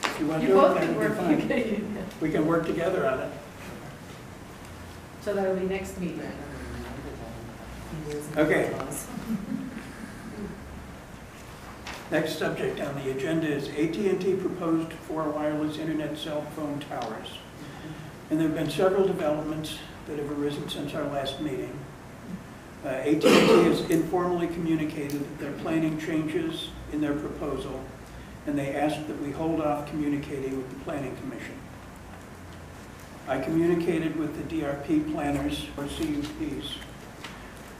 [SPEAKER 3] If you want to
[SPEAKER 1] You
[SPEAKER 3] do it,
[SPEAKER 1] both
[SPEAKER 3] then
[SPEAKER 1] can
[SPEAKER 3] it'll
[SPEAKER 1] work,
[SPEAKER 3] be fine. We can work together on it.
[SPEAKER 1] so that'll be next meeting.
[SPEAKER 3] Okay. Next subject on the agenda is AT&T proposed 4 wireless internet cell phone towers. And there have been several developments that have arisen since our last meeting. AT&T has informally communicated that they're planning changes in their proposal, and they asked that we hold off communicating with the Planning Commission. I communicated with the DRP planners, or CUPs,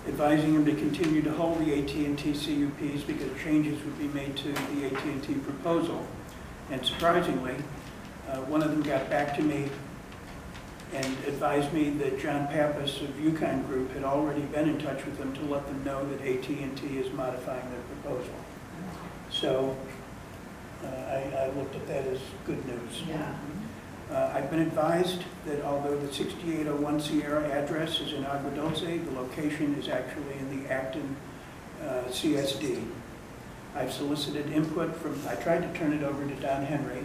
[SPEAKER 3] advising them to continue to hold the AT&T CUPs because changes would be made to the AT&T proposal. And surprisingly, one of them got back to me and advised me that John Pappas of Yukon Group had already been in touch with them to let them know that AT&T is modifying their proposal. So I looked at that as good news.
[SPEAKER 1] Yeah.
[SPEAKER 3] I've been advised that although the 6801 Sierra address is in Agua Dulce, the location is actually in the Acton CSD. I've solicited input from, I tried to turn it over to Don Henry,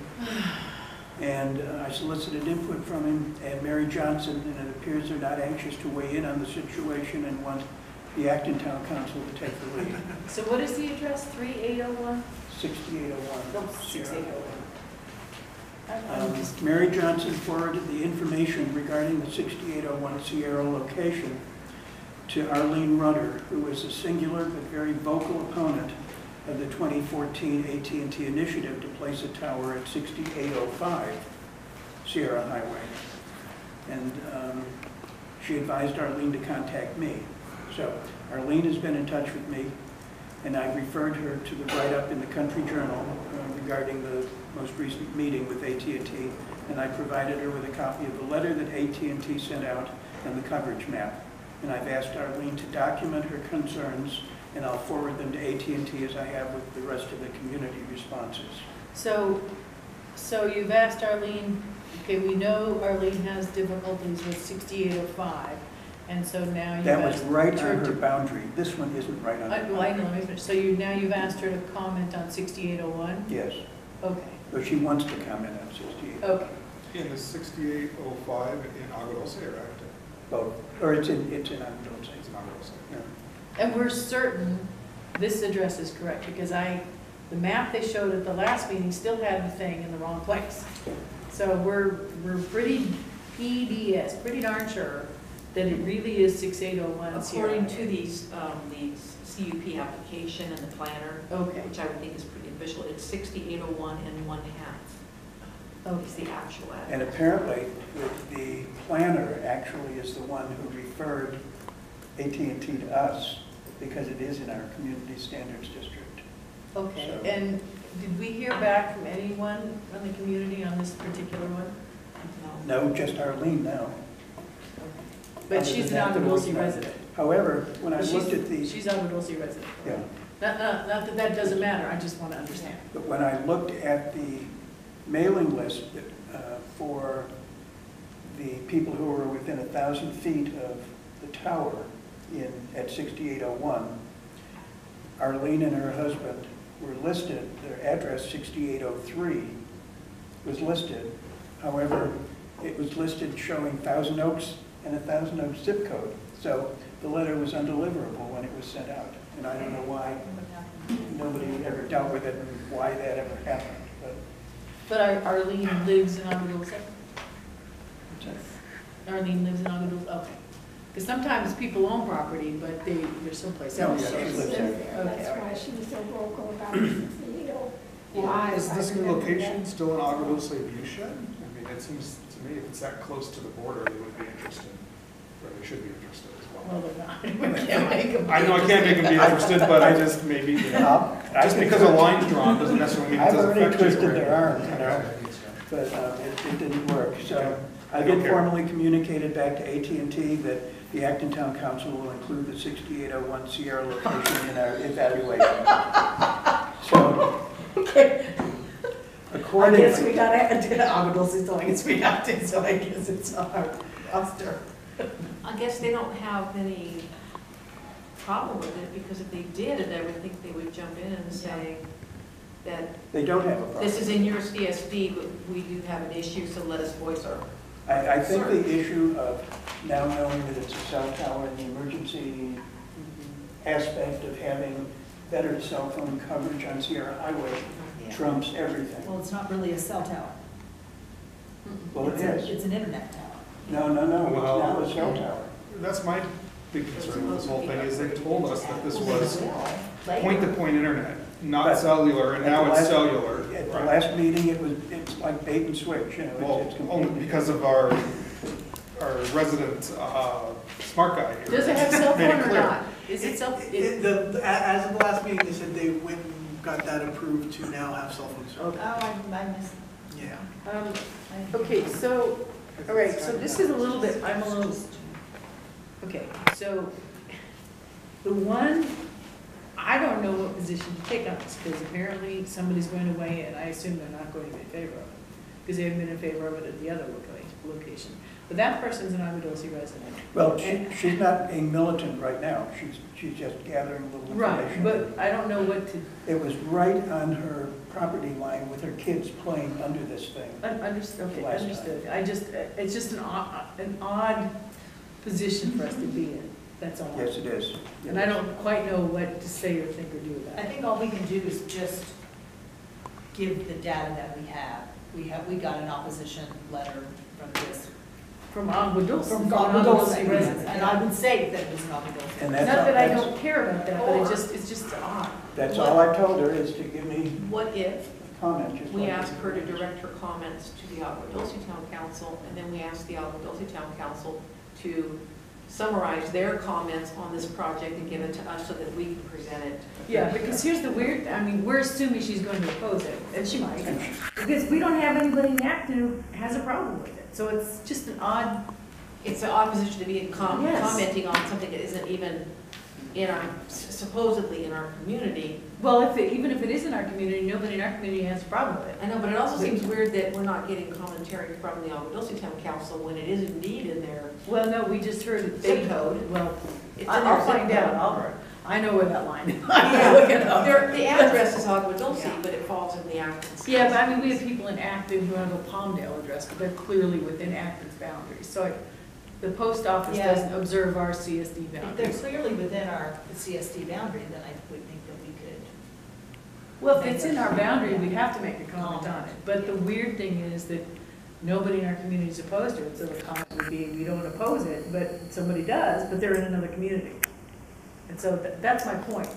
[SPEAKER 3] And I solicited input from him and Mary Johnson, and it appears they're not anxious to weigh in on the situation and want the Acton Town Council to take the lead.
[SPEAKER 1] So what is the address, 3801?
[SPEAKER 3] 6801.
[SPEAKER 1] No, 6801.
[SPEAKER 3] Mary Johnson forwarded the information regarding the 6801 Sierra location to Arlene Rudder, who is a singular but very vocal opponent of the 2014 AT&T initiative to place a tower at 6805 Sierra Highway. And she advised Arlene to contact me. So Arlene has been in touch with me, and I referred her to the write-up in the Country Journal regarding the most recent meeting with AT&T, and I provided her with a copy of the letter that AT&T sent out and the coverage map. And I've asked Arlene to document her concerns, and I'll forward them to AT&T as I have with the rest of the community responses.
[SPEAKER 1] So you've asked Arlene, okay, we know Arlene has difficulties with 6805, and so now you've
[SPEAKER 3] That was
[SPEAKER 1] asked
[SPEAKER 3] right
[SPEAKER 1] her
[SPEAKER 3] on her
[SPEAKER 1] to-
[SPEAKER 3] boundary. This one isn't right on her
[SPEAKER 1] Well, I
[SPEAKER 3] boundary.
[SPEAKER 1] know, let me finish. So now you've asked her to comment on 6801?
[SPEAKER 3] Yes,
[SPEAKER 1] Okay,
[SPEAKER 3] but she wants to comment on 68.
[SPEAKER 1] okay.
[SPEAKER 9] In the 6805 in Agua Dulce or Acton?
[SPEAKER 3] Both, or it's in Agua Dulce.
[SPEAKER 9] It's in Agua Dulce.
[SPEAKER 3] Yeah.
[SPEAKER 1] And we're certain this address is correct, because the map they showed at the last meeting still had the thing in the wrong place. So we're pretty PDS, pretty darn sure that it really is 6801 Sierra.
[SPEAKER 7] According to the CUP application and the planner,
[SPEAKER 1] Okay,
[SPEAKER 7] which I would think is pretty official, it's 6801 and 1/2. Is the actual address.
[SPEAKER 3] And apparently, the planner actually is the one who referred AT&T to us because it is in our community standards district.
[SPEAKER 1] okay.
[SPEAKER 3] So-
[SPEAKER 1] And did we hear back from anyone from the community on this particular one?
[SPEAKER 3] No, just Arlene now.
[SPEAKER 1] But
[SPEAKER 3] Other
[SPEAKER 1] she's
[SPEAKER 3] than
[SPEAKER 1] an
[SPEAKER 3] that,
[SPEAKER 1] Agua
[SPEAKER 3] there was
[SPEAKER 1] Dulce
[SPEAKER 3] none.
[SPEAKER 1] resident.
[SPEAKER 3] However, when I
[SPEAKER 1] But
[SPEAKER 3] looked at the,
[SPEAKER 1] She's Agua Dulce resident.
[SPEAKER 3] yeah,
[SPEAKER 1] Not that that doesn't matter, I just want to understand.
[SPEAKER 3] but when I looked at the mailing list for the people who were within 1,000 feet of the tower at 6801, Arlene and her husband were listed, their address 6803 was listed. However, it was listed showing Thousand Oaks and a Thousand Oaks zip code. So the letter was undeliverable when it was sent out. And I don't know why nobody ever dealt with it and why that ever happened.
[SPEAKER 1] But Arlene lives in Agua Dulce?
[SPEAKER 3] But
[SPEAKER 1] Arlene lives in Agua Dulce, okay. Because sometimes people own property, but they're someplace
[SPEAKER 3] No,
[SPEAKER 1] else.
[SPEAKER 3] yeah,
[SPEAKER 1] so
[SPEAKER 3] she
[SPEAKER 1] it's-
[SPEAKER 3] lives
[SPEAKER 8] There.
[SPEAKER 3] there.
[SPEAKER 1] Okay,
[SPEAKER 8] That's
[SPEAKER 1] all right.
[SPEAKER 8] why she was so vocal about the 6805.
[SPEAKER 9] Is this
[SPEAKER 8] I
[SPEAKER 9] new
[SPEAKER 8] remember
[SPEAKER 9] location
[SPEAKER 8] that.
[SPEAKER 9] still in Agua Dulce viewshed? I mean, it seems to me if it's that close to the border, they would be interested, or they should be interested as
[SPEAKER 1] Well,
[SPEAKER 9] well.
[SPEAKER 1] they're not. We can't make them.
[SPEAKER 9] I know I can't make them be interested, but I just maybe, you know, just because a line's drawn doesn't necessarily mean it
[SPEAKER 3] I've
[SPEAKER 9] doesn't
[SPEAKER 3] already
[SPEAKER 9] affect you.
[SPEAKER 3] twisted
[SPEAKER 9] right?
[SPEAKER 3] their arm, you know,
[SPEAKER 9] Okay.
[SPEAKER 3] but it didn't work. So I
[SPEAKER 9] They don't
[SPEAKER 3] did
[SPEAKER 9] care.
[SPEAKER 3] formally communicated back to AT&T that the Acton Town Council will include the 6801 Sierra location in our evaluation. So
[SPEAKER 1] I
[SPEAKER 3] accordingly.
[SPEAKER 1] guess we gotta, Agua Dulce is telling us we have to, so I guess it's on our roster.
[SPEAKER 7] I guess they don't have any problem with it, because if they did, I would think they would jump in and say that
[SPEAKER 3] They don't have a problem.
[SPEAKER 7] this is in your CSD, but we do have an issue, so let us voice our.
[SPEAKER 3] I think the issue of now knowing that it's a cell tower and the emergency aspect of having better cell phone coverage on Sierra Highway trumps everything.
[SPEAKER 2] Well, it's not really a cell tower.
[SPEAKER 3] Well, it is.
[SPEAKER 2] It's an internet tower.
[SPEAKER 3] No, it's
[SPEAKER 9] Well-
[SPEAKER 3] now a cell tower.
[SPEAKER 9] That's my big concern with this whole thing, is they told us that this was point-to-point internet, not
[SPEAKER 3] But
[SPEAKER 9] cellular, and
[SPEAKER 3] at
[SPEAKER 9] now
[SPEAKER 3] the
[SPEAKER 9] it's
[SPEAKER 3] last-
[SPEAKER 9] cellular.
[SPEAKER 3] At the
[SPEAKER 9] Right.
[SPEAKER 3] last meeting, it's like bait and switch, you know.
[SPEAKER 9] Well,
[SPEAKER 3] it's
[SPEAKER 9] only
[SPEAKER 3] completely.
[SPEAKER 9] because of our resident smart guy here.
[SPEAKER 1] Does it have cell
[SPEAKER 9] Made it
[SPEAKER 1] phone or
[SPEAKER 9] clear.
[SPEAKER 1] not? Is it cell?
[SPEAKER 13] As of the last meeting, they said they went and got that approved to now have cell phone service.
[SPEAKER 2] Oh, I missed.
[SPEAKER 13] Yeah.
[SPEAKER 1] Okay, so, all right, so this is a little bit, okay, so the one, I don't know what position to take on this, because apparently somebody's going to weigh in. I assume they're not going to be in favor of it, because they haven't been in favor of it at the other location. But that person's an Agua Dulce resident.
[SPEAKER 3] Well, she's not being militant right now. She's just gathering a little information.
[SPEAKER 1] Right, but I don't know what to,
[SPEAKER 3] It was right on her property line with her kids playing under this thing.
[SPEAKER 1] understood, okay,
[SPEAKER 3] Last
[SPEAKER 1] understood. It's just an odd position for us to be in, that's all.
[SPEAKER 3] Yes, it is.
[SPEAKER 1] And I don't quite know what to say or think or do
[SPEAKER 2] I
[SPEAKER 1] about it.
[SPEAKER 2] think all we can do is just give the data that we have. We got an opposition letter from this,
[SPEAKER 1] From Agua Dulce.
[SPEAKER 2] from
[SPEAKER 1] Agua
[SPEAKER 2] Agua
[SPEAKER 1] Dulce
[SPEAKER 2] Dulce residents, and I would say that it was an Agua Dulce.
[SPEAKER 3] And
[SPEAKER 1] Not
[SPEAKER 3] that's,
[SPEAKER 1] that I don't care about that, but it's just odd.
[SPEAKER 3] that's all I told her, is to give me
[SPEAKER 7] What if
[SPEAKER 3] a comment. just
[SPEAKER 7] we
[SPEAKER 3] like
[SPEAKER 7] ask
[SPEAKER 3] you
[SPEAKER 7] her to
[SPEAKER 3] did.
[SPEAKER 7] direct her comments to the Agua Dulce Town Council, and then we ask the Agua Dulce Town Council to summarize their comments on this project and give it to us so that we can present it.
[SPEAKER 1] Yeah, because here's the weird, I mean, we're assuming she's going to oppose it, and she might, because we don't have anybody in Acton who has a problem with it. So it's just an odd,
[SPEAKER 7] It's an opposition to be
[SPEAKER 1] Yes.
[SPEAKER 7] commenting on something that isn't even in our, supposedly in our community.
[SPEAKER 1] well, even if it is in our community, nobody in our community has a problem with it.
[SPEAKER 7] I know, but it also seems weird that we're not getting commentary from the Agua Dulce Town Council when it is indeed in their
[SPEAKER 1] Well, no, we just heard it.
[SPEAKER 7] zip code.
[SPEAKER 1] Well,
[SPEAKER 7] It's in
[SPEAKER 1] I'll
[SPEAKER 7] their zip
[SPEAKER 1] find out.
[SPEAKER 7] code.
[SPEAKER 1] I know where that line is.
[SPEAKER 7] Yeah,
[SPEAKER 1] Look it up.
[SPEAKER 7] the address is Agua Dulce,
[SPEAKER 1] Yeah.
[SPEAKER 7] but it falls in the Acton.
[SPEAKER 1] Yeah, but I mean, we have people in Acton who have a Palmdale address, but they're clearly within Acton's boundaries. So the post office
[SPEAKER 2] Yeah.
[SPEAKER 1] doesn't observe our CSD
[SPEAKER 2] If they're
[SPEAKER 1] boundaries.
[SPEAKER 2] clearly within our CSD boundary, then I would think that we could.
[SPEAKER 1] Well, if it's in our boundary, we'd have to make a comment on it. But the weird thing is that nobody in our community is opposed to it. So the comment would be, we don't oppose it, but somebody does, but they're in another community. And so that's my point.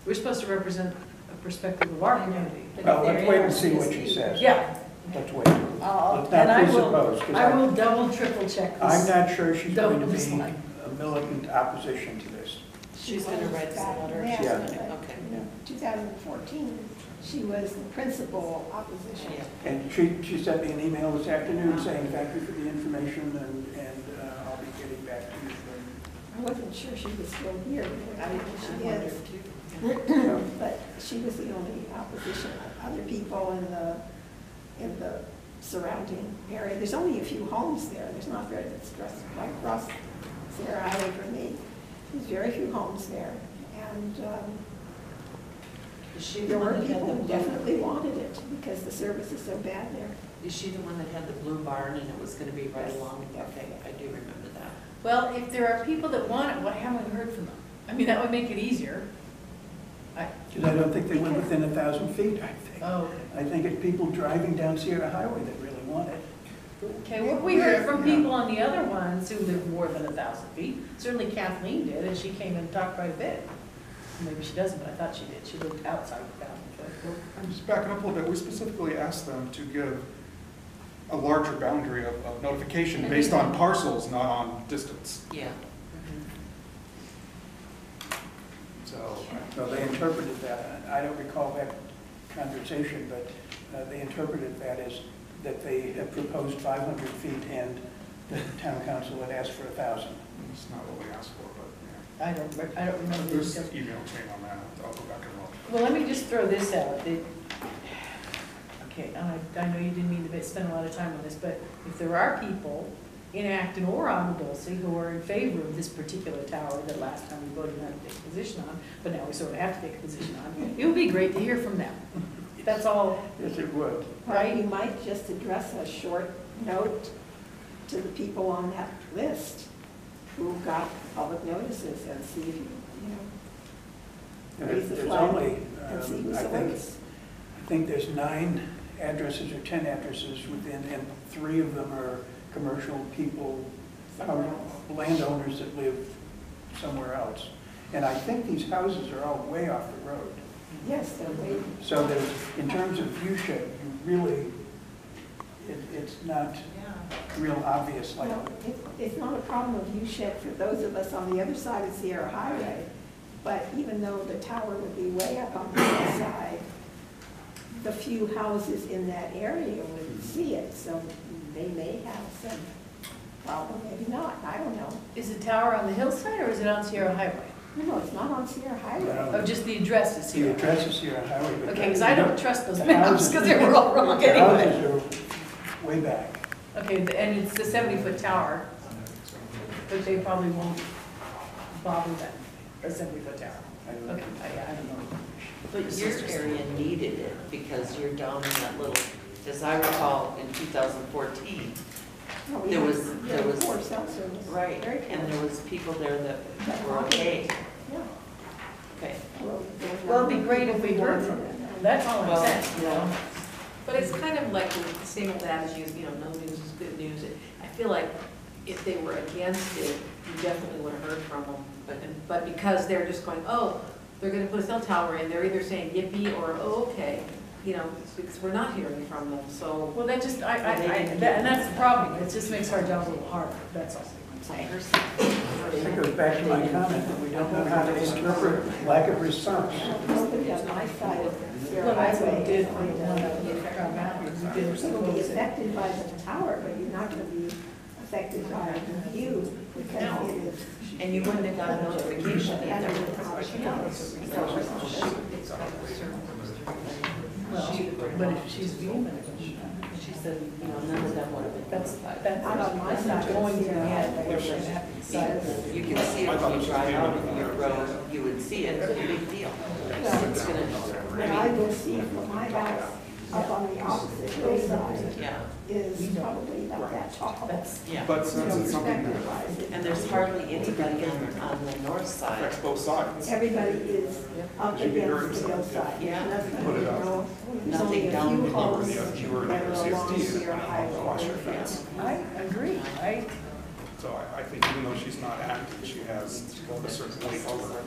[SPEAKER 1] We're supposed to represent a perspective of our community.
[SPEAKER 3] Well, let's wait and see what she says.
[SPEAKER 1] Yeah.
[SPEAKER 3] Let's wait. Let's
[SPEAKER 1] And
[SPEAKER 3] not
[SPEAKER 1] I
[SPEAKER 3] presuppose, because
[SPEAKER 1] I will double, triple check this.
[SPEAKER 3] I'm not sure she's going to
[SPEAKER 1] Double this
[SPEAKER 3] be
[SPEAKER 1] line.
[SPEAKER 3] a militant opposition to this.
[SPEAKER 11] She's gonna write us a letter.
[SPEAKER 8] Yeah.
[SPEAKER 11] She's
[SPEAKER 3] Yeah.
[SPEAKER 11] gonna- Okay.
[SPEAKER 8] In 2014, she was the principal opposition.
[SPEAKER 11] Yeah.
[SPEAKER 3] And she sent me an email this afternoon saying, thank you for the information, and I'll be getting back to you.
[SPEAKER 8] I wasn't sure she was still here, but I think
[SPEAKER 11] I
[SPEAKER 8] she
[SPEAKER 11] wondered
[SPEAKER 8] is.
[SPEAKER 11] too.
[SPEAKER 8] But she was the only opposition. Other people in the surrounding area, there's only a few homes there. There's not very, it's just right across Sierra Highway from me. There's very few homes there. And
[SPEAKER 11] Is she the
[SPEAKER 8] there were
[SPEAKER 11] one that had
[SPEAKER 8] people
[SPEAKER 11] the
[SPEAKER 8] who
[SPEAKER 11] blue?
[SPEAKER 8] definitely wanted it because the service is so bad there.
[SPEAKER 11] Is she the one that had the blue barn and it was gonna be right
[SPEAKER 8] Yes.
[SPEAKER 11] along? Okay, I do remember that.
[SPEAKER 1] Well, if there are people that want it, why haven't we heard from them? I mean, that would make it easier.
[SPEAKER 3] Because I don't think they live within 1,000 feet, I think.
[SPEAKER 1] Oh,
[SPEAKER 3] I think it's people driving down Sierra Highway that really want it.
[SPEAKER 1] okay, well, we heard from people on the other ones who live more than 1,000 feet. Certainly Kathleen did, and she came and talked quite a bit. Maybe she doesn't, but I thought she did. She lived outside the 1,000 foot.
[SPEAKER 9] I'm just backing up a little bit. We specifically asked them to give a larger boundary of notification based on parcels, not on distance.
[SPEAKER 11] Yeah.
[SPEAKER 9] So,
[SPEAKER 3] So they interpreted that, I don't recall that conversation, but they interpreted that as that they had proposed 500 feet and the town council had asked for 1,000.
[SPEAKER 9] it's not what we asked for, but yeah.
[SPEAKER 1] I don't remember the
[SPEAKER 9] There's
[SPEAKER 1] details.
[SPEAKER 9] email chain on that. I'll go back and look.
[SPEAKER 1] Well, let me just throw this out. Okay, and I know you didn't mean to spend a lot of time on this, but if there are people in Acton or Agua Dulce who are in favor of this particular tower that last time we voted not to take a position on, but now we sort of have to take a position on, it would be great to hear from them. That's all,
[SPEAKER 3] Yes, it would.
[SPEAKER 8] Right, you might just address a short note to the people on that list who got public notices and see if raise the
[SPEAKER 3] There's
[SPEAKER 8] flag
[SPEAKER 3] only,
[SPEAKER 8] and see who
[SPEAKER 3] I
[SPEAKER 8] supports.
[SPEAKER 3] think there's 9 addresses or 10 addresses within, and 3 of them are commercial people, landowners that live somewhere else. And I think these houses are all way off the road.
[SPEAKER 8] Yes, they're way.
[SPEAKER 3] So there's, in terms of view shed, you really, it's not real obvious like.
[SPEAKER 8] Well, it's not a problem of view shed for those of us on the other side of Sierra Highway, but even though the tower would be way up on the other side, the few houses in that area would see it, so they may have some problem, maybe not, I don't know.
[SPEAKER 1] is the tower on the hillside or is it on Sierra Highway?
[SPEAKER 8] No, it's not on Sierra Highway.
[SPEAKER 3] No.
[SPEAKER 1] Oh, just the address is
[SPEAKER 3] The
[SPEAKER 1] here.
[SPEAKER 3] address is Sierra Highway. But
[SPEAKER 1] Okay, because I don't trust those
[SPEAKER 3] the
[SPEAKER 1] maps
[SPEAKER 3] houses-
[SPEAKER 1] because they were all wrong
[SPEAKER 3] The
[SPEAKER 1] anyway.
[SPEAKER 3] houses are way back.
[SPEAKER 1] Okay, and it's the 70-foot tower, but they probably won't bother that, a 70-foot tower. Okay, I don't know.
[SPEAKER 11] But your area needed it because you're down in that little, as I recall, in 2014,
[SPEAKER 8] No, we
[SPEAKER 11] there
[SPEAKER 8] have-
[SPEAKER 11] was,
[SPEAKER 8] yeah,
[SPEAKER 11] there was,
[SPEAKER 8] poor cell service.
[SPEAKER 11] right,
[SPEAKER 8] Very
[SPEAKER 11] and there
[SPEAKER 8] poor.
[SPEAKER 11] was people there that were okay.
[SPEAKER 8] Yeah.
[SPEAKER 11] Okay.
[SPEAKER 1] Well, it'd be great if we heard from them. That's all I'm
[SPEAKER 11] Well,
[SPEAKER 1] saying, you know?
[SPEAKER 7] But it's kind of like the same old adage, you know, no news is good news. I feel like if they were against it, you definitely would have heard from them. But because they're just going, oh, they're gonna put a cell tower in, they're either saying yippee or, oh, okay, you know, because we're not hearing from them, so.
[SPEAKER 1] Well, that just, and that's the problem, it just makes our job a little harder, that's all.
[SPEAKER 3] That goes back to my comment that we don't know how to interpret lack of response.
[SPEAKER 8] Nobody on my side of their
[SPEAKER 1] Well, that's what we
[SPEAKER 8] highway
[SPEAKER 1] did
[SPEAKER 8] is
[SPEAKER 1] for the
[SPEAKER 8] going
[SPEAKER 1] one
[SPEAKER 8] to
[SPEAKER 1] up
[SPEAKER 8] be
[SPEAKER 1] in
[SPEAKER 8] affected.
[SPEAKER 1] Crown Mountain. We did
[SPEAKER 8] You'll be
[SPEAKER 1] suppose it.
[SPEAKER 8] affected by the tower, but you're not going to be affected by you because
[SPEAKER 11] No.
[SPEAKER 8] it is.
[SPEAKER 11] And you wouldn't have got a notification
[SPEAKER 8] And
[SPEAKER 11] either.
[SPEAKER 8] it's not channels.
[SPEAKER 1] Well, but if she's vehement,
[SPEAKER 11] She said, you know, none of them would have been
[SPEAKER 1] that's,
[SPEAKER 11] notified.
[SPEAKER 1] that's
[SPEAKER 8] Not on my
[SPEAKER 1] not
[SPEAKER 8] side.
[SPEAKER 1] going to the end, we're gonna have to decide.
[SPEAKER 11] You can see it when you drive out of your road, you would see it, it's a big deal. It's gonna,
[SPEAKER 8] What I will see from my house up on the opposite hillside
[SPEAKER 11] yeah,
[SPEAKER 8] is probably about that tall.
[SPEAKER 1] That's,
[SPEAKER 11] yeah.
[SPEAKER 9] But since it's something that
[SPEAKER 8] Perspective-wise, it-
[SPEAKER 11] And there's hardly anybody on the north side.
[SPEAKER 9] affects both sides,
[SPEAKER 8] Everybody is up
[SPEAKER 9] You can hear
[SPEAKER 8] against the hillside.
[SPEAKER 11] Yeah.
[SPEAKER 8] Nothing,
[SPEAKER 9] Put it up.
[SPEAKER 8] no, there's
[SPEAKER 11] Nothing
[SPEAKER 8] only a
[SPEAKER 11] down
[SPEAKER 8] few
[SPEAKER 11] below.
[SPEAKER 8] homes
[SPEAKER 9] if you were
[SPEAKER 8] that
[SPEAKER 9] near
[SPEAKER 8] are along
[SPEAKER 9] CSD,
[SPEAKER 8] your highway.
[SPEAKER 9] across your fence.
[SPEAKER 1] I agree,
[SPEAKER 9] So I think even though she's not active, she has a certain weight to her.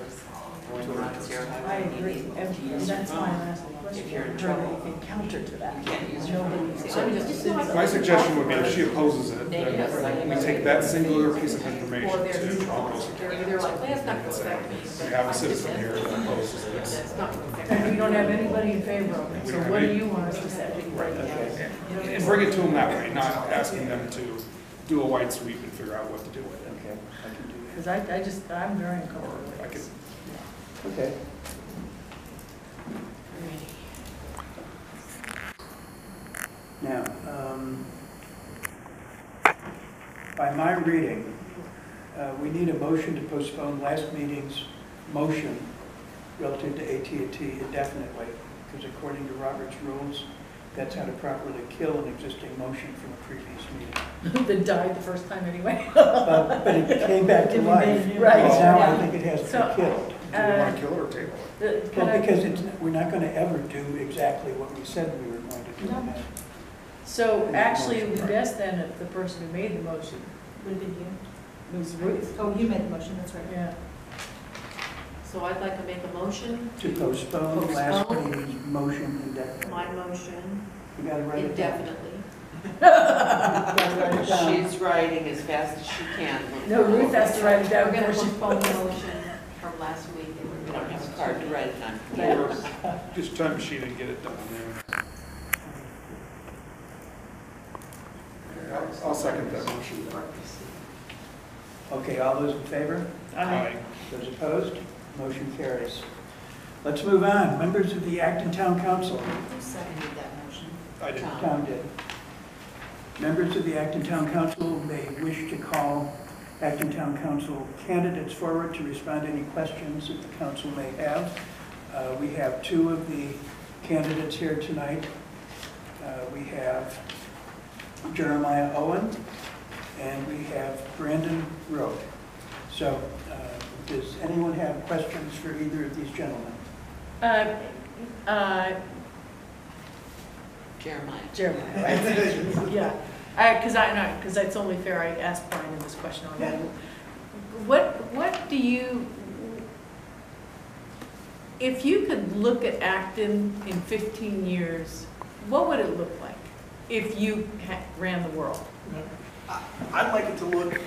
[SPEAKER 11] Going around your
[SPEAKER 1] I
[SPEAKER 11] highway, you
[SPEAKER 1] agree,
[SPEAKER 11] need-
[SPEAKER 1] and that's why I'm asking the question.
[SPEAKER 11] If you're in
[SPEAKER 1] Or
[SPEAKER 11] trouble.
[SPEAKER 1] anything counter to that.
[SPEAKER 11] You can't use your
[SPEAKER 1] Nobody-
[SPEAKER 11] phone.
[SPEAKER 1] I'm just assuming.
[SPEAKER 9] My suggestion would be if she opposes it, then we take that singular piece of
[SPEAKER 7] Or
[SPEAKER 9] information
[SPEAKER 7] they're
[SPEAKER 9] to
[SPEAKER 7] they're like, that's not gonna affect me.
[SPEAKER 9] we have a citizen here that opposes this.
[SPEAKER 7] That's not gonna affect
[SPEAKER 1] And
[SPEAKER 7] me.
[SPEAKER 1] we don't have anybody in favor of it,
[SPEAKER 9] We
[SPEAKER 1] so
[SPEAKER 9] don't have
[SPEAKER 1] what do
[SPEAKER 9] any-
[SPEAKER 1] you want us to say?
[SPEAKER 9] And bring it to them that way, not asking them to do a wide sweep and figure out what to do with it.
[SPEAKER 3] Okay, I can do
[SPEAKER 1] Because I'm very uncomfortable with
[SPEAKER 9] I could,
[SPEAKER 1] this.
[SPEAKER 3] that. Okay. Now, by my reading, we need a motion to postpone last meeting's motion relative to AT&T indefinitely, because according to Robert's rules, that's how to properly kill an existing motion from a previous meeting.
[SPEAKER 1] That died the first time anyway.
[SPEAKER 3] But it came back to life.
[SPEAKER 1] Right,
[SPEAKER 3] And now I
[SPEAKER 1] yeah.
[SPEAKER 3] think it has to
[SPEAKER 1] So,
[SPEAKER 3] be killed.
[SPEAKER 9] do we want to kill it or table it?
[SPEAKER 3] Well, because we're not going to ever do exactly what we said we were going to do.
[SPEAKER 1] No. So actually, it would be best then if the person who made the motion
[SPEAKER 2] Would have been you?
[SPEAKER 1] was Ruth.
[SPEAKER 2] Oh, you made the motion, that's right.
[SPEAKER 1] Yeah.
[SPEAKER 7] So I'd like to make a motion,
[SPEAKER 3] To postpone last
[SPEAKER 7] Postpone.
[SPEAKER 3] meeting's motion indefinitely.
[SPEAKER 7] my motion
[SPEAKER 3] You gotta write it down.
[SPEAKER 7] indefinitely.
[SPEAKER 3] You gotta write it down.
[SPEAKER 11] She's writing as fast as she can.
[SPEAKER 1] No, Ruth has to write it down
[SPEAKER 7] We're gonna
[SPEAKER 1] before she.
[SPEAKER 7] postpone the motion from last week.
[SPEAKER 11] We don't have a card to write it on.
[SPEAKER 1] Yeah.
[SPEAKER 9] Just time machine and get it done there. Okay, I'll second that motion.
[SPEAKER 3] Okay, all those in favor?
[SPEAKER 9] Aye.
[SPEAKER 3] Those opposed? Motion carries. Let's move on. Members of the Acton Town Council.
[SPEAKER 2] Who seconded that motion?
[SPEAKER 9] I did.
[SPEAKER 3] Tom did. Members of the Acton Town Council may wish to call Acton Town Council candidates forward to respond to any questions that the council may have. We have two of the candidates here tonight. We have Jeremiah Owen and we have Brandon Rowe. So does anyone have questions for either of these gentlemen?
[SPEAKER 11] Jeremiah.
[SPEAKER 1] Right? Yeah, because it's only fair, I asked Brian this question already. What do you, if you could look at Acton in 15 years, what would it look like if you ran the world?
[SPEAKER 13] I'd like it to look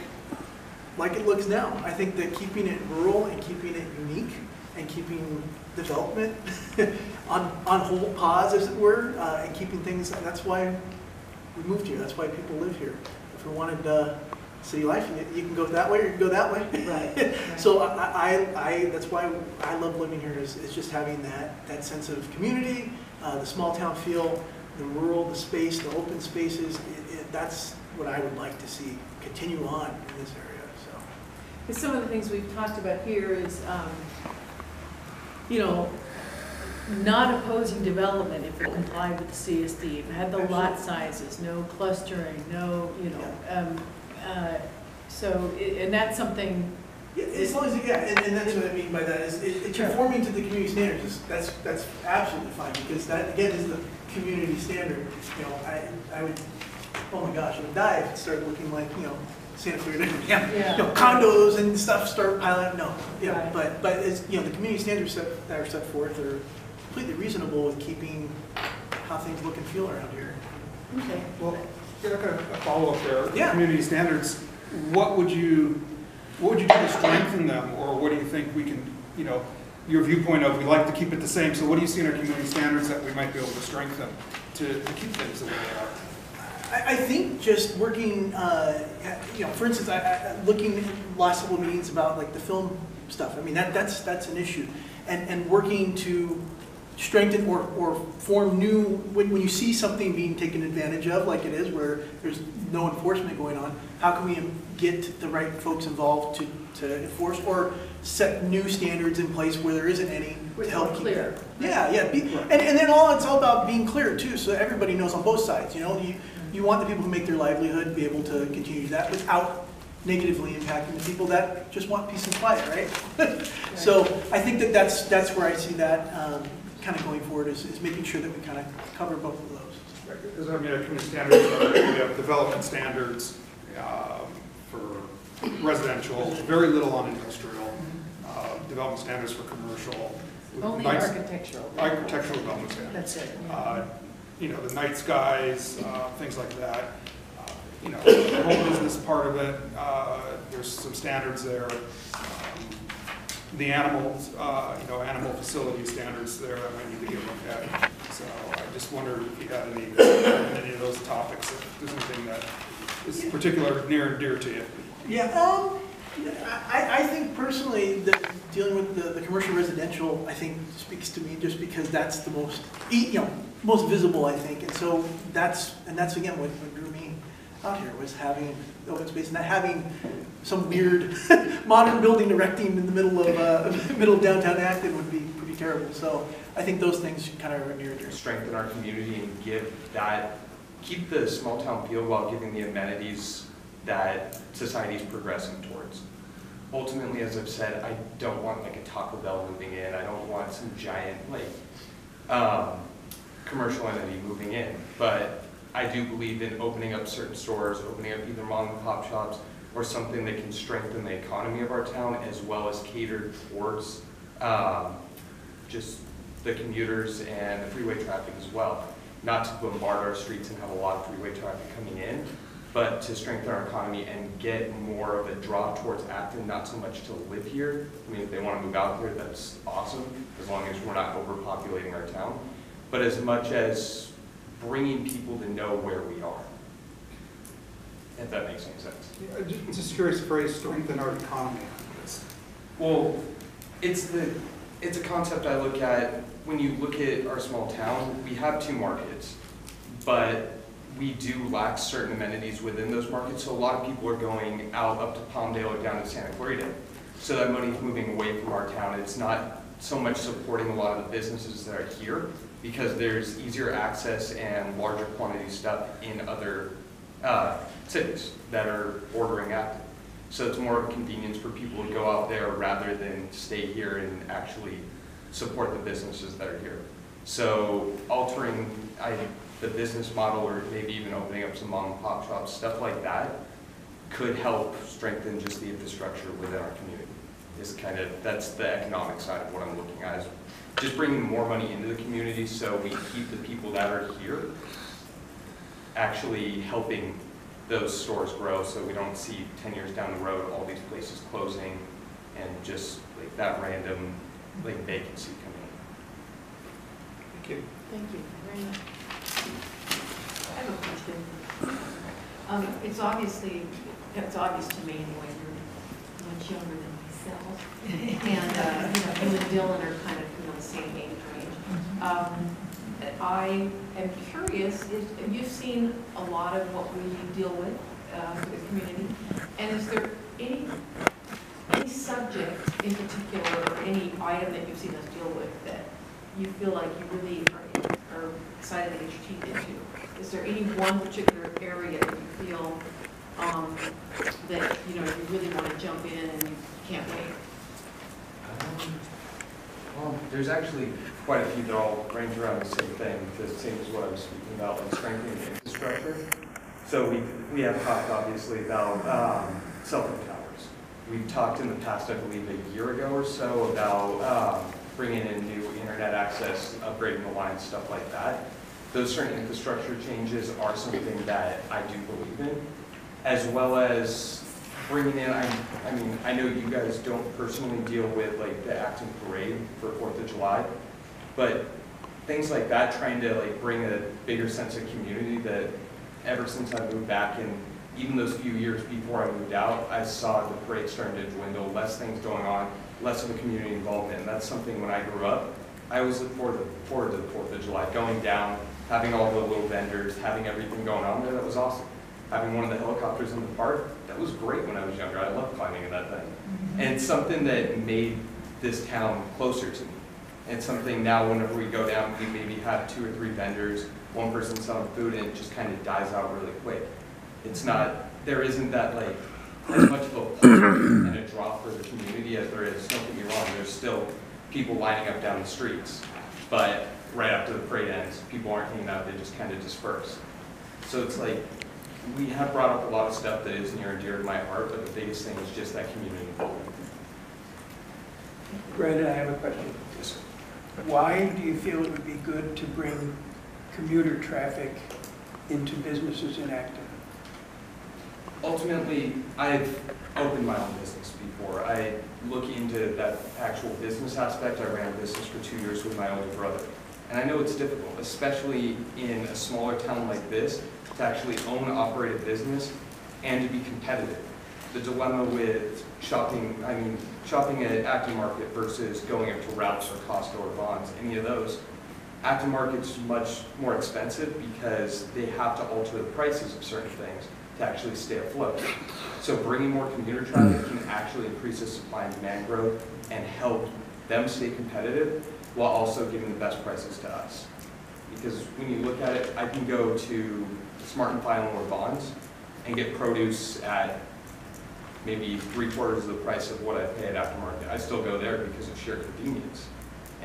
[SPEAKER 13] like it looks now. I think that keeping it rural and keeping it unique and keeping development on hold pause, as it were, and keeping things, that's why we moved here. That's why people live here. If we wanted city life, you can go that way or you can go that way.
[SPEAKER 1] Right.
[SPEAKER 13] So that's why I love living here is just having that sense of community, the small town feel, the rural, the space, the open spaces. That's what I would like to see continue on in this area, so.
[SPEAKER 1] Because some of the things we've talked about here is, you know, not opposing development if it complied with the CSD, if it had the lot sizes, no clustering, no, you know, and that's something.
[SPEAKER 13] Yeah, as long as, and that's what I mean by that, is it's conforming to the community standards, that's absolutely fine, because that, again, is the community standard. You know, I would, oh my gosh, I would die if it started looking like, you know, Santa Clarita, you know, condos and stuff start piling up, no. Yeah, right. But it's, you know, the community standards that are set forth are completely reasonable with keeping how things look and feel around here.
[SPEAKER 1] Okay.
[SPEAKER 9] Well, a follow-up there.
[SPEAKER 13] Yeah.
[SPEAKER 9] Community standards, what would you do to strengthen them, or what do you think we can, you know, your viewpoint of we like to keep it the same, so what do you see in our community standards that we might be able to strengthen to keep things the way they are?
[SPEAKER 13] I think just working, you know, for instance, looking at last couple of meetings about like the film stuff. I mean, that's an issue, and working to strengthen or form new, when you see something being taken advantage of, like it is, where there's no enforcement going on, how can we get the right folks involved to enforce or set new standards in place where there isn't any to help keep
[SPEAKER 1] clear.
[SPEAKER 13] That. Yeah. And then it's all about being clear too, so everybody knows on both sides. You know, you want the people who make their livelihood be able to continue that without negatively impacting the people that just want peace and quiet, right? So I think that's where I see that kind of going forward is making sure that we kind of cover both of those.
[SPEAKER 9] Because I mean, our community standards we have development standards for residential, very little on industrial, development standards for commercial.
[SPEAKER 1] Only architectural.
[SPEAKER 9] Architectural development standards.
[SPEAKER 1] That's it.
[SPEAKER 9] Yeah. You know, the night skies, things like that. You know, the whole business part of it, there's some standards there. The animals, you know, animal facility standards there that might need to get looked at. So I just wondered if you had any of those topics, if there's anything that is particular near and dear to you.
[SPEAKER 13] Yeah, I think personally that dealing with the commercial residential, I think speaks to me just because that's the most, you know, most visible, I think. And so that's again what drew me out here, was having open space and not having some weird modern building erecting in the middle of downtown Acton would be pretty terrible. So I think those things kind of are near and dear.
[SPEAKER 4] Strengthen our community and keep the small town feel while giving the amenities that society's progressing towards. Ultimately, as I've said, I don't want like a Taco Bell moving in. I don't want some giant commercial entity moving in. But I do believe in opening up certain stores, opening up either mom and pop shops or something that can strengthen the economy of our town as well as cater towards just the commuters and the freeway traffic as well. Not to bombard our streets and have a lot of freeway traffic coming in, but to strengthen our economy and get more of a draw towards Acton, not so much to live here. I mean, if they want to move out here, that's awesome, as long as we're not overpopulating our town. But as much as bringing people to know where we are, if that makes any sense.
[SPEAKER 9] Yeah, just curious phrase, strengthen our economy.
[SPEAKER 4] Well, it's a concept I look at when you look at our small town. We have 2 markets, but we do lack certain amenities within those markets. So a lot of people are going out up to Palmdale or down to Santa Clarita. So that money's moving away from our town. It's not so much supporting a lot of the businesses that are here because there's easier access and larger quantity stuff in other cities that are bordering Acton. So it's more of a convenience for people to go out there rather than stay here and actually support the businesses that are here. So altering the business model or maybe even opening up some mom and pop shops, stuff like that could help strengthen just the infrastructure within our community. That's the economic side of what I'm looking at, is just bringing more money into the community so we keep the people that are here actually helping those stores grow, so we don't see 10 years down the road all these places closing and just like that random vacancy coming in.
[SPEAKER 9] Thank you.
[SPEAKER 1] Thank you very much.
[SPEAKER 7] I have a question. It's obvious to me anyway, you're much younger than myself. And you and Dylan are kind of the same age range. I am curious, you've seen a lot of what we deal with for the community. And is there any subject in particular, or any item that you've seen us deal with that you feel like you really are excited to get your teeth into? Is there any one particular area that you feel that, you know, you really want to jump in and you can't wait?
[SPEAKER 4] Well, there's actually quite a few that all range around the same thing, the same as what I was speaking about, like strengthening the infrastructure. So we have talked obviously about cell phone towers. We've talked in the past, I believe a year ago or so, about bringing in new internet access, upgrading the lines, stuff like that. Those certain infrastructure changes are something that I do believe in, as well as bringing in, I mean, I know you guys don't personally deal with like the Acton Parade for 4th of July, but things like that, trying to like bring a bigger sense of community that ever since I moved back, and even those few years before I moved out, I saw the parade starting to dwindle, less things going on, less of a community involvement. And that's something when I grew up, I always looked forward to the 4th of July, going down, having all the little vendors, having everything going on there. That was awesome. Having one of the helicopters in the park, that was great when I was younger. I loved climbing in that thing. And it's something that made this town closer to me. And something now whenever we go down, we maybe have 2 or 3 vendors, one person selling food, and it just kind of dies out really quick. It's not, there isn't that like, as much of a pull and a draw for the community as there is. Don't get me wrong, there's still people lining up down the streets. But right after the parade ends, people aren't hanging out, they just kind of disperse. So it's like, we have brought up a lot of stuff that is near and dear to my heart, but the biggest thing is just that community involvement.
[SPEAKER 3] Brandon, I have a question.
[SPEAKER 4] Yes, sir.
[SPEAKER 3] Why do you feel it would be good to bring commuter traffic into businesses in Acton?
[SPEAKER 4] Ultimately, I've opened my own business before. I look into that actual business aspect. I ran a business for 2 years with my older brother. And I know it's difficult, especially in a smaller town like this, to actually own and operate a business and to be competitive. The dilemma with shopping at Acton Market versus going up to Ralph's or Costco or Vons, any of those, Acton Market's much more expensive because they have to alter the prices of certain things to actually stay afloat. So bringing more commuter traffic can actually increase the supply and demand growth and help them stay competitive while also giving the best prices to us. Because when you look at it, I can go to Smart and Final or Vons and get produce at maybe 3/4 of the price of what I pay at aftermarket. I still go there because of sheer convenience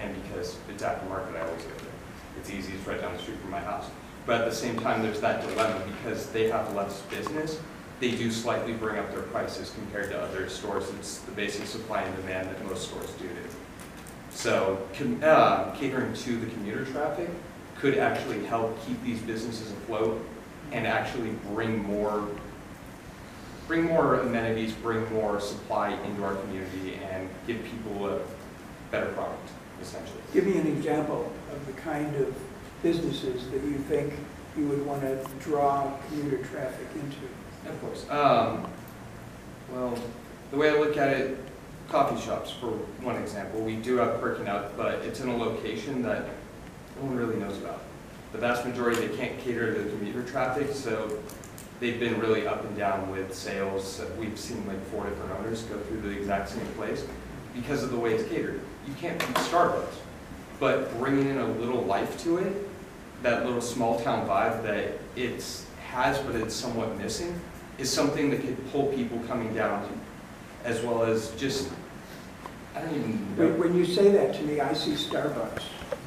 [SPEAKER 4] and because it's aftermarket. I always go there. It's easy, it's right down the street from my house. But at the same time, there's that dilemma because they have less business. They do slightly bring up their prices compared to other stores. It's the basic supply and demand that most stores do. So catering to the commuter traffic could actually help keep these businesses afloat and actually bring more amenities, bring more supply into our community and give people a better product, essentially.
[SPEAKER 3] Give me an example of the kind of businesses that you think you would want to draw commuter traffic into.
[SPEAKER 4] Of course. Well, the way I look at it, coffee shops, for one example. We do have parking out, but it's in a location that no one really knows about. The vast majority, they can't cater to the commuter traffic, so they've been really up and down with sales. We've seen like 4 different owners go through the exact same place because of the way it's catered. You can't beat Starbucks, but bringing in a little life to it, that little small town vibe that it has but it's somewhat missing, is something that could pull people coming down, as well as just, I don't even know.
[SPEAKER 3] When you say that to me, I see Starbucks.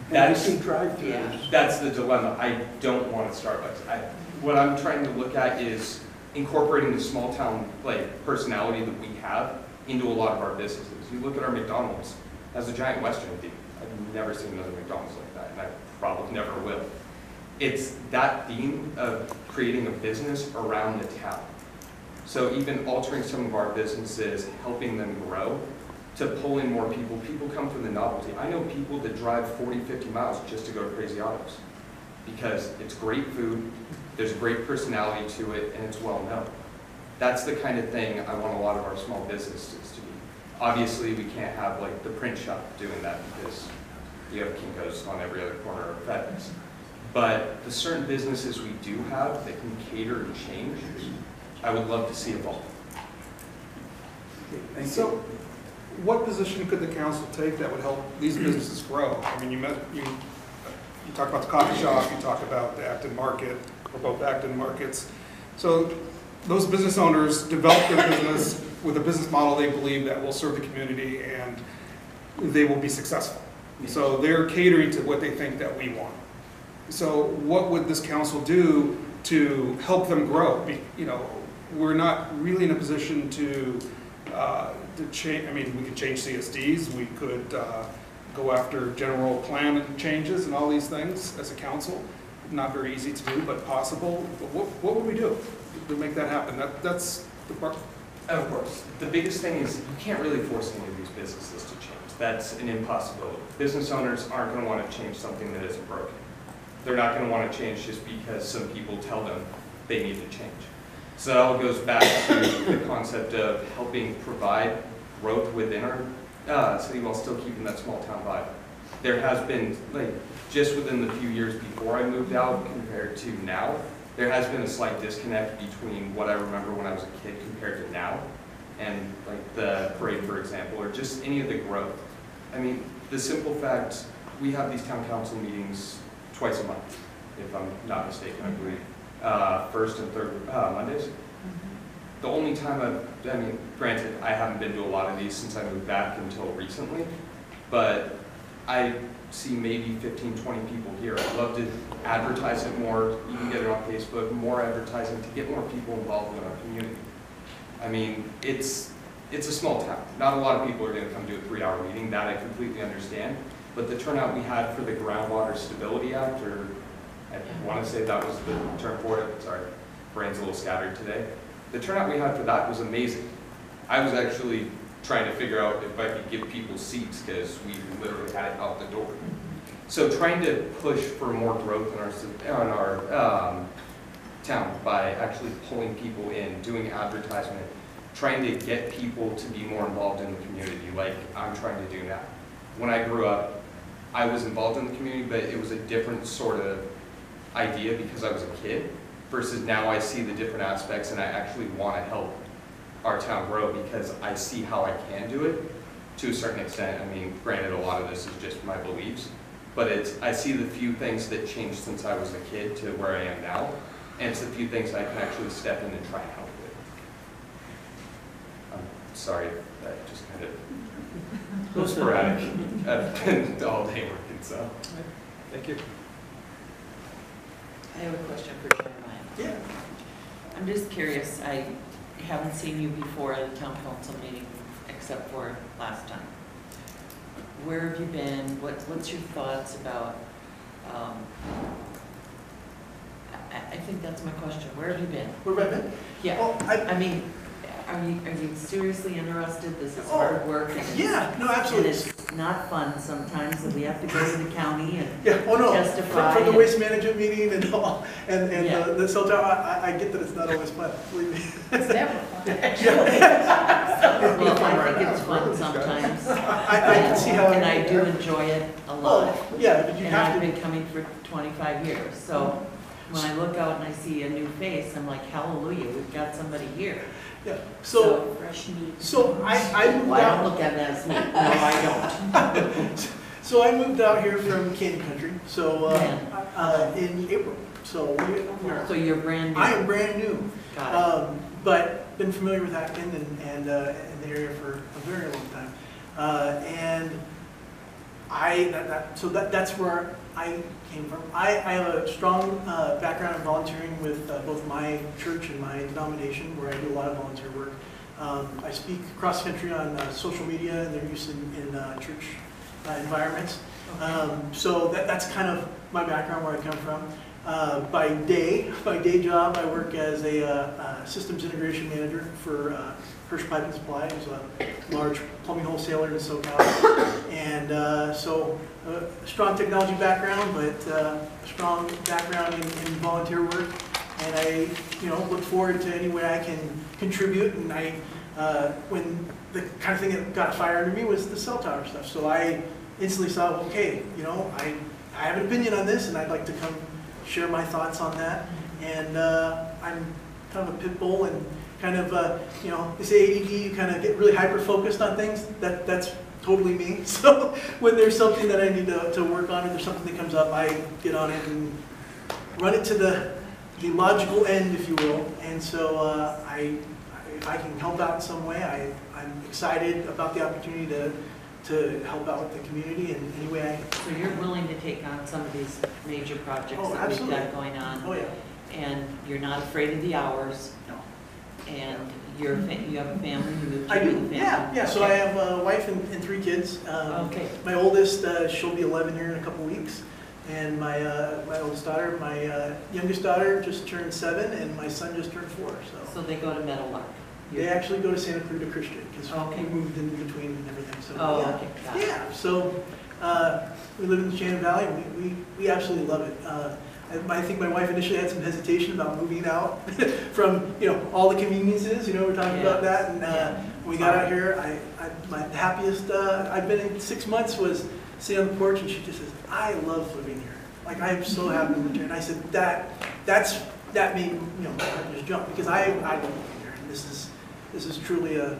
[SPEAKER 3] And I see drive-thrus.
[SPEAKER 11] Yeah.
[SPEAKER 4] That's the dilemma. I don't want a Starbucks. What I'm trying to look at is incorporating the small town like personality that we have into a lot of our businesses. You look at our McDonald's, it has a giant Western theme. I've never seen another McDonald's like that, and I probably never will. It's that theme of creating a business around the town. So even altering some of our businesses, helping them grow, to pull in more people. People come for the novelty. I know people that drive 40, 50 miles just to go to Crazy Autos because it's great food, there's a great personality to it, and it's well known. That's the kind of thing I want a lot of our small businesses to be. Obviously, we can't have like the print shop doing that because you have Kinko's on every other corner of FedEx. But the certain businesses we do have that can cater and change I would love to see evolve.
[SPEAKER 3] Thank you.
[SPEAKER 9] So, what position could the council take that would help these businesses grow? I mean, you talk about the coffee shop, you talk about the Acton Market, or both Acton Markets. So, those business owners develop their business with a business model they believe that will serve the community and they will be successful. So they're catering to what they think that we want. So what would this council do to help them grow? You know, we're not really in a position to change. I mean, we could change CSDs. We could go after general plan changes and all these things as a council. Not very easy to do, but possible. But what would we do to make that happen? That's the part.
[SPEAKER 4] Of course. The biggest thing is you can't really force any of these businesses to change. That's an impossibility. Business owners aren't going to want to change something that isn't broken. They're not going to want to change just because some people tell them they need to change. So that all goes back to the concept of helping provide growth within our city while still keeping that small town vibe. There has been, like, just within the few years before I moved out compared to now, there has been a slight disconnect between what I remember when I was a kid compared to now, and like the parade, for example, or just any of the growth. I mean, the simple fact, we have these town council meetings twice a month, if I'm not mistaken, I believe, first and third Mondays. The only time I mean, granted, I haven't been to a lot of these since I moved back until recently, but I see maybe 15, 20 people here. I'd love to advertise it more. You can get it on Facebook, more advertising to get more people involved in our community. I mean, it's a small town. Not a lot of people are going to come to a 3-hour meeting. That I completely understand. But the turnout we had for the Groundwater Stability Act, or I want to say that was the term for it. Sorry, brain's a little scattered today. The turnout we had for that was amazing. I was actually trying to figure out if I could give people seats because we literally had it out the door. So trying to push for more growth in our town by actually pulling people in, doing advertisement, trying to get people to be more involved in the community like I'm trying to do now. When I grew up, I was involved in the community, but it was a different sort of idea because I was a kid, versus now I see the different aspects and I actually want to help our town grow because I see how I can do it to a certain extent. I mean, granted, a lot of this is just my beliefs, but I see the few things that changed since I was a kid to where I am now, and it's the few things I can actually step in and try and help with. I'm sorry, that just kind of sporadic. I've been all day working, so.
[SPEAKER 13] Thank you.
[SPEAKER 11] I have a question for Jeremiah.
[SPEAKER 13] Yeah.
[SPEAKER 11] I'm just curious, I haven't seen you before at a town council meeting except for last time. Where have you been? What's your thoughts about, I think that's my question. Where have you been?
[SPEAKER 13] Where have I been?
[SPEAKER 11] Yeah.
[SPEAKER 13] Well,
[SPEAKER 11] I mean, are you seriously interested? This is hard work. And
[SPEAKER 13] yeah, no, absolutely.
[SPEAKER 11] And it's not fun sometimes, and we have to go to the county and
[SPEAKER 13] testify. From the waste management meeting and all, and
[SPEAKER 11] yeah.
[SPEAKER 13] the cell tower, I get that it's not always fun, believe me.
[SPEAKER 1] It's never fun, actually.
[SPEAKER 11] Well, I think it's fun sometimes.
[SPEAKER 13] I can see how.
[SPEAKER 11] And I do enjoy it a lot.
[SPEAKER 13] Oh, yeah, but you
[SPEAKER 11] and
[SPEAKER 13] have
[SPEAKER 11] I've
[SPEAKER 13] to.
[SPEAKER 11] been coming for 25 years, so when I look out and I see a new face, I'm like, hallelujah, we've got somebody here.
[SPEAKER 13] Yeah, so
[SPEAKER 11] fresh meat.
[SPEAKER 13] So I moved
[SPEAKER 11] well,
[SPEAKER 13] out.
[SPEAKER 11] I don't look at it as meat. No, I don't.
[SPEAKER 13] So I moved out here from Canyon Country, so in April. So
[SPEAKER 11] so you're brand new.
[SPEAKER 13] I am brand new.
[SPEAKER 11] Got it.
[SPEAKER 13] But been familiar with Acton and in the area for a very long time. And that's where I came from. I have a strong background in volunteering with both my church and my denomination, where I do a lot of volunteer work. I speak cross-country on social media and their use in church environments. So that's kind of my background, where I come from. By day job, I work as a systems integration manager for Hirsch Pipe and Supply, who's a large plumbing wholesaler in SoCal. And so a strong technology background, but strong background in volunteer work. And I, look forward to any way I can contribute. And when the kind of thing that got fire under me was the cell tower stuff. So I instantly saw, okay, I have an opinion on this, and I'd like to come share my thoughts on that. And I'm kind of a pit bull and kind of, you know, they say ADD, you kind of get really hyper-focused on things. That's totally me. So when there's something that I need to work on, or there's something that comes up, I get on it and run it to the logical end, if you will. And so if I can help out in some way, I'm excited about the opportunity to help out with the community in any way I can.
[SPEAKER 11] So you're willing to take on some of these major projects
[SPEAKER 13] Oh,
[SPEAKER 11] that we've
[SPEAKER 13] absolutely.
[SPEAKER 11] got going on?
[SPEAKER 13] Oh, yeah.
[SPEAKER 11] And you're not afraid of the hours?
[SPEAKER 13] No.
[SPEAKER 11] And you have a family, you moved
[SPEAKER 13] I
[SPEAKER 11] here with a
[SPEAKER 13] do,
[SPEAKER 11] family?
[SPEAKER 13] yeah. So I have a wife and 3 kids.
[SPEAKER 11] Okay.
[SPEAKER 13] My oldest, she'll be 11 here in a couple weeks. And my oldest daughter, my youngest daughter just turned 7, and my son just turned 4,
[SPEAKER 11] So they go to Meadowlark?
[SPEAKER 13] They actually go to Santa Clarita Christian, because
[SPEAKER 11] Okay.
[SPEAKER 13] we moved in between and everything, so.
[SPEAKER 11] Oh,
[SPEAKER 13] yeah.
[SPEAKER 11] okay, got it.
[SPEAKER 13] Yeah, so we live in the Shannon Valley, and we absolutely love it. I think my wife initially had some hesitation about moving out from, you know, all the conveniences, you know, we're talking about that. And when we got out here, my happiest I've been in 6 months was sitting on the porch, and she just says, I love living here. Like, I am so happy to live here. And I said, that made, you know, my heart just jump, because I love living here. And this is truly a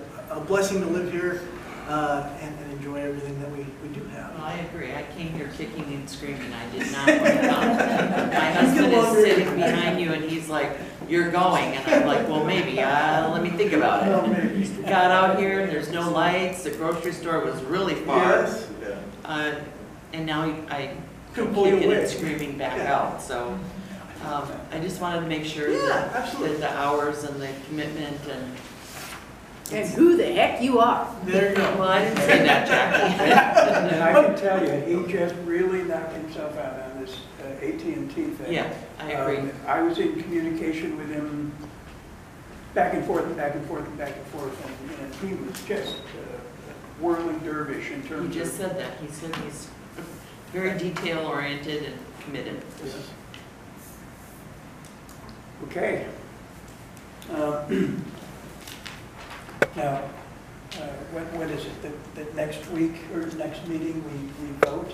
[SPEAKER 13] blessing to live here and enjoy everything that we do have.
[SPEAKER 11] Well, I agree. I came here kicking and screaming. I did not want to come. My husband is sitting behind you and he's like, you're going. And I'm like, well, maybe. Let me think about it.
[SPEAKER 13] No, maybe.
[SPEAKER 11] Got out here and there's no lights. The grocery store was really far.
[SPEAKER 13] Yes.
[SPEAKER 11] And now I
[SPEAKER 13] Could
[SPEAKER 11] come
[SPEAKER 13] pull you
[SPEAKER 11] kicking
[SPEAKER 13] away.
[SPEAKER 11] and screaming back
[SPEAKER 13] Yeah.
[SPEAKER 11] out. So I just wanted to make sure
[SPEAKER 13] Yeah,
[SPEAKER 11] that
[SPEAKER 13] absolutely.
[SPEAKER 11] the hours and the commitment
[SPEAKER 1] And who the heck you are?
[SPEAKER 13] There you go.
[SPEAKER 11] well, I didn't say that, Jackie.
[SPEAKER 3] And I can tell you, he just really knocked himself out on this AT&T thing.
[SPEAKER 11] Yeah, I agree.
[SPEAKER 3] I was in communication with him back and forth and back and forth and back and forth, and he was just a whirling dervish in
[SPEAKER 11] He
[SPEAKER 3] terms
[SPEAKER 11] just
[SPEAKER 3] of.
[SPEAKER 11] said that. He said he's very detail-oriented and committed.
[SPEAKER 3] Yes. Okay. Now, when is it, that next week or next meeting we vote?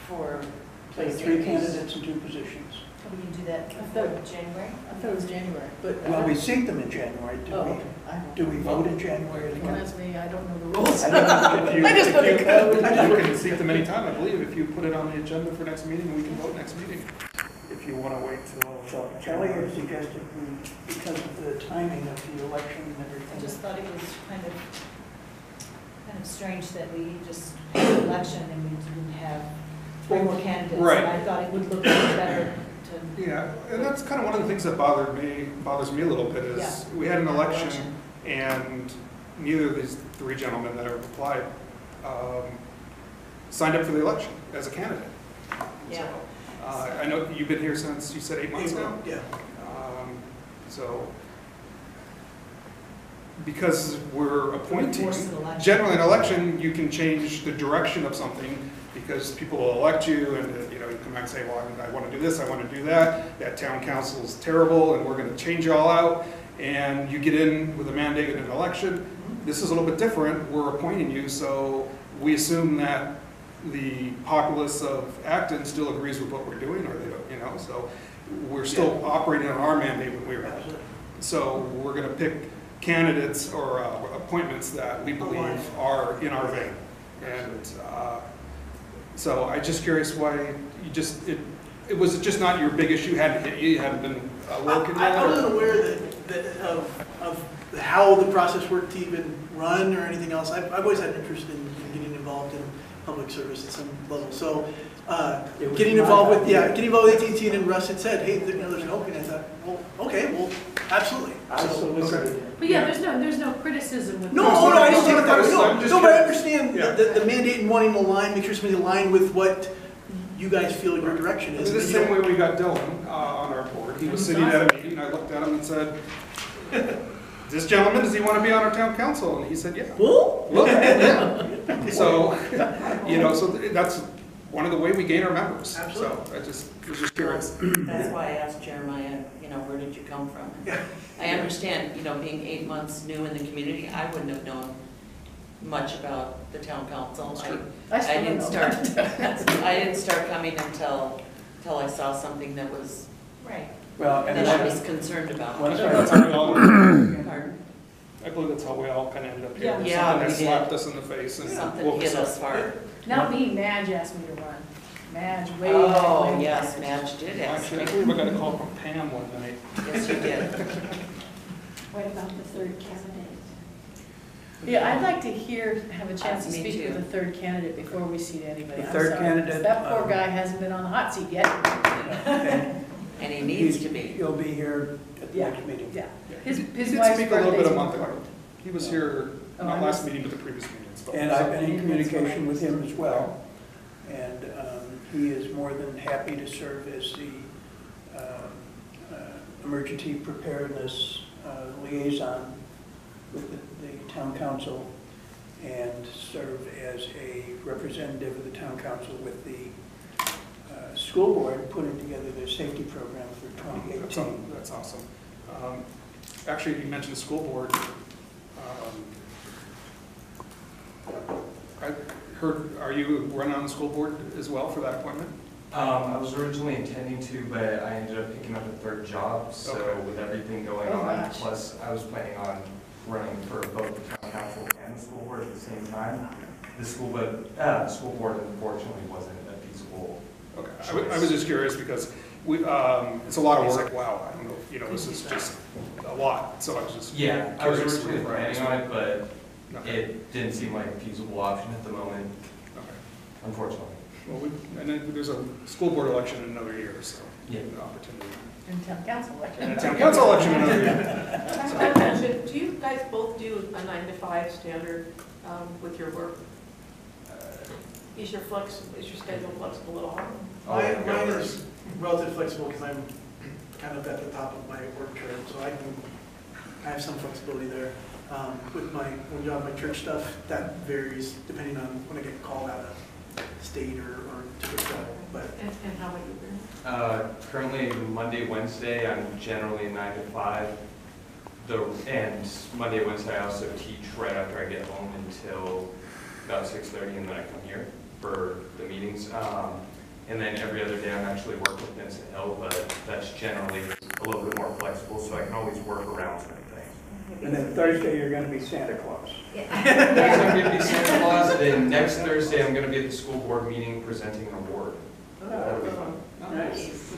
[SPEAKER 11] For
[SPEAKER 3] Say 3 candidates and 2 positions.
[SPEAKER 2] We can do that
[SPEAKER 1] I thought-
[SPEAKER 2] before January?
[SPEAKER 1] I thought it was January, but.
[SPEAKER 3] Well, we seat them in January,
[SPEAKER 1] Oh,
[SPEAKER 3] do we vote in January
[SPEAKER 1] Don't
[SPEAKER 3] again?
[SPEAKER 1] ask me, I don't know the rules.
[SPEAKER 3] I don't know.
[SPEAKER 9] If you-
[SPEAKER 1] I just know the code.
[SPEAKER 9] You can seat them anytime, I believe, if you put it on the agenda for next meeting, we can vote next meeting. If you want to wait till.
[SPEAKER 3] So Kelly had suggested because of the timing of the election and
[SPEAKER 2] I
[SPEAKER 3] everything.
[SPEAKER 2] just thought it was kind of strange that we just had an election and we didn't have 3 more candidates.
[SPEAKER 9] Right.
[SPEAKER 2] And I thought it would look better to.
[SPEAKER 9] Yeah, and that's kind of one of the things that bothers me a little bit is
[SPEAKER 2] Yeah.
[SPEAKER 9] we had an election and neither of these 3 gentlemen that have applied signed up for the election as a candidate.
[SPEAKER 2] Yeah.
[SPEAKER 9] I know you've been here since, you said 8 months now?
[SPEAKER 13] Yeah.
[SPEAKER 9] So, because we're appointing,
[SPEAKER 2] Force an election.
[SPEAKER 9] generally in an election, you can change the direction of something because people will elect you and, you know, you come out and say, well, I want to do this, I want to do that, that town council is terrible and we're going to change you all out, and you get in with a mandate in an election. This is a little bit different, we're appointing you, so we assume that the populace of Acton still agrees with what we're doing, or they don't, you know, so we're still operating on our mandate when we're, so we're going to pick candidates or appointments that we believe are in our vein. And so I'm just curious why you just, it was just not your big issue, hadn't hit you, hadn't been working on it?
[SPEAKER 13] I wasn't aware of how the process worked to even run or anything else. I've always had an interest in getting involved in public service at some level. So getting involved with AT&T, and then Russ had said, hey, you know, there's an opening. I thought, well, okay, well, absolutely.
[SPEAKER 1] But yeah, there's no criticism with.
[SPEAKER 13] No, I don't think that.
[SPEAKER 9] I'm just
[SPEAKER 13] No, but I
[SPEAKER 9] curious.
[SPEAKER 13] understand
[SPEAKER 9] Yeah.
[SPEAKER 13] the mandate and wanting to align, make sure somebody's aligned with what you guys feel your direction is.
[SPEAKER 9] It's the same way we got Dylan on our board. He was sitting at a meeting, I looked at him and said, this gentleman, does he want to be on our town council? And he said, yeah.
[SPEAKER 13] Well,
[SPEAKER 9] Look, yeah. So, you know, so that's one of the way we gain our members.
[SPEAKER 13] Absolutely.
[SPEAKER 9] So I was just curious.
[SPEAKER 11] That's why I asked Jeremiah, you know, where did you come from?
[SPEAKER 13] Yeah.
[SPEAKER 11] I understand, you know, being 8 months new in the community, I wouldn't have known much about the town council.
[SPEAKER 1] I still
[SPEAKER 11] I didn't
[SPEAKER 1] don't
[SPEAKER 11] start,
[SPEAKER 1] know.
[SPEAKER 11] I didn't start coming until I saw something that was
[SPEAKER 2] Right.
[SPEAKER 3] Well, and
[SPEAKER 11] that she's concerned about.
[SPEAKER 3] Once
[SPEAKER 9] That's
[SPEAKER 3] I-
[SPEAKER 9] how we all,
[SPEAKER 11] Pardon?
[SPEAKER 9] I believe that's how we all kind of ended up here.
[SPEAKER 11] Yeah,
[SPEAKER 9] Something
[SPEAKER 11] we
[SPEAKER 9] that
[SPEAKER 11] did.
[SPEAKER 9] slapped us in the face and
[SPEAKER 11] Something
[SPEAKER 9] woke
[SPEAKER 11] hit
[SPEAKER 9] us
[SPEAKER 11] us
[SPEAKER 9] up.
[SPEAKER 11] hard.
[SPEAKER 1] Not me, Madge asked me to run. Madge, way
[SPEAKER 11] Oh,
[SPEAKER 1] back when.
[SPEAKER 11] yes, Madge did ask
[SPEAKER 9] Actually,
[SPEAKER 11] me.
[SPEAKER 9] I believe I got a call from Pam one night.
[SPEAKER 11] Yes, you did.
[SPEAKER 8] What about the third candidate?
[SPEAKER 1] Yeah, I'd like to have a chance to
[SPEAKER 11] Me
[SPEAKER 1] speak
[SPEAKER 11] too.
[SPEAKER 1] with the third candidate before we seat anybody.
[SPEAKER 3] The
[SPEAKER 1] I'm
[SPEAKER 3] third
[SPEAKER 1] sorry.
[SPEAKER 3] candidate,
[SPEAKER 1] That poor guy hasn't been on the hot seat yet.
[SPEAKER 3] And
[SPEAKER 11] And he needs
[SPEAKER 3] he's-
[SPEAKER 11] to be.
[SPEAKER 3] He'll be here at the
[SPEAKER 1] Yeah.
[SPEAKER 3] next meeting.
[SPEAKER 1] Yeah.
[SPEAKER 9] He
[SPEAKER 1] His
[SPEAKER 9] did
[SPEAKER 1] wife's
[SPEAKER 9] speak a little bit
[SPEAKER 1] birthday's
[SPEAKER 9] a month ago.
[SPEAKER 1] important.
[SPEAKER 9] He was here,
[SPEAKER 1] Oh,
[SPEAKER 9] not
[SPEAKER 1] I
[SPEAKER 9] last
[SPEAKER 1] missed-
[SPEAKER 9] meeting, but the previous meetings. but-
[SPEAKER 3] And I've been in
[SPEAKER 1] That's
[SPEAKER 3] communication
[SPEAKER 1] what
[SPEAKER 3] with him as well. And he is more than happy to serve as the emergency preparedness liaison with the town council and serve as a representative of the town council with the school board putting together their safety program for 2018.
[SPEAKER 9] That's awesome. Actually, you mentioned school board. I heard, are you running on the school board as well for that appointment?
[SPEAKER 4] I was originally intending to, but I ended up picking up a third job, so
[SPEAKER 9] Okay.
[SPEAKER 4] with everything going
[SPEAKER 1] Oh,
[SPEAKER 4] on,
[SPEAKER 1] gosh.
[SPEAKER 4] plus I was planning on running for both the town council and the school board at the same time. The school board unfortunately wasn't a feasible.
[SPEAKER 9] Okay, I was just curious because we, it's a lot of work. Wow, I don't know, you know, this is just a lot, so I was just.
[SPEAKER 4] Yeah, I was
[SPEAKER 9] curious.
[SPEAKER 4] originally planning on it, but
[SPEAKER 9] Okay.
[SPEAKER 4] it didn't seem like a feasible option at the moment,
[SPEAKER 9] Okay.
[SPEAKER 4] unfortunately.
[SPEAKER 9] Well, and then there's a school board election in another year, so.
[SPEAKER 4] Yeah.
[SPEAKER 9] An opportunity.
[SPEAKER 1] And town council election.
[SPEAKER 9] And a town council election in another year.
[SPEAKER 7] Do you guys both do a 9 to 5 standard with your work? Is your schedule flexible at all?
[SPEAKER 13] Mine is relatively flexible because I'm kind of at the top of my work trip, so I have some flexibility there. With when you have my church stuff, that varies depending on when I get called out of state or to travel, but.
[SPEAKER 7] And how about you, Brent?
[SPEAKER 4] Currently, Monday, Wednesday, I'm generally 9 to 5. And Monday, Wednesday, I also teach right after I get home until about 6:30, and then I come here for the meetings. And then every other day, I'm actually working with Vincent Hill, but that's generally a little bit more flexible, so I can always work around certain things.
[SPEAKER 3] And then Thursday, you're going to be Santa Claus.
[SPEAKER 4] Next I'm going to be Santa Claus, then next Thursday, I'm going to be at the school board meeting presenting an award. That'll be fun.
[SPEAKER 3] Nice.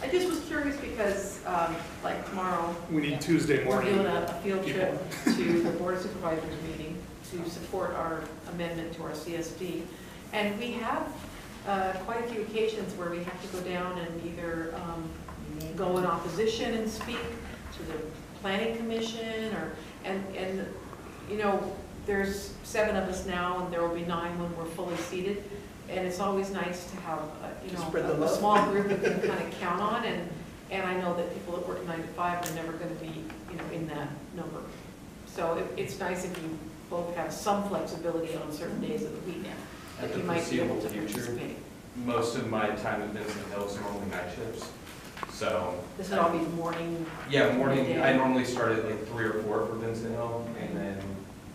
[SPEAKER 7] I just was curious because, like tomorrow,
[SPEAKER 9] We need Tuesday
[SPEAKER 7] we're
[SPEAKER 9] morning.
[SPEAKER 7] doing a field trip to the Board of Supervisors meeting to support our amendment to our CSD. And we have quite a few occasions where we have to go down and either go in opposition and speak to the planning commission and you know, there's 7 of us now and there will be 9 when we're fully seated. And it's always nice to have,
[SPEAKER 13] Spread the
[SPEAKER 7] a
[SPEAKER 13] love.
[SPEAKER 7] small group that can kind of count on. And I know that people that work 9 to 5 are never going to be, in that number. So it's nice if you both have some flexibility on certain days of the week
[SPEAKER 4] At
[SPEAKER 7] that
[SPEAKER 4] the
[SPEAKER 7] you might be able to
[SPEAKER 4] foreseeable future,
[SPEAKER 7] participate.
[SPEAKER 4] most of my time at Vincent Hill is normally night shifts. So,
[SPEAKER 7] This would all be morning.
[SPEAKER 4] yeah, morning,
[SPEAKER 7] Day.
[SPEAKER 4] I normally start at like 3 or 4 for Vincent Hill, and then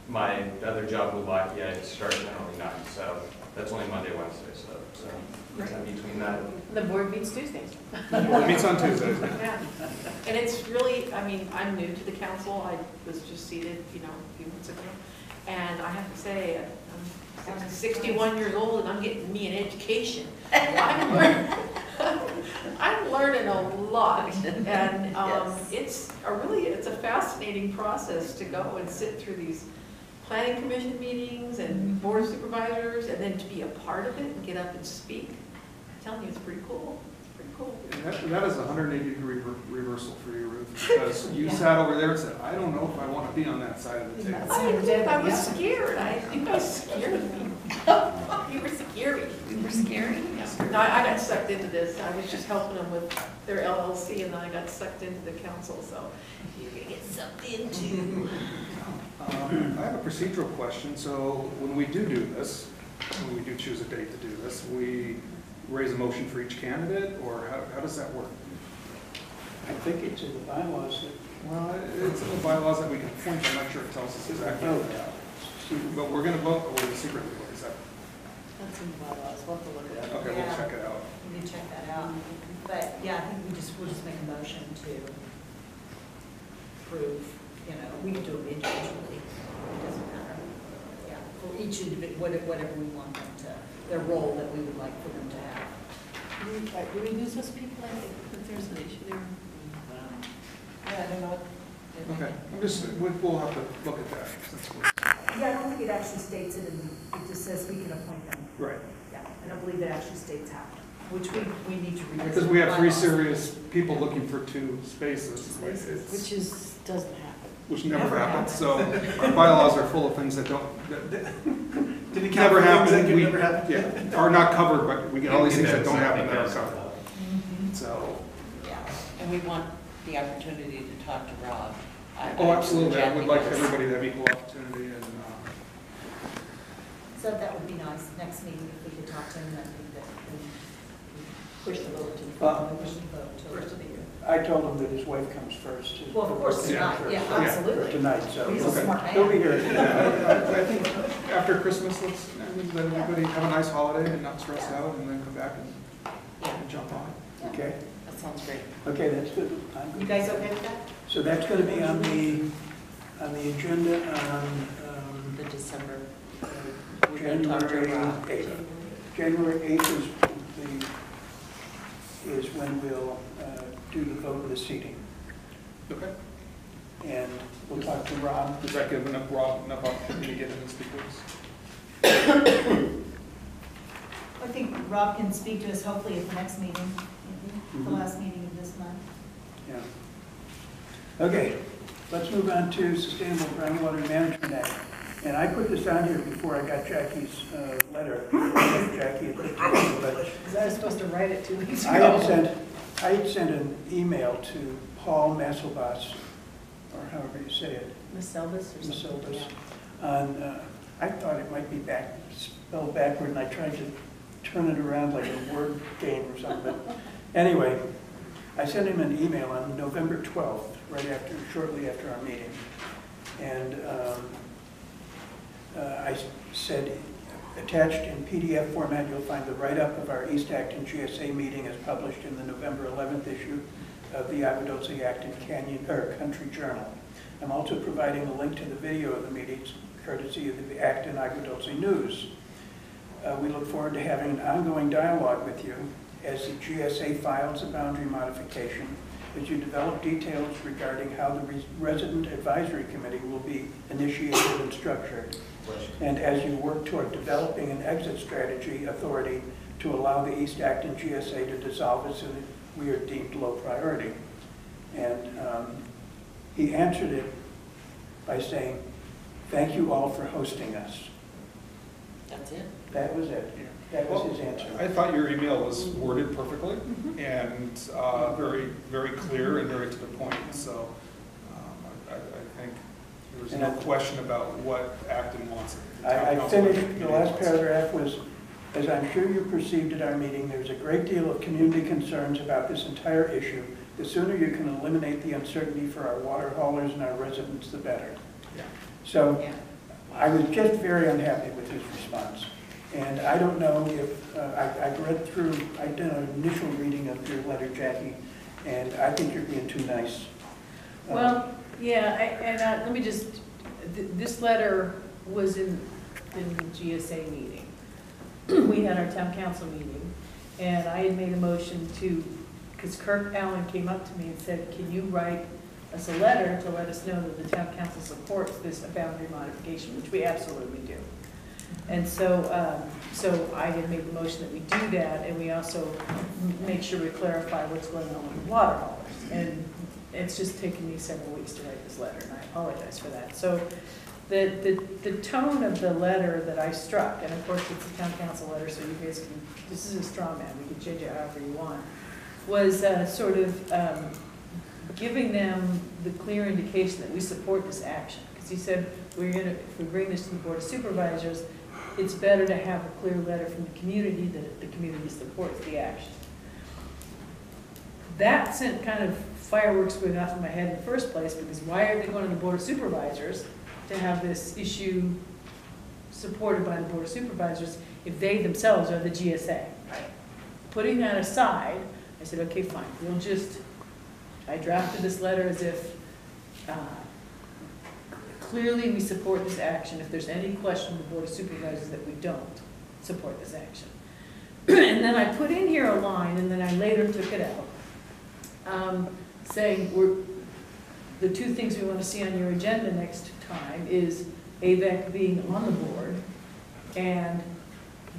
[SPEAKER 4] my other job with Lockheed, I start generally 9, so that's only Monday, Wednesday, so in between that.
[SPEAKER 1] The board meets Tuesdays.
[SPEAKER 9] It meets on Tuesdays.
[SPEAKER 7] Yeah. And it's really, I'm new to the council. I was just seated, a few months ago. And I have to say, I'm 61 years old and I'm getting me an education. I'm learning a lot. And
[SPEAKER 11] Yes.
[SPEAKER 7] it's a fascinating process to go and sit through these planning commission meetings and board of supervisors and then to be a part of it and get up and speak. I'm telling you, it's pretty cool. It's pretty cool.
[SPEAKER 9] And that is a 180-degree reversal for you, Ruth, because you sat over there and said, I don't know if I want to be on that side of the table.
[SPEAKER 7] I didn't think I was scared. I think I scared me. You were scary.
[SPEAKER 11] You were scary?
[SPEAKER 7] No, I got sucked into this. I was just helping them with their LLC and then I got sucked into the council, so you're gonna get sucked into.
[SPEAKER 9] I have a procedural question. So when we do this, when we do choose a date to do this, we raise a motion for each candidate, or how does that work?
[SPEAKER 3] I think it's in the bylaws that.
[SPEAKER 9] Well, it's in the bylaws that we can appoint. I'm not sure it tells us exactly.
[SPEAKER 3] Oh,
[SPEAKER 9] But we're going to vote, or secretly, is that?
[SPEAKER 1] That's in the bylaws, we'll have to look it up.
[SPEAKER 9] Okay, we'll check it out.
[SPEAKER 2] We need to check that out. But yeah, I think we'll just make a motion to approve, you know, we can do it individually, it doesn't matter. Yeah, for each whatever we want them to, their role that we would like for them to have.
[SPEAKER 1] Do we lose those people? I think that there's an issue there. Yeah, I don't know.
[SPEAKER 9] Okay, we'll have to look at that.
[SPEAKER 2] Yeah, I don't think it actually states it, it just says we can appoint them.
[SPEAKER 9] Right.
[SPEAKER 2] Yeah, I don't believe it actually states how.
[SPEAKER 1] Which we need to revisit.
[SPEAKER 9] Because we have 3
[SPEAKER 1] bylaws.
[SPEAKER 9] serious people looking for 2 spaces.
[SPEAKER 1] Which doesn't happen.
[SPEAKER 9] Which never
[SPEAKER 1] Never
[SPEAKER 9] happens,
[SPEAKER 1] happens.
[SPEAKER 9] so our bylaws are full of things that don't,
[SPEAKER 13] Did it
[SPEAKER 9] never happen.
[SPEAKER 13] That could
[SPEAKER 9] We-
[SPEAKER 13] never happen?
[SPEAKER 9] Yeah, are not covered, but we get all these things that don't happen that are covered.
[SPEAKER 1] Mm-hmm.
[SPEAKER 9] So,
[SPEAKER 11] Yeah, and we want the opportunity to talk to Rob.
[SPEAKER 9] oh, absolutely, I would like
[SPEAKER 11] Jackie was-
[SPEAKER 9] everybody to have equal opportunity and,
[SPEAKER 2] So that would be nice, next meeting, if we could talk to him, I think that we push the vote to, push the vote till first of the year.
[SPEAKER 3] I told him that his wife comes first.
[SPEAKER 2] Well, of course,
[SPEAKER 9] Yeah.
[SPEAKER 2] tonight, yeah, absolutely.
[SPEAKER 3] Tonight, so.
[SPEAKER 2] He's a
[SPEAKER 9] Okay.
[SPEAKER 2] smart man.
[SPEAKER 3] He'll be here.
[SPEAKER 9] I think after Christmas, let's, let everybody have a nice holiday and not stress out and then come back and jump on.
[SPEAKER 3] Okay,
[SPEAKER 11] That sounds great.
[SPEAKER 3] okay, that's good. I'm
[SPEAKER 2] You
[SPEAKER 3] good.
[SPEAKER 2] guys okay with that?
[SPEAKER 3] So that's going to be on the agenda on
[SPEAKER 11] The December, we're going to talk to
[SPEAKER 3] January
[SPEAKER 11] Rob.
[SPEAKER 3] 8th. January 8th is when we'll do the vote of the seating.
[SPEAKER 9] Okay.
[SPEAKER 3] And we'll talk to Rob.
[SPEAKER 9] Does that give enough opportunity to get in and speak to us?
[SPEAKER 2] I think Rob can speak to us hopefully at the next meeting, the
[SPEAKER 3] Mhm.
[SPEAKER 2] last meeting of this month.
[SPEAKER 3] Yeah. Okay, let's move on to Sustainable Groundwater Management Act. And I put this on here before I got Jackie's letter. Jackie had put it together, but
[SPEAKER 1] Because I was supposed to write it 2 weeks ago.
[SPEAKER 3] I had sent an email to Paul Masselbas, or however you say it,
[SPEAKER 1] Miss Selvas or something.
[SPEAKER 3] Masselbas, on, I thought it might be spelled backward, and I tried to turn it around like a word game or something. But anyway, I sent him an email on November 12th, shortly after our meeting. And I said, attached in PDF format, you'll find the write-up of our East Acton GSA meeting as published in the November 11th issue of the Agua Dulce Acton Country Journal. I'm also providing a link to the video of the meetings, courtesy of the Acton Agua Dulce News. We look forward to having an ongoing dialogue with you as the GSA files a boundary modification, as you develop details regarding how the Resident Advisory Committee will be initiated and structured, and as you work toward developing an exit strategy authority to allow the East Acton GSA to dissolve as soon as we are deemed low priority. And he answered it by saying, "Thank you all for hosting us."
[SPEAKER 11] That's it?
[SPEAKER 3] That was it. That was his answer.
[SPEAKER 9] I thought your email was worded perfectly and very, very clear and very to the point. So I think there was no question about what Acton wants.
[SPEAKER 3] I finished, the last paragraph was, as I'm sure you perceived at our meeting, there's a great deal of community concerns about this entire issue. The sooner you can eliminate the uncertainty for our water haulers and our residents, the better.
[SPEAKER 9] Yeah.
[SPEAKER 3] So
[SPEAKER 11] Yeah.
[SPEAKER 3] I was just very unhappy with his response. And I don't know if, I've read through, I did an initial reading of your letter, Jackie, and I think you're being too nice.
[SPEAKER 1] Well, yeah, let me just, this letter was in the GSA meeting. We had our town council meeting, and I had made a motion to, because Kirk Allen came up to me and said, can you write us a letter to let us know that the town council supports this boundary modification, which we absolutely do. And so, so I had made the motion that we do that, and we also make sure we clarify what's going on with the water haulers. And it's just taken me several weeks to write this letter, and I apologize for that. So the tone of the letter that I struck, and of course it's a town council letter, so you guys can, this is a straw man, we can change it however you want, was sort of giving them the clear indication that we support this action. Because he said, if we bring this to the Board of Supervisors, it's better to have a clear letter from the community that the community supports the action. That sent kind of fireworks going off in my head in the first place, because why are they going to the Board of Supervisors to have this issue supported by the Board of Supervisors if they themselves are the GSA. Putting that aside, I said, okay, fine, I drafted this letter as if clearly we support this action. If there's any question of the Board of Supervisors that we don't support this action. And then I put in here a line, and then I later took it out, saying the two things we want to see on your agenda next time is AVEC being on the board, and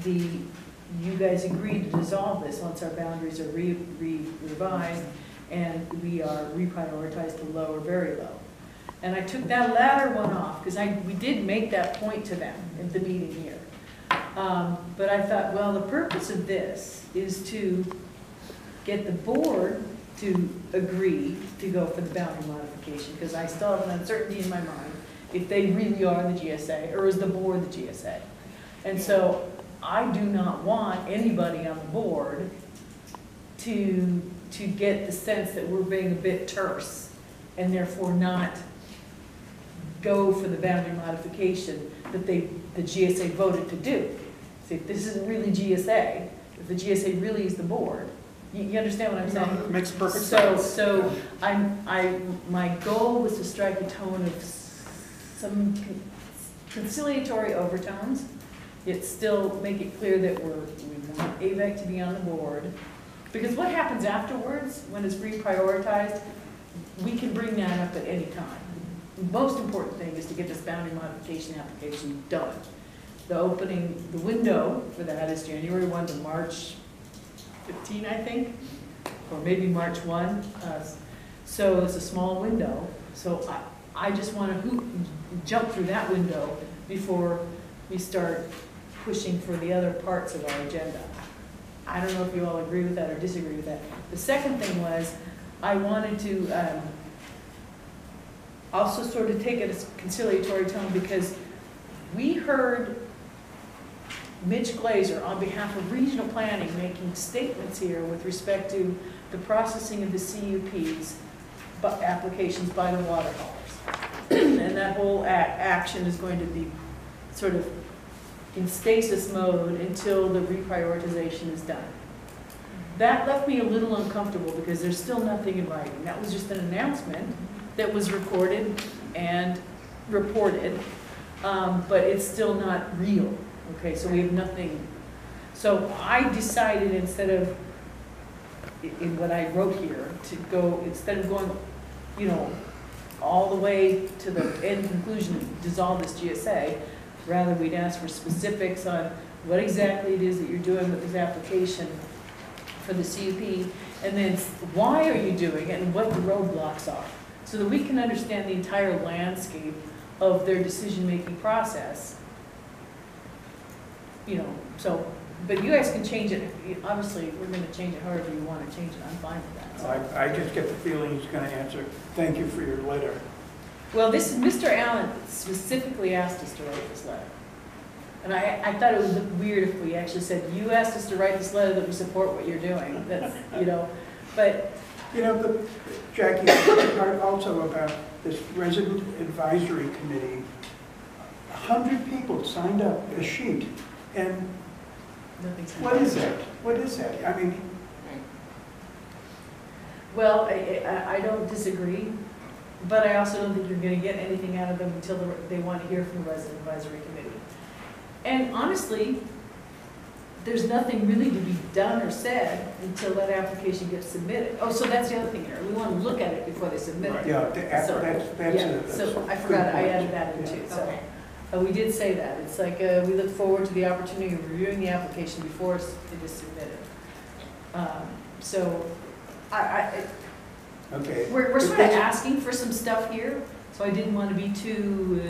[SPEAKER 1] you guys agreed to dissolve this once our boundaries are revised, and we are reprioritized to low or very low. And I took that latter one off, because we did make that point to them in the meeting here. But I thought, well, the purpose of this is to get the board to agree to go for the boundary modification, because I still have an uncertainty in my mind if they really are the GSA, or is the board the GSA. And so I do not want anybody on the board to get the sense that we're being a bit terse and therefore not go for the boundary modification that the GSA voted to do. See, if this isn't really GSA, if the GSA really is the board, you understand what I'm saying?
[SPEAKER 13] No, it makes perfect sense.
[SPEAKER 1] So my goal was to strike a tone of some conciliatory overtones, yet still make it clear that we want AVEC to be on the board. Because what happens afterwards, when it's reprioritized, we can bring that up at any time. The most important thing is to get this boundary modification application done. The window for that is January 1 to March 15, I think, or maybe March 1. So it's a small window. So I just want to jump through that window before we start pushing for the other parts of our agenda. I don't know if you all agree with that or disagree with that. The second thing was I wanted to also sort of take it as a conciliatory tone, because we heard Mitch Glazer on behalf of regional planning making statements here with respect to the processing of the CUPs applications by the water haulers. And that whole action is going to be sort of in stasis mode until the reprioritization is done. That left me a little uncomfortable because there's still nothing in writing. That was just an announcement that was recorded and reported, but it's still not real. Okay, so we have nothing. So I decided, instead of, in what I wrote here, to go, instead of going, all the way to the end conclusion to dissolve this GSA, rather we'd ask for specifics on what exactly it is that you're doing with this application for the CUP, and then why are you doing it and what the roadblocks are, so that we can understand the entire landscape of their decision-making process. But you guys can change it. Obviously, we're going to change it however you want to change it. I'm fine with that. So.
[SPEAKER 3] I just get the feeling he's going to answer, thank you for your letter.
[SPEAKER 1] Well, Mr. Allen specifically asked us to write this letter. And I thought it would look weird if we actually said, you asked us to write this letter that we support what you're doing. That's, but.
[SPEAKER 3] Jackie, the part also about this resident advisory committee, 100 people signed up a sheet, and what is that? What is that? I mean.
[SPEAKER 1] Well, I don't disagree, but I also don't think you're going to get anything out of them until they want to hear from the resident advisory committee. And honestly, there's nothing really to be done or said until that application gets submitted. Oh, so that's the other thing here. We want to look at it before they submit it.
[SPEAKER 3] Yeah,
[SPEAKER 1] so I forgot, I added that in too. So we did say that. It's like we look forward to the opportunity of reviewing the application before it is submitted.
[SPEAKER 3] Okay.
[SPEAKER 1] We're sort of asking for some stuff here, so I didn't want to be too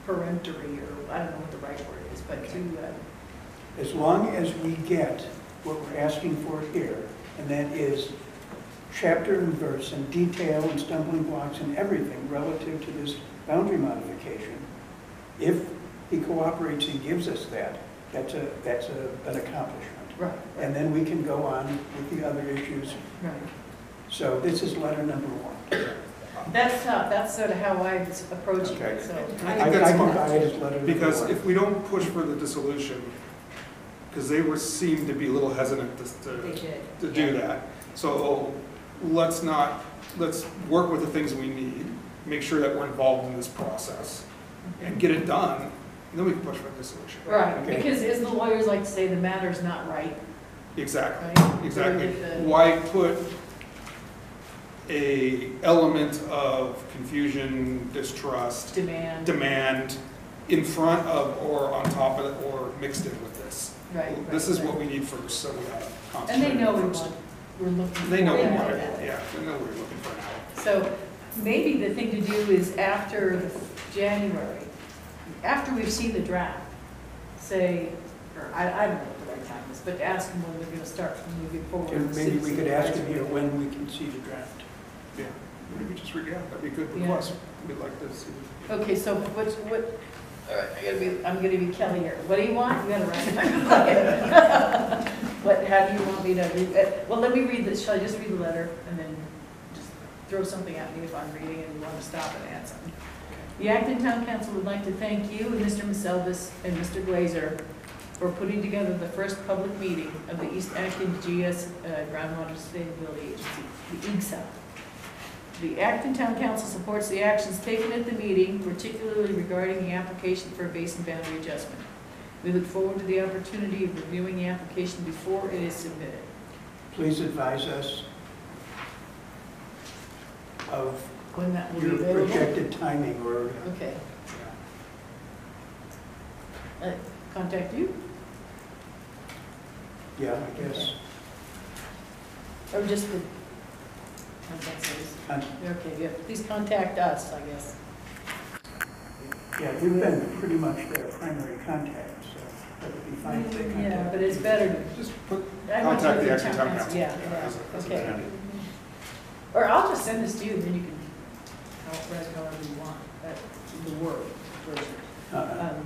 [SPEAKER 1] peremptory, or I don't know what the right word is, but too.
[SPEAKER 3] As long as we get what we're asking for here, and that is chapter and verse and detail and stumbling blocks and everything relative to this boundary modification, if he cooperates and gives us that, that's an accomplishment.
[SPEAKER 1] Right.
[SPEAKER 3] And then we can go on with the other issues.
[SPEAKER 1] Right.
[SPEAKER 3] So this is letter number 1.
[SPEAKER 1] That's tough, that's sort of how I was approaching it, so.
[SPEAKER 9] I
[SPEAKER 3] I
[SPEAKER 9] think that's
[SPEAKER 3] can
[SPEAKER 9] fine.
[SPEAKER 3] buy his letter.
[SPEAKER 9] Because if we don't push for the dissolution, because they seemed to be a little hesitant
[SPEAKER 1] They did.
[SPEAKER 9] to do that. So let's work with the things we need, make sure that we're involved in this process, and get it done, and then we can push for the dissolution.
[SPEAKER 1] Right,
[SPEAKER 3] Okay.
[SPEAKER 1] because as the lawyers like to say, the matter's not right,
[SPEAKER 9] Exactly,
[SPEAKER 1] right?
[SPEAKER 9] exactly.
[SPEAKER 1] So that the-
[SPEAKER 9] Why put a element of confusion, distrust, demand in front of, or on top of it, or mixed in with this?
[SPEAKER 1] Right.
[SPEAKER 9] This is
[SPEAKER 1] right.
[SPEAKER 9] what we need first, so we gotta
[SPEAKER 1] And
[SPEAKER 9] concentrate.
[SPEAKER 1] they know
[SPEAKER 9] on
[SPEAKER 1] we
[SPEAKER 9] first.
[SPEAKER 1] want, we're looking.
[SPEAKER 9] They know
[SPEAKER 1] for
[SPEAKER 9] we
[SPEAKER 1] that.
[SPEAKER 9] want it, yeah, they know we're looking for an hour.
[SPEAKER 1] So maybe the thing to do is after January, after we've seen the draft, say, or I don't know what the right time is, but ask them when they're gonna start moving forward.
[SPEAKER 3] And
[SPEAKER 1] with
[SPEAKER 3] maybe we
[SPEAKER 1] citizen
[SPEAKER 3] could ask him
[SPEAKER 1] advisory.
[SPEAKER 3] here when we can see the draft.
[SPEAKER 9] Yeah, maybe just, yeah, that'd be a good
[SPEAKER 1] Yeah.
[SPEAKER 9] request. We'd like to see.
[SPEAKER 1] Okay, so what, all right, I'm gonna be Kelly here. What do you want? You gotta write it. How do you want me to read it? Well, let me read this. Shall I just read the letter and then just throw something at me if I'm reading and you want to stop and add something? The Acton Town Council would like to thank you and Mr. Maselvis and Mr. Glazer for putting together the first public meeting of the East Acton GS Groundwater Sustainability Agency, the EGSA. The Acton Town Council supports the actions taken at the meeting, particularly regarding the application for a basin boundary adjustment. We look forward to the opportunity of reviewing the application before it is submitted.
[SPEAKER 3] Please advise us of
[SPEAKER 1] When that will be
[SPEAKER 3] your
[SPEAKER 1] available?
[SPEAKER 3] projected timing or,
[SPEAKER 1] Okay. Contact you?
[SPEAKER 3] yeah, I guess.
[SPEAKER 1] Or just the contact us? Okay, yeah, please contact us, I guess.
[SPEAKER 3] Yeah, you've been pretty much their primary contact, so that would be fine if they contact.
[SPEAKER 1] Yeah, but it's better to.
[SPEAKER 9] Just put,
[SPEAKER 1] I want
[SPEAKER 9] contact
[SPEAKER 1] to
[SPEAKER 9] the
[SPEAKER 1] do
[SPEAKER 9] Acton Town Council.
[SPEAKER 1] Yeah,
[SPEAKER 9] as a- as a
[SPEAKER 1] okay.
[SPEAKER 9] band.
[SPEAKER 1] Or I'll just send this to you, and then you can write however you want, the word version.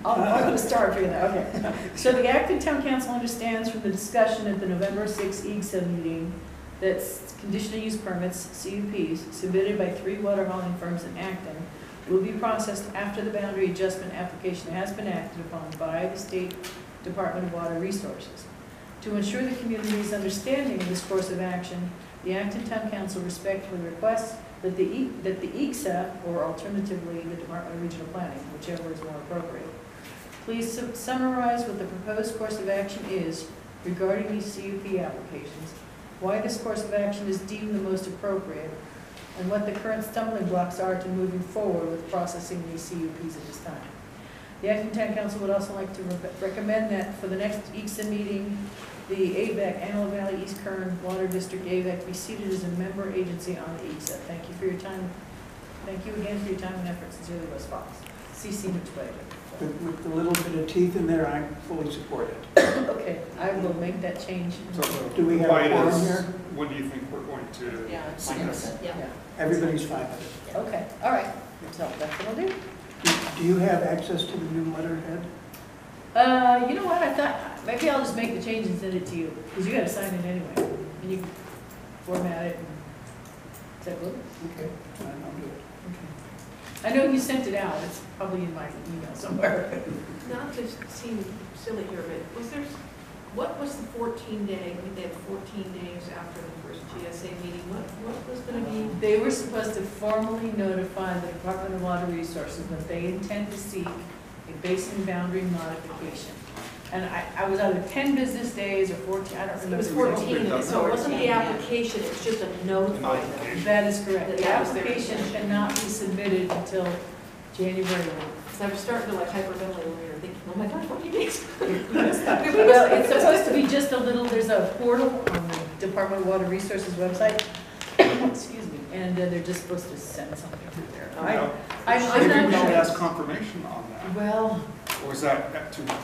[SPEAKER 1] I'll put a star for you there, okay. So the Acton Town Council understands from the discussion at the November 6 EGSA meeting that conditional use permits, CUPs, submitted by 3 water hauling firms in Acton will be processed after the boundary adjustment application has been acted upon by the State Department of Water Resources. To ensure the community's understanding of this course of action, the Acton Town Council respectfully requests that the EGSA, or alternatively the Department of Regional Planning, whichever is more appropriate, please summarize what the proposed course of action is regarding these CUP applications, why this course of action is deemed the most appropriate, and what the current stumbling blocks are to moving forward with processing these CUPs at this time. The Acton Town Council would also like to recommend that for the next EGSA meeting, the AVAC, Antelope Valley East Kern Water District AVAC, be seated as a member agency on the EGSA. Thank you for your time. Thank you again for your time and effort. Sincerely, Wes Fox. CC McSway.
[SPEAKER 3] With a little bit of teeth in there, I fully support it.
[SPEAKER 1] Okay, I will make that change.
[SPEAKER 9] So
[SPEAKER 3] Do we have
[SPEAKER 9] why
[SPEAKER 3] a
[SPEAKER 9] it
[SPEAKER 3] quorum
[SPEAKER 9] is,
[SPEAKER 3] here?
[SPEAKER 9] when do you think we're going to
[SPEAKER 11] Yeah, I'm
[SPEAKER 9] see
[SPEAKER 11] fine
[SPEAKER 9] this?
[SPEAKER 11] with it, yeah.
[SPEAKER 3] Everybody's fine with it.
[SPEAKER 1] Okay, all right. So that's what I'll do.
[SPEAKER 3] Do you have access to the new letterhead?
[SPEAKER 1] You know what, I thought, maybe I'll just make the change and send it to you, because you gotta sign it anyway, and you can format it, and, is that good?
[SPEAKER 3] Okay, fine, I'll do it.
[SPEAKER 1] I know you sent it out, it's probably in my email somewhere.
[SPEAKER 7] Not to seem silly here, but what was the 14-day, we did 14 days after the first GSA meeting, what was gonna be?
[SPEAKER 1] They were supposed to formally notify the Department of Water Resources that they intend to seek a basin boundary modification. And I was either 10 business days or 14, I don't remember.
[SPEAKER 7] It was
[SPEAKER 1] exactly.
[SPEAKER 7] 14, so it wasn't the application, it's just a notify them.
[SPEAKER 9] Notification.
[SPEAKER 1] That is correct. The
[SPEAKER 7] That was their
[SPEAKER 1] application
[SPEAKER 7] intention.
[SPEAKER 1] cannot be submitted until January 1.
[SPEAKER 7] Because I was starting to like hyperventilate over here, thinking, oh my gosh, 14 days.
[SPEAKER 1] Well, it's supposed to be just a little, there's a portal on the Department of Water Resources website, excuse me, and they're just supposed to send something through there. I'm
[SPEAKER 9] Maybe
[SPEAKER 1] not
[SPEAKER 9] we should
[SPEAKER 1] sure.
[SPEAKER 9] ask confirmation on that,
[SPEAKER 1] Well,
[SPEAKER 9] or is that too much?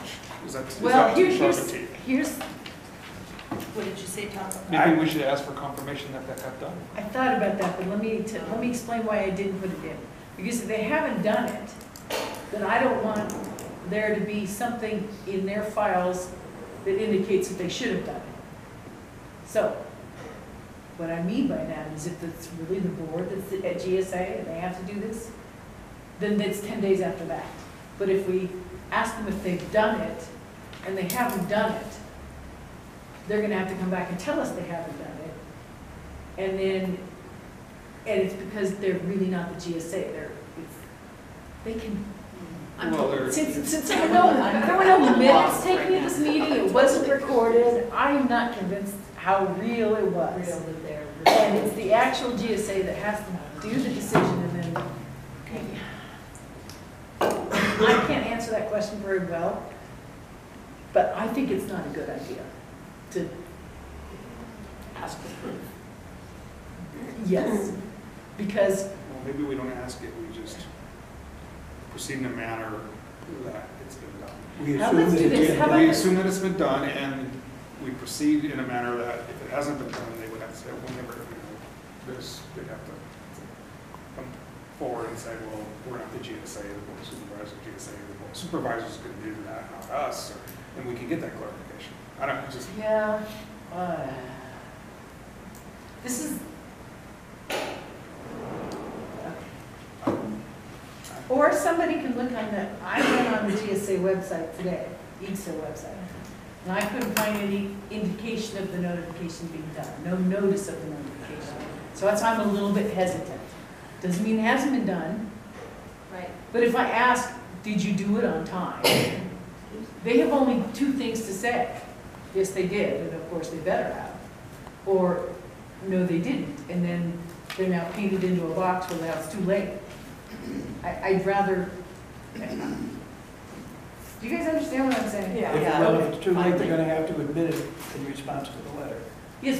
[SPEAKER 9] Is that
[SPEAKER 1] well,
[SPEAKER 9] too sharp a teeth?
[SPEAKER 1] here's,
[SPEAKER 11] What did you say, Tom?
[SPEAKER 9] Maybe we should ask for confirmation that that got done.
[SPEAKER 1] I thought about that, but let me explain why I didn't put it in. Because if they haven't done it, then I don't want there to be something in their files that indicates that they should have done it. So, what I mean by that is if it's really the board that's at GSA and they have to do this, then it's 10 days after that. But if we ask them if they've done it and they haven't done it, they're gonna have to come back and tell us they haven't done it. And then, and it's because they're really not the GSA, they can, since there were no minutes taken at this meeting, it wasn't recorded, I am not convinced how real it was. And it's the actual GSA that has to do the decision and then, I can't answer that question very well, but I think it's not a good idea to ask for proof. Yes, because.
[SPEAKER 9] Well, maybe we don't ask it, we just proceed in a manner that it's been done. We assume that it's been done, and we proceed in a manner that if it hasn't been done, they would have to say, well, never, they'd have to come forward and say, well, we're not the GSA, the board of supervisors, GSA, the board of supervisors is going to do that, not us, and we can get that clarification. I don't know, just.
[SPEAKER 1] Yeah. This is. Or somebody can look on the, I went on the GSA website today, EGSA website, and I couldn't find any indication of the notification being done, no notice of the notification. So that's why I'm a little bit hesitant. Doesn't mean it hasn't been done.
[SPEAKER 7] Right.
[SPEAKER 1] But if I ask, did you do it on time? They have only two things to say. Yes, they did, and of course they better have. Or, no, they didn't, and then they're now painted into a box where now it's too late. I'd rather, do you guys understand what I'm saying?
[SPEAKER 3] Well, if it's too late, they're gonna have to admit it in response to the letter.
[SPEAKER 1] Yes,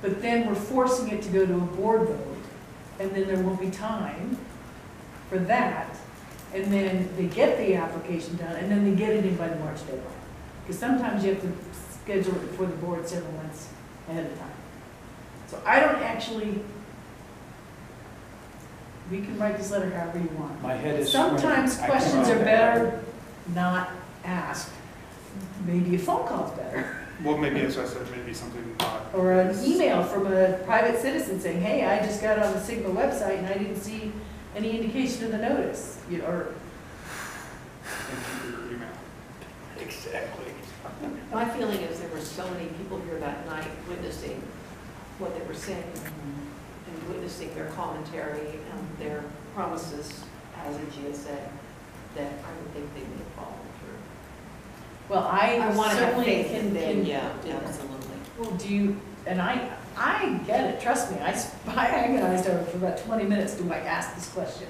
[SPEAKER 1] but then we're forcing it to go to a board vote, and then there won't be time for that, and then they get the application done, and then they get it in by the March deadline. Because sometimes you have to schedule it before the board several months ahead of time. So I don't actually, we can write this letter however you want.
[SPEAKER 3] My head is
[SPEAKER 1] Sometimes
[SPEAKER 3] swimming.
[SPEAKER 1] questions are better not asked. Maybe a phone call's better.
[SPEAKER 9] Well, maybe, as I said, maybe something.
[SPEAKER 1] Or an email from a private citizen saying, hey, I just got on the Sigma website and I didn't see any indication of the notice. You know, or
[SPEAKER 9] Thank you for your email.
[SPEAKER 3] Exactly.
[SPEAKER 7] My feeling is there were so many people here that night witnessing what they were saying and witnessing their commentary and their promises as a GSA that I would think they may have followed through.
[SPEAKER 1] well, I
[SPEAKER 7] want to have
[SPEAKER 1] certainly
[SPEAKER 7] faith
[SPEAKER 1] can,
[SPEAKER 7] in them.
[SPEAKER 11] Yeah,
[SPEAKER 7] do that.
[SPEAKER 11] absolutely.
[SPEAKER 1] well, do you, and I get it, trust me, I agonized over it for about 20 minutes, do I ask this question?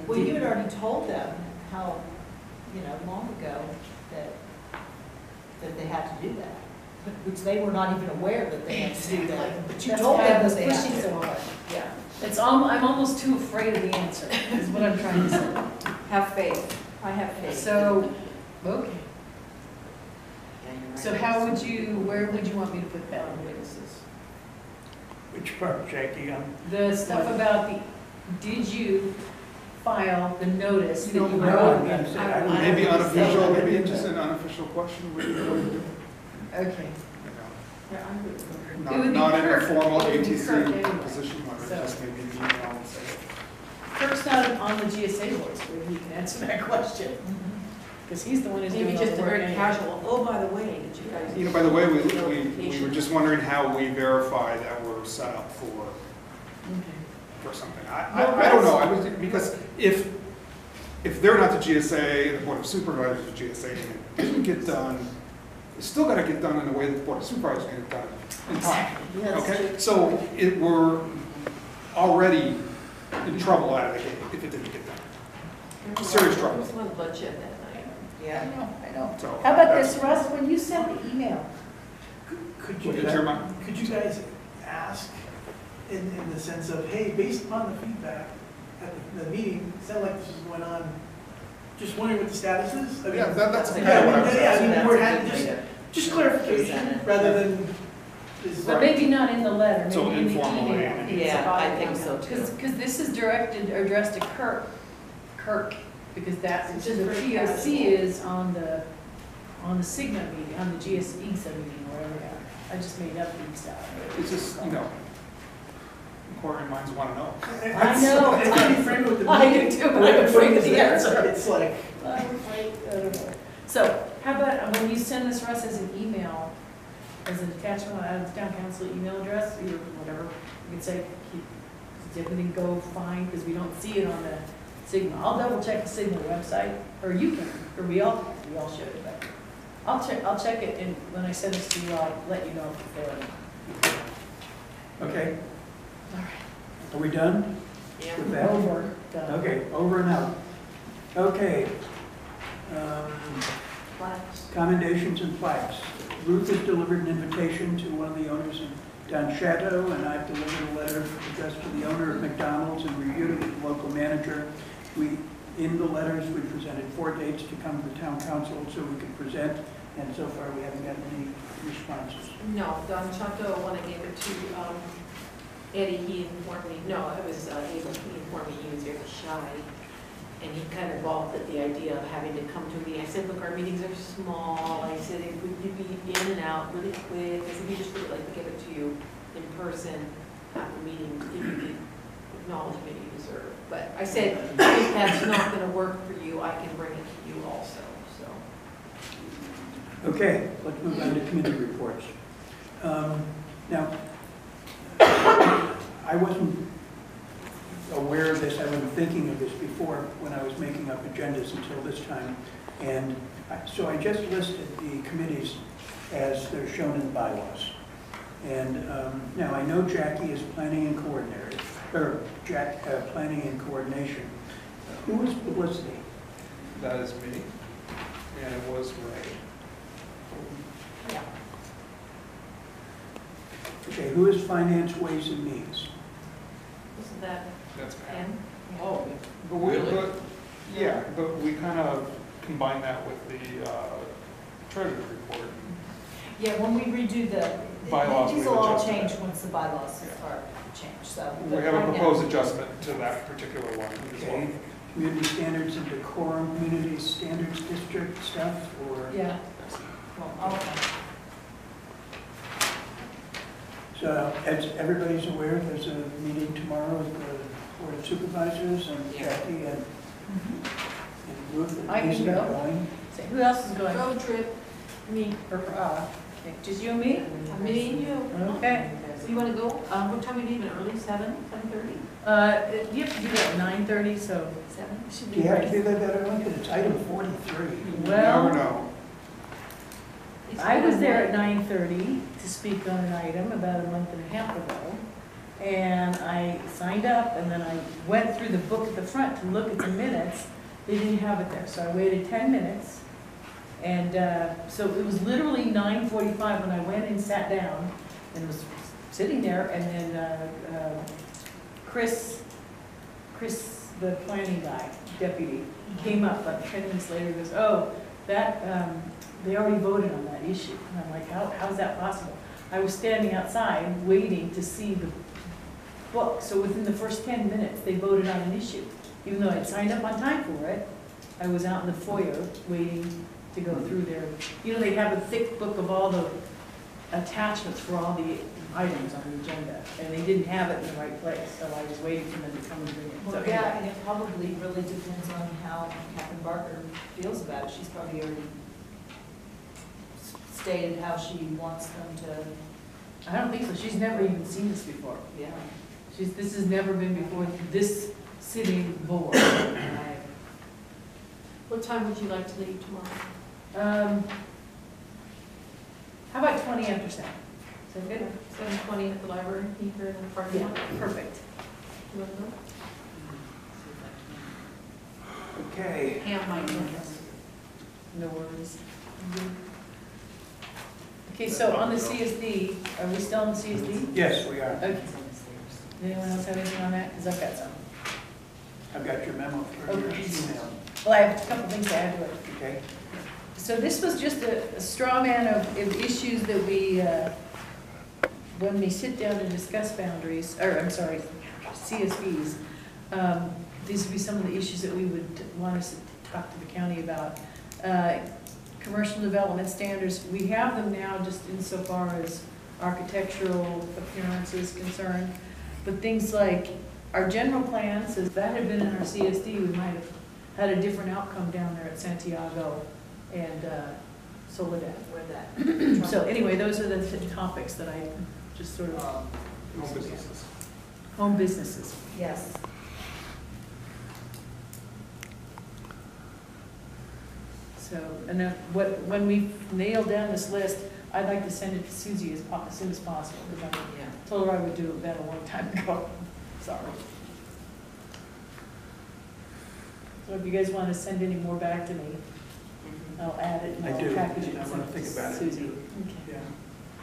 [SPEAKER 2] Well, you had already told them how, long ago that they had to do that, which they were not even aware that they had to do that. But you
[SPEAKER 1] That's
[SPEAKER 2] told
[SPEAKER 1] why I
[SPEAKER 2] them
[SPEAKER 1] was
[SPEAKER 2] that they had
[SPEAKER 1] pushing
[SPEAKER 2] to.
[SPEAKER 1] so hard, yeah. I'm almost too afraid of the answer, is what I'm trying to say.
[SPEAKER 7] Have faith. I have faith.
[SPEAKER 1] So, okay.
[SPEAKER 11] Yeah, you're right.
[SPEAKER 1] So where would you want me to put that on witnesses?
[SPEAKER 3] Which part, Jackie?
[SPEAKER 1] The stuff about did you file the notice that you
[SPEAKER 3] No,
[SPEAKER 1] wrote?
[SPEAKER 3] I'm gonna say, I don't-
[SPEAKER 9] Maybe unofficial, maybe just an unofficial question would be the way to do it.
[SPEAKER 1] Okay.
[SPEAKER 7] Yeah, I would.
[SPEAKER 1] It would be
[SPEAKER 9] Not in a
[SPEAKER 1] Kirk.
[SPEAKER 9] formal
[SPEAKER 1] It would be Kirk
[SPEAKER 9] ATC
[SPEAKER 1] anyway.
[SPEAKER 9] position letter,
[SPEAKER 1] So-
[SPEAKER 9] just maybe an email and say.
[SPEAKER 1] Kirk's not on the GSA board, so maybe he can answer that question. Because he's the one who's doing
[SPEAKER 7] Maybe
[SPEAKER 1] all
[SPEAKER 7] just
[SPEAKER 1] the
[SPEAKER 7] a
[SPEAKER 1] work
[SPEAKER 7] very
[SPEAKER 1] anyway.
[SPEAKER 7] casual, oh, by the way, did you guys?
[SPEAKER 9] By the way, we were just wondering how we verify that we're set up for
[SPEAKER 1] Okay.
[SPEAKER 9] something.
[SPEAKER 1] Well,
[SPEAKER 9] I don't know, because if they're not the GSA, the Board of Supervisors is the GSA, and it doesn't get done, it's still got to get done in the way that the Board of Supervisors get it done in time. Okay, so we're already in trouble out of the gate if it didn't get done. Serious trouble.
[SPEAKER 7] There was one bloodshed that night.
[SPEAKER 11] Yeah.
[SPEAKER 1] I know.
[SPEAKER 9] So
[SPEAKER 1] How about
[SPEAKER 9] that's-
[SPEAKER 1] this, Russ, when you send the email,
[SPEAKER 13] Could
[SPEAKER 9] What did your
[SPEAKER 13] you guys ask in the sense of, hey, based upon the feedback at the meeting, it sounded like this was going on, just wondering what the status is? I mean,
[SPEAKER 9] Yeah, that's
[SPEAKER 13] yeah,
[SPEAKER 9] kind of what I was
[SPEAKER 13] yeah,
[SPEAKER 9] asking.
[SPEAKER 13] I mean,
[SPEAKER 11] That's
[SPEAKER 13] we're
[SPEAKER 11] a
[SPEAKER 13] having
[SPEAKER 11] good idea.
[SPEAKER 13] just clarification rather than.
[SPEAKER 1] but maybe not in the letter,
[SPEAKER 9] So
[SPEAKER 1] maybe in the
[SPEAKER 9] informally.
[SPEAKER 1] email.
[SPEAKER 11] Yeah, I think so too.
[SPEAKER 1] Because this is addressed to Kirk, because that's,
[SPEAKER 7] It's
[SPEAKER 1] the
[SPEAKER 7] just very
[SPEAKER 1] POC
[SPEAKER 7] casual.
[SPEAKER 1] is on the on the Sigma meeting, on the GSE meeting, or whatever they are. I just made up these stuff.
[SPEAKER 9] It's just, you know, inquiring minds want to know.
[SPEAKER 1] I know.
[SPEAKER 13] It's pretty afraid with the.
[SPEAKER 1] I do too, but I'm afraid of the
[SPEAKER 13] there.
[SPEAKER 1] answer.
[SPEAKER 13] It's like,
[SPEAKER 1] I don't know. So, how about when you send this to us as an email, as an attachment on the town council email address, or whatever, you can say, does everything go fine, because we don't see it on the Sigma. I'll double check the Sigma website, or you can, or we all should, but I'll check it, and when I send this to you, I'll let you know if it's there.
[SPEAKER 3] Okay,
[SPEAKER 1] All right.
[SPEAKER 3] are we done
[SPEAKER 11] Yeah.
[SPEAKER 3] with that?
[SPEAKER 1] Over, done.
[SPEAKER 3] Okay, over and out. Okay. Commendations and plaques. Ruth has delivered an invitation to one of the owners in Don Chateau, and I've delivered a letter addressed to the owner of McDonald's and reviewed it with the local manager. In the letters, we presented 4 dates to come to the town council so we could present, and so far we haven't gotten any responses.
[SPEAKER 7] No, Don Chato, when I gave it to Eddie, he informed me, no, it was Abel, he informed me he was very shy. And he kind of balked at the idea of having to come to a meeting. I said, look, our meetings are small. I said, it would be in and out really quick. I said, we just would like to give it to you in person at the meeting, give you the acknowledgement you deserve. But I said, if that's not going to work for you, I can bring it to you also, so.
[SPEAKER 3] Okay, let's move on to committee reports. Now, I wasn't aware of this, I wasn't thinking of this before when I was making up agendas until this time. And so I just listed the committees as they're shown in the bylaws. And now I know Jackie is planning and coordinator, or planning and coordination. Who is publicity?
[SPEAKER 9] That is me, and it was Ray.
[SPEAKER 7] Yeah.
[SPEAKER 3] Okay, who is finance, ways and means?
[SPEAKER 7] Isn't that
[SPEAKER 9] That's Pat.
[SPEAKER 7] Ken?
[SPEAKER 11] Oh,
[SPEAKER 9] But we,
[SPEAKER 12] Really?
[SPEAKER 9] but we kind of combine that with the treasurer's report.
[SPEAKER 2] Yeah, when we redo
[SPEAKER 9] Bylaws,
[SPEAKER 2] these
[SPEAKER 9] we've
[SPEAKER 2] will all
[SPEAKER 9] adjusted
[SPEAKER 2] change
[SPEAKER 9] that.
[SPEAKER 2] once the bylaws
[SPEAKER 9] Yeah.
[SPEAKER 2] are changed, so.
[SPEAKER 9] We have a proposed adjustment to that particular one as well.
[SPEAKER 3] Okay, community standards and decorum, community standards district stuff, or?
[SPEAKER 1] Yeah.
[SPEAKER 2] Well, okay.
[SPEAKER 3] So, as everybody's aware, there's a meeting tomorrow with the Board of Supervisors and
[SPEAKER 11] Yeah.
[SPEAKER 3] Jackie and Ruth
[SPEAKER 1] I
[SPEAKER 3] and
[SPEAKER 1] can
[SPEAKER 3] Lisa
[SPEAKER 1] go.
[SPEAKER 3] are going.
[SPEAKER 1] Say, who else is going?
[SPEAKER 7] Road trip,
[SPEAKER 1] Me, or, okay, just you and me?
[SPEAKER 7] me and you.
[SPEAKER 1] Okay.
[SPEAKER 7] So you want to go, what time are you leaving, early, 7:30?
[SPEAKER 1] You have to do that at 9:30, so.
[SPEAKER 7] 7?
[SPEAKER 1] Should
[SPEAKER 3] Do you have to be there that early? Because it's item 43.
[SPEAKER 9] You never
[SPEAKER 1] Well,
[SPEAKER 9] know.
[SPEAKER 1] I was there at 9:30 to speak on an item about a month and a half ago. And I signed up, and then I went through the book at the front to look at the minutes. They didn't have it there, so I waited 10 minutes. And so it was literally 9:45 when I went and sat down and was sitting there, and then Chris, the planning guy, deputy, came up like 10 minutes later and goes, oh, that, they already voted on that issue. And I'm like, how's that possible? I was standing outside waiting to see the book, so within the first 10 minutes, they voted on an issue. Even though I'd signed up on time for it, I was out in the foyer waiting to go through there. You know, they have a thick book of all the attachments for all the items on the agenda, and they didn't have it in the right place, so I was waiting for them to come and bring it. So
[SPEAKER 2] Well, yeah, and it probably really depends on how Kathleen Barker feels about it. She's probably already stated how she wants them to,
[SPEAKER 1] I don't think so, she's never even seen this before.
[SPEAKER 2] yeah.
[SPEAKER 1] This has never been before this sitting board.
[SPEAKER 7] What time would you like to leave tomorrow?
[SPEAKER 1] How about 20 after 7? Is that good?
[SPEAKER 7] 7:20 at the library, here in the parking
[SPEAKER 1] Yeah,
[SPEAKER 7] lot?
[SPEAKER 1] perfect.
[SPEAKER 7] You want to go?
[SPEAKER 3] Okay,
[SPEAKER 7] Pam might join us.
[SPEAKER 1] No worries. Okay, so on the CSD, are we still on the CSD?
[SPEAKER 3] yes, we are.
[SPEAKER 1] Okay. Anyone else have anything on that? Because I've got some.
[SPEAKER 3] I've got your memo for your
[SPEAKER 1] Okay.
[SPEAKER 3] email.
[SPEAKER 1] Well, I have a couple things to add to it.
[SPEAKER 3] Okay,
[SPEAKER 1] So this was just a straw man of issues that we, when we sit down to discuss boundaries, or I'm sorry, CSBs, these would be some of the issues that we would want us to talk to the county about. commercial development standards, we have them now just insofar as architectural appearance is concerned. But things like our general plan says that had been in our CSD, we might have had a different outcome down there at Santiago and Soledad. So anyway, those are the topics that I just sort of.
[SPEAKER 9] Home businesses.
[SPEAKER 1] Home businesses.
[SPEAKER 2] Yes.
[SPEAKER 1] So, and then when we nail down this list, I'd like to send it to Susie as soon as possible, because I told her I would do that a long time ago. Sorry. So if you guys want to send any more back to me, I'll add it and
[SPEAKER 3] I
[SPEAKER 1] I'll
[SPEAKER 3] do.
[SPEAKER 1] package it
[SPEAKER 3] I
[SPEAKER 1] and
[SPEAKER 3] want
[SPEAKER 1] send
[SPEAKER 3] to
[SPEAKER 1] it
[SPEAKER 3] think
[SPEAKER 1] to
[SPEAKER 3] about it.
[SPEAKER 1] Susie.
[SPEAKER 3] too.
[SPEAKER 1] Okay.
[SPEAKER 3] Yeah.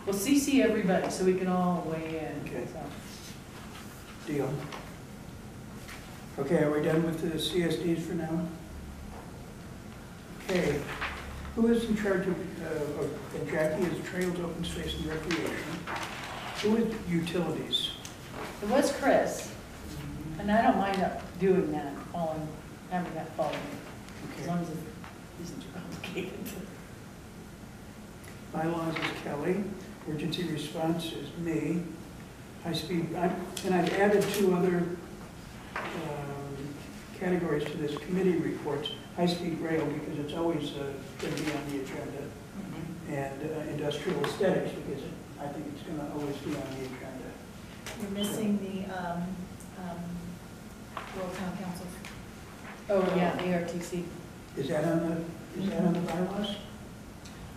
[SPEAKER 1] Well, CC everybody so we can all weigh in.
[SPEAKER 3] Okay.
[SPEAKER 1] So.
[SPEAKER 3] Deal. Okay, are we done with the CSDs for now? Okay. Who is in charge of, and Jackie is Trails, Open Space, and Recreation. Who is Utilities?
[SPEAKER 1] It was Chris, and I don't mind doing that, having that follow me, as
[SPEAKER 3] Okay.
[SPEAKER 1] long as it isn't too complicated.
[SPEAKER 3] Bylaws is Kelly. Emergency response is me. High speed, and I've added 2 other categories to this committee reports. High-speed rail, because it's always going to be on the agenda, and industrial aesthetics, because I think it's going to always be on the agenda.
[SPEAKER 2] You're missing the World Town Council.
[SPEAKER 1] Oh, yeah, ARTC.
[SPEAKER 3] Is that on the bylaws?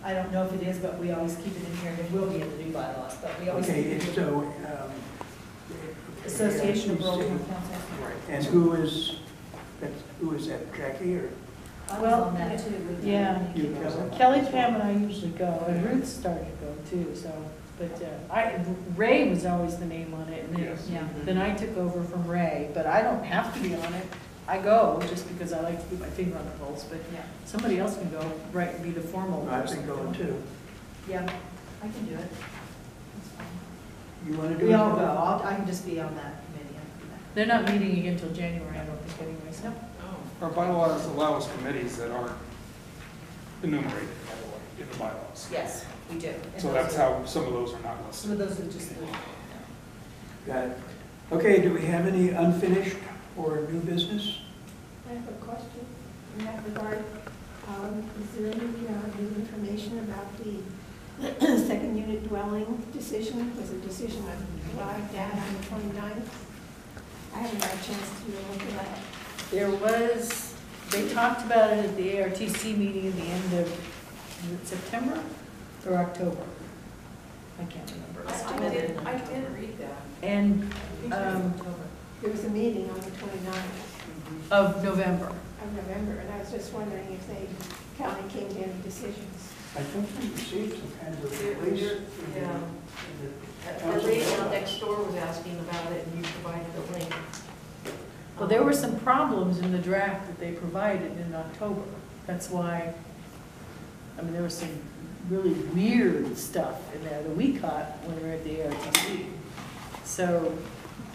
[SPEAKER 2] I don't know if it is, but we always keep it in here. It will be in the new bylaws, but we always keep
[SPEAKER 3] Okay,
[SPEAKER 2] it in.
[SPEAKER 3] so.
[SPEAKER 2] Association of World Town
[SPEAKER 3] ARTC.
[SPEAKER 2] Council.
[SPEAKER 3] Right, and who is that, Jackie, or?
[SPEAKER 2] I was
[SPEAKER 1] Well,
[SPEAKER 2] on that too. with
[SPEAKER 1] yeah.
[SPEAKER 3] You,
[SPEAKER 1] Kelly, Pam, and I usually go, and Ruth started to go too, so, but Ray was always the name on it, and then I took over from Ray, but I don't have to be on it. I go just because I like to keep my finger on the pulse, but somebody else can go, right, be the formal
[SPEAKER 3] I've
[SPEAKER 1] person.
[SPEAKER 3] been going too.
[SPEAKER 2] Yeah, I can do it. That's fine.
[SPEAKER 3] You want to do it?
[SPEAKER 2] We all go. I can just be on that committee.
[SPEAKER 1] They're not meeting again until January, I don't think, anyway, so.
[SPEAKER 9] Our bylaws allow us committees that aren't enumerated, by the way, in the bylaws.
[SPEAKER 2] Yes, we do.
[SPEAKER 9] So that's how some of those are not
[SPEAKER 2] Some
[SPEAKER 9] listed.
[SPEAKER 2] of those are just the.
[SPEAKER 3] Got it. Okay, do we have any unfinished or new business?
[SPEAKER 8] I have a question in that regard. Is there any new information about the second unit dwelling decision? Was a decision arrived at on the 29th? I haven't had a chance to look at that.
[SPEAKER 1] There was, they talked about it at the ARTC meeting at the end of, is it September or October? I can't remember.
[SPEAKER 7] I did read that.
[SPEAKER 1] And,
[SPEAKER 8] There was a meeting on the 29th
[SPEAKER 1] of November.
[SPEAKER 8] of November, and I was just wondering if the county came to any decisions.
[SPEAKER 3] I think we received some kind of a release.
[SPEAKER 7] Our lady on next door was asking about it, and you provided a link.
[SPEAKER 1] Well, there were some problems in the draft that they provided in October. That's why, I mean, there was some really weird stuff in there that we caught when we were at the ARTC. So,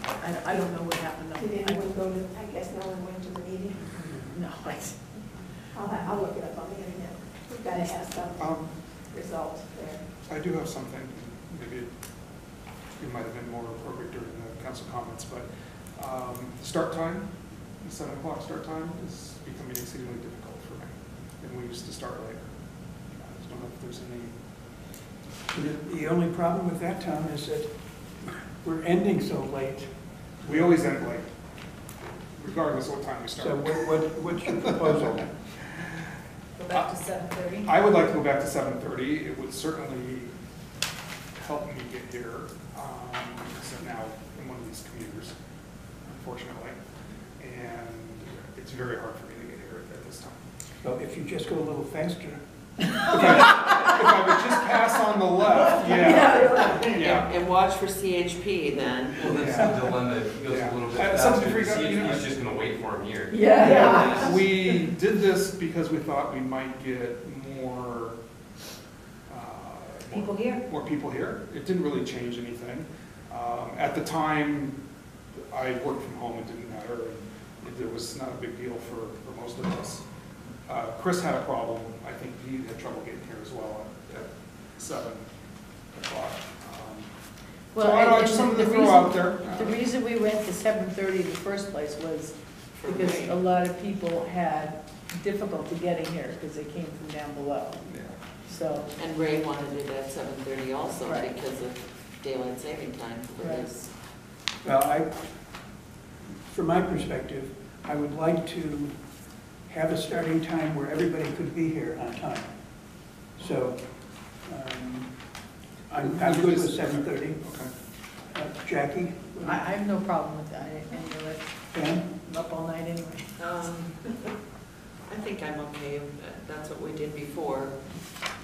[SPEAKER 1] I don't know what happened.
[SPEAKER 8] Did anyone go to, I guess no one went to the meeting?
[SPEAKER 1] No,
[SPEAKER 8] I'll look it up on the internet. We've got to have some results there.
[SPEAKER 9] I do have something, maybe it might have been more appropriate during the council comments, but start time, the 7 o'clock start time is becoming exceedingly difficult for me. And we used to start later. I just don't know if there's any.
[SPEAKER 3] The only problem with that, Tom, is that we're ending so late.
[SPEAKER 9] We always end late, regardless of what time we
[SPEAKER 3] So
[SPEAKER 9] start.
[SPEAKER 3] what's your proposal?
[SPEAKER 2] Go back to 7:30.
[SPEAKER 9] I would like to go back to 7:30. It would certainly help me get here, because I'm now in one of these commuters, unfortunately. And it's very hard for me to get here at this time.
[SPEAKER 3] So if you just go a little faster.
[SPEAKER 9] If I would just pass on the left, yeah.
[SPEAKER 11] And watch for CHP then.
[SPEAKER 4] Well, that's the dilemma. If he goes a little bit
[SPEAKER 9] Something
[SPEAKER 4] faster,
[SPEAKER 9] for you,
[SPEAKER 4] he's just going to wait for him here.
[SPEAKER 1] Yeah.
[SPEAKER 9] We did this because we thought we might get more
[SPEAKER 2] People here?
[SPEAKER 9] more people here. It didn't really change anything. At the time, I worked from home, it didn't matter. It was not a big deal for most of us. Chris had a problem. I think he had trouble getting here as well at 7 o'clock.
[SPEAKER 1] Well,
[SPEAKER 9] So I know
[SPEAKER 1] and
[SPEAKER 9] just something
[SPEAKER 1] the
[SPEAKER 9] to throw
[SPEAKER 1] reason-
[SPEAKER 9] out there.
[SPEAKER 1] The reason we went to 7:30 in the first place was because a lot of people had difficulty getting here because they came from down below.
[SPEAKER 9] Yeah.
[SPEAKER 1] So,
[SPEAKER 11] And Ray wanted it at 7:30 also
[SPEAKER 1] Right.
[SPEAKER 11] because of daylight saving time for
[SPEAKER 1] Right.
[SPEAKER 11] his.
[SPEAKER 3] Well, from my perspective, I would like to have a starting time where everybody could be here on time. So, I'm good with 7:30.
[SPEAKER 9] Okay.
[SPEAKER 3] Jackie?
[SPEAKER 1] I have no problem with that, anyway.
[SPEAKER 3] Dan?
[SPEAKER 1] I'm up all night anyway.
[SPEAKER 11] I think I'm okay. That's what we did before.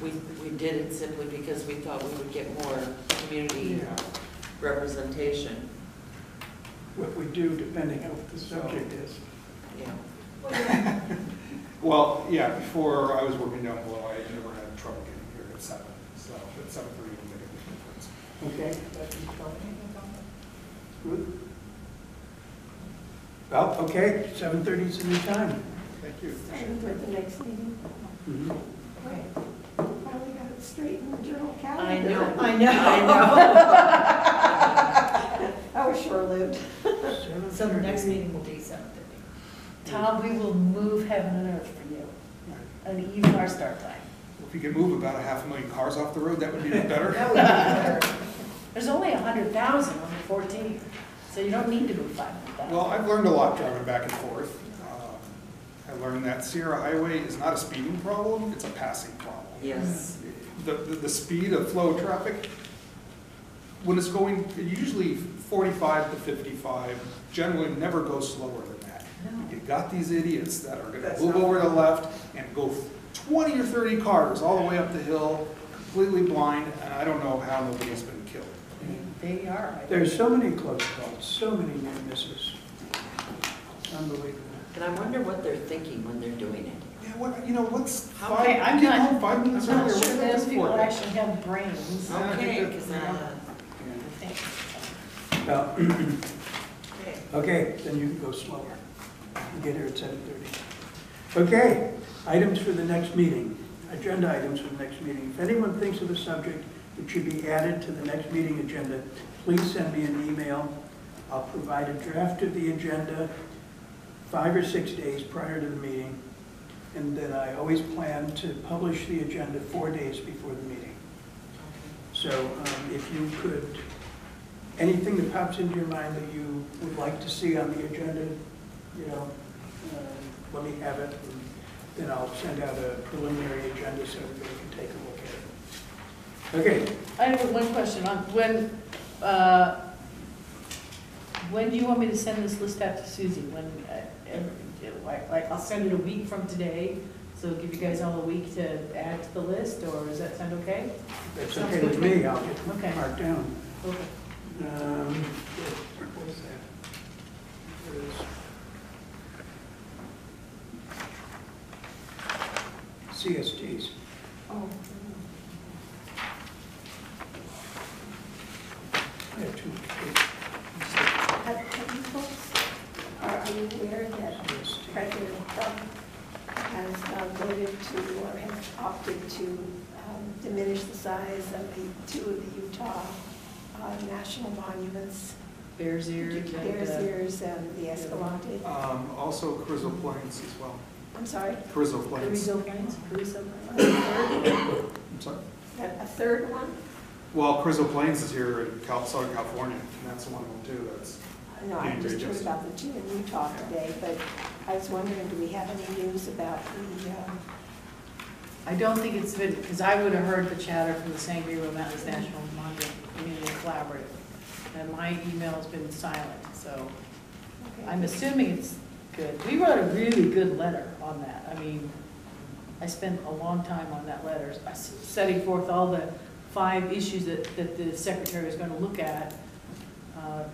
[SPEAKER 11] We did it simply because we thought we would get more community representation.
[SPEAKER 3] What we do, depending on what the subject is.
[SPEAKER 11] Yeah.
[SPEAKER 9] Well, yeah, before I was working down below, I never had trouble getting here at 7, so at 7:30 will make a big difference.
[SPEAKER 3] Okay. Ruth? Well, okay, 7:30 is the new time.
[SPEAKER 9] Thank you.
[SPEAKER 8] And with the next meeting,
[SPEAKER 3] Mhm.
[SPEAKER 11] Okay.
[SPEAKER 8] finally got it straight in the journal
[SPEAKER 11] I
[SPEAKER 8] calendar.
[SPEAKER 11] know.
[SPEAKER 1] I know.
[SPEAKER 8] I was short-lived.
[SPEAKER 1] So the next meeting will be 7:30. Tom, we will move heaven and earth for you, and even our start time.
[SPEAKER 9] If you could move about 500,000 cars off the road, that would be better.
[SPEAKER 1] That would be better. There's only 100,000 on the 14th, so you don't need to move 500,000.
[SPEAKER 9] Well, I've learned a lot driving back and forth. I learned that Sierra Highway is not a speeding problem, it's a passing problem.
[SPEAKER 11] Yes.
[SPEAKER 9] The speed of flow of traffic, when it's going, usually 45 to 55, generally never goes slower than that. You got these idiots that are gonna move over to the left and go 20 or 30 cars all the way up the hill, completely blind, and I don't know how nobody's been killed.
[SPEAKER 1] They are.
[SPEAKER 3] There's so many close calls, so many near misses. Unbelievable.
[SPEAKER 11] And I wonder what they're thinking when they're doing it.
[SPEAKER 9] Yeah, what's
[SPEAKER 1] Okay, I'm
[SPEAKER 9] get
[SPEAKER 1] not-
[SPEAKER 9] home 5 minutes
[SPEAKER 1] I'm not
[SPEAKER 9] earlier, what
[SPEAKER 1] sure
[SPEAKER 9] are they
[SPEAKER 1] those
[SPEAKER 9] looking
[SPEAKER 1] people
[SPEAKER 9] for?
[SPEAKER 1] actually have brains.
[SPEAKER 9] Yeah, I think
[SPEAKER 11] Okay,
[SPEAKER 9] that-
[SPEAKER 11] because
[SPEAKER 1] I think.
[SPEAKER 3] Well,
[SPEAKER 11] okay.
[SPEAKER 3] okay, then you can go slower. You get here at 7:30. Okay, items for the next meeting, agenda items for the next meeting. If anyone thinks of a subject that should be added to the next meeting agenda, please send me an email. I'll provide a draft of the agenda 5 or 6 days prior to the meeting, and then I always plan to publish the agenda 4 days before the meeting. So if you could, anything that pops into your mind that you would like to see on the agenda, let me have it, and then I'll send out a preliminary agenda so everybody can take a look at it. Okay.
[SPEAKER 1] I have one question on when do you want me to send this list out to Susie? Like I'll send it a week from today, so it'll give you guys all a week to add to the list, or does that sound okay?
[SPEAKER 3] That's
[SPEAKER 1] Sounds
[SPEAKER 3] okay
[SPEAKER 1] good
[SPEAKER 3] with
[SPEAKER 1] to me.
[SPEAKER 3] me, I'll get
[SPEAKER 1] Okay.
[SPEAKER 3] it marked down.
[SPEAKER 1] Okay.
[SPEAKER 3] What is that? There it is. CSDs.
[SPEAKER 8] Oh,
[SPEAKER 3] I have two.
[SPEAKER 8] have you folks, are you aware that President Trump has voted to, or has opted to diminish the size of the 2 of the Utah national monuments?
[SPEAKER 1] Bears Ears.
[SPEAKER 8] Bears Ears and the Escalante.
[SPEAKER 9] Also Carrizo Plains as well.
[SPEAKER 8] I'm sorry,
[SPEAKER 9] Carrizo Plains.
[SPEAKER 1] Carrizo Plains, Carrizo
[SPEAKER 8] a
[SPEAKER 1] Plains.
[SPEAKER 8] third,
[SPEAKER 9] I'm sorry?
[SPEAKER 8] a third one?
[SPEAKER 9] Well, Carrizo Plains is here in Southern California, and that's one of them too. That's
[SPEAKER 8] No, I
[SPEAKER 9] named
[SPEAKER 8] just
[SPEAKER 9] Jay
[SPEAKER 8] heard
[SPEAKER 9] Joseph.
[SPEAKER 8] about the 2 in Utah today, but I was wondering, do we have any news about the,
[SPEAKER 1] I don't think it's been, because I would have heard the chatter from the San Gabriel Mountains National Monument Community Collaborative, and my email's been silent, so
[SPEAKER 8] okay.
[SPEAKER 1] I'm assuming it's good. We wrote a really good letter on that. I mean, I spent a long time on that letter, setting forth all the 5 issues that the secretary is going to look at,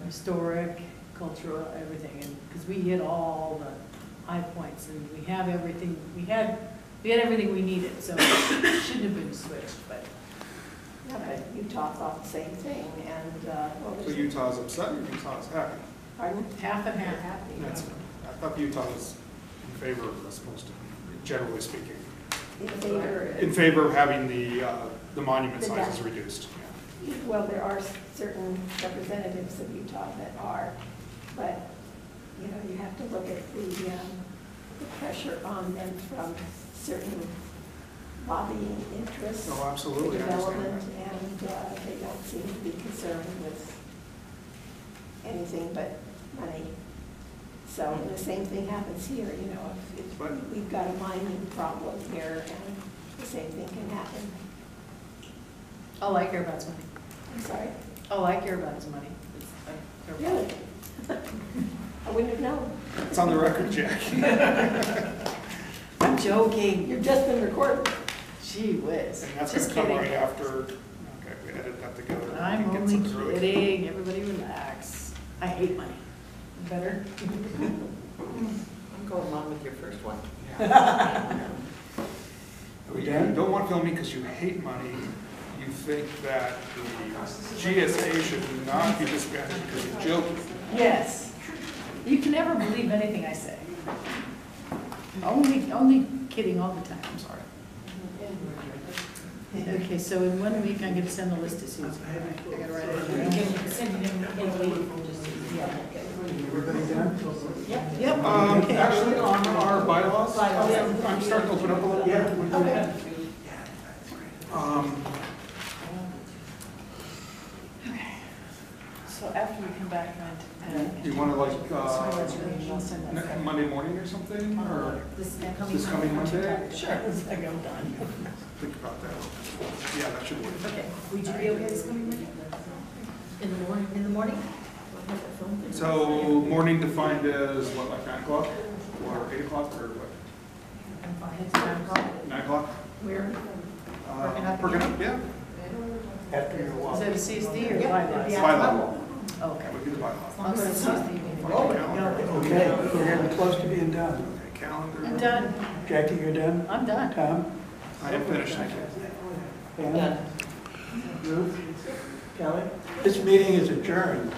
[SPEAKER 1] historic, cultural, everything, and because we hit all the high points, and we have everything, we had everything we needed, so it shouldn't have been switched, but.
[SPEAKER 8] Yeah, but Utah thought the same thing, and, what
[SPEAKER 9] So
[SPEAKER 8] was it?
[SPEAKER 9] Utah's upset or Utah's happy?
[SPEAKER 8] Pardon?
[SPEAKER 1] Half and half.
[SPEAKER 8] Happy.
[SPEAKER 9] That's, I thought Utah was in favor of this most of it. generally speaking,
[SPEAKER 8] In favor,
[SPEAKER 9] in favor of having the monument
[SPEAKER 8] The
[SPEAKER 9] sizes
[SPEAKER 8] deck.
[SPEAKER 9] reduced.
[SPEAKER 8] well, there are certain representatives of Utah that are, but, you know, you have to look at the pressure on them from certain lobbying interests.
[SPEAKER 9] Oh, absolutely,
[SPEAKER 8] for
[SPEAKER 9] I understand
[SPEAKER 8] development, and they don't seem to be concerned with anything but money. So the same thing happens here, you know, if
[SPEAKER 9] But-
[SPEAKER 8] we've got a mining problem here, and the same thing can happen.
[SPEAKER 1] All I care about is money.
[SPEAKER 8] I'm sorry,
[SPEAKER 1] All I care about is money. It's like, they're-
[SPEAKER 8] really? I wouldn't have known.
[SPEAKER 9] It's on the record, Jack.
[SPEAKER 1] I'm joking.
[SPEAKER 8] You've just been recorded.
[SPEAKER 1] Gee whiz.
[SPEAKER 9] And that's
[SPEAKER 1] Just
[SPEAKER 9] gonna come
[SPEAKER 1] kidding.
[SPEAKER 9] right after, okay, we edit that together.
[SPEAKER 1] I'm
[SPEAKER 9] and get
[SPEAKER 1] only
[SPEAKER 9] something really-
[SPEAKER 1] kidding. Everybody relax. I hate money. Better?
[SPEAKER 11] I'm going along with your first one.
[SPEAKER 9] You don't want to film me because you hate money. You think that the GSA should not be disbanded because you're joking.
[SPEAKER 1] Yes. You can never believe anything I say. Only kidding all the time. I'm sorry. Okay, so in 1 week, I'm gonna send the list to Susan. I gotta write it down.
[SPEAKER 7] Send it in a week.
[SPEAKER 3] Everybody done?
[SPEAKER 1] Yep.
[SPEAKER 9] Actually, on our bylaws, I'm starting to open up a little bit.
[SPEAKER 1] Okay. So after we come back and.
[SPEAKER 9] Do you want to like,
[SPEAKER 1] I'll send that.
[SPEAKER 9] Monday morning or something, or
[SPEAKER 1] This
[SPEAKER 9] coming Monday?
[SPEAKER 1] Sure. I'm done.
[SPEAKER 9] think about that? Yeah, that should work.
[SPEAKER 1] Okay. Would you be okay this coming Monday? In the morning? In the morning?
[SPEAKER 9] So morning defined as what, like 9 o'clock or 8 o'clock or what?
[SPEAKER 1] I'm fine. It's 9 o'clock.
[SPEAKER 9] 9 o'clock?
[SPEAKER 1] Where?
[SPEAKER 9] Perking up, yeah.
[SPEAKER 3] After your walk.
[SPEAKER 1] Is that a CSD or bylaws?
[SPEAKER 9] It's bylaw.
[SPEAKER 1] Okay.
[SPEAKER 9] Would be the bylaw.
[SPEAKER 1] I'll go to CSD.
[SPEAKER 3] Okay, we're getting close to being done.
[SPEAKER 9] Okay, calendar.
[SPEAKER 1] I'm done.
[SPEAKER 3] Jackie, you're done?
[SPEAKER 1] I'm done.
[SPEAKER 3] Tom?
[SPEAKER 9] I am finished, thank you.
[SPEAKER 3] Ann? Ruth? Kelly? This meeting is adjourned.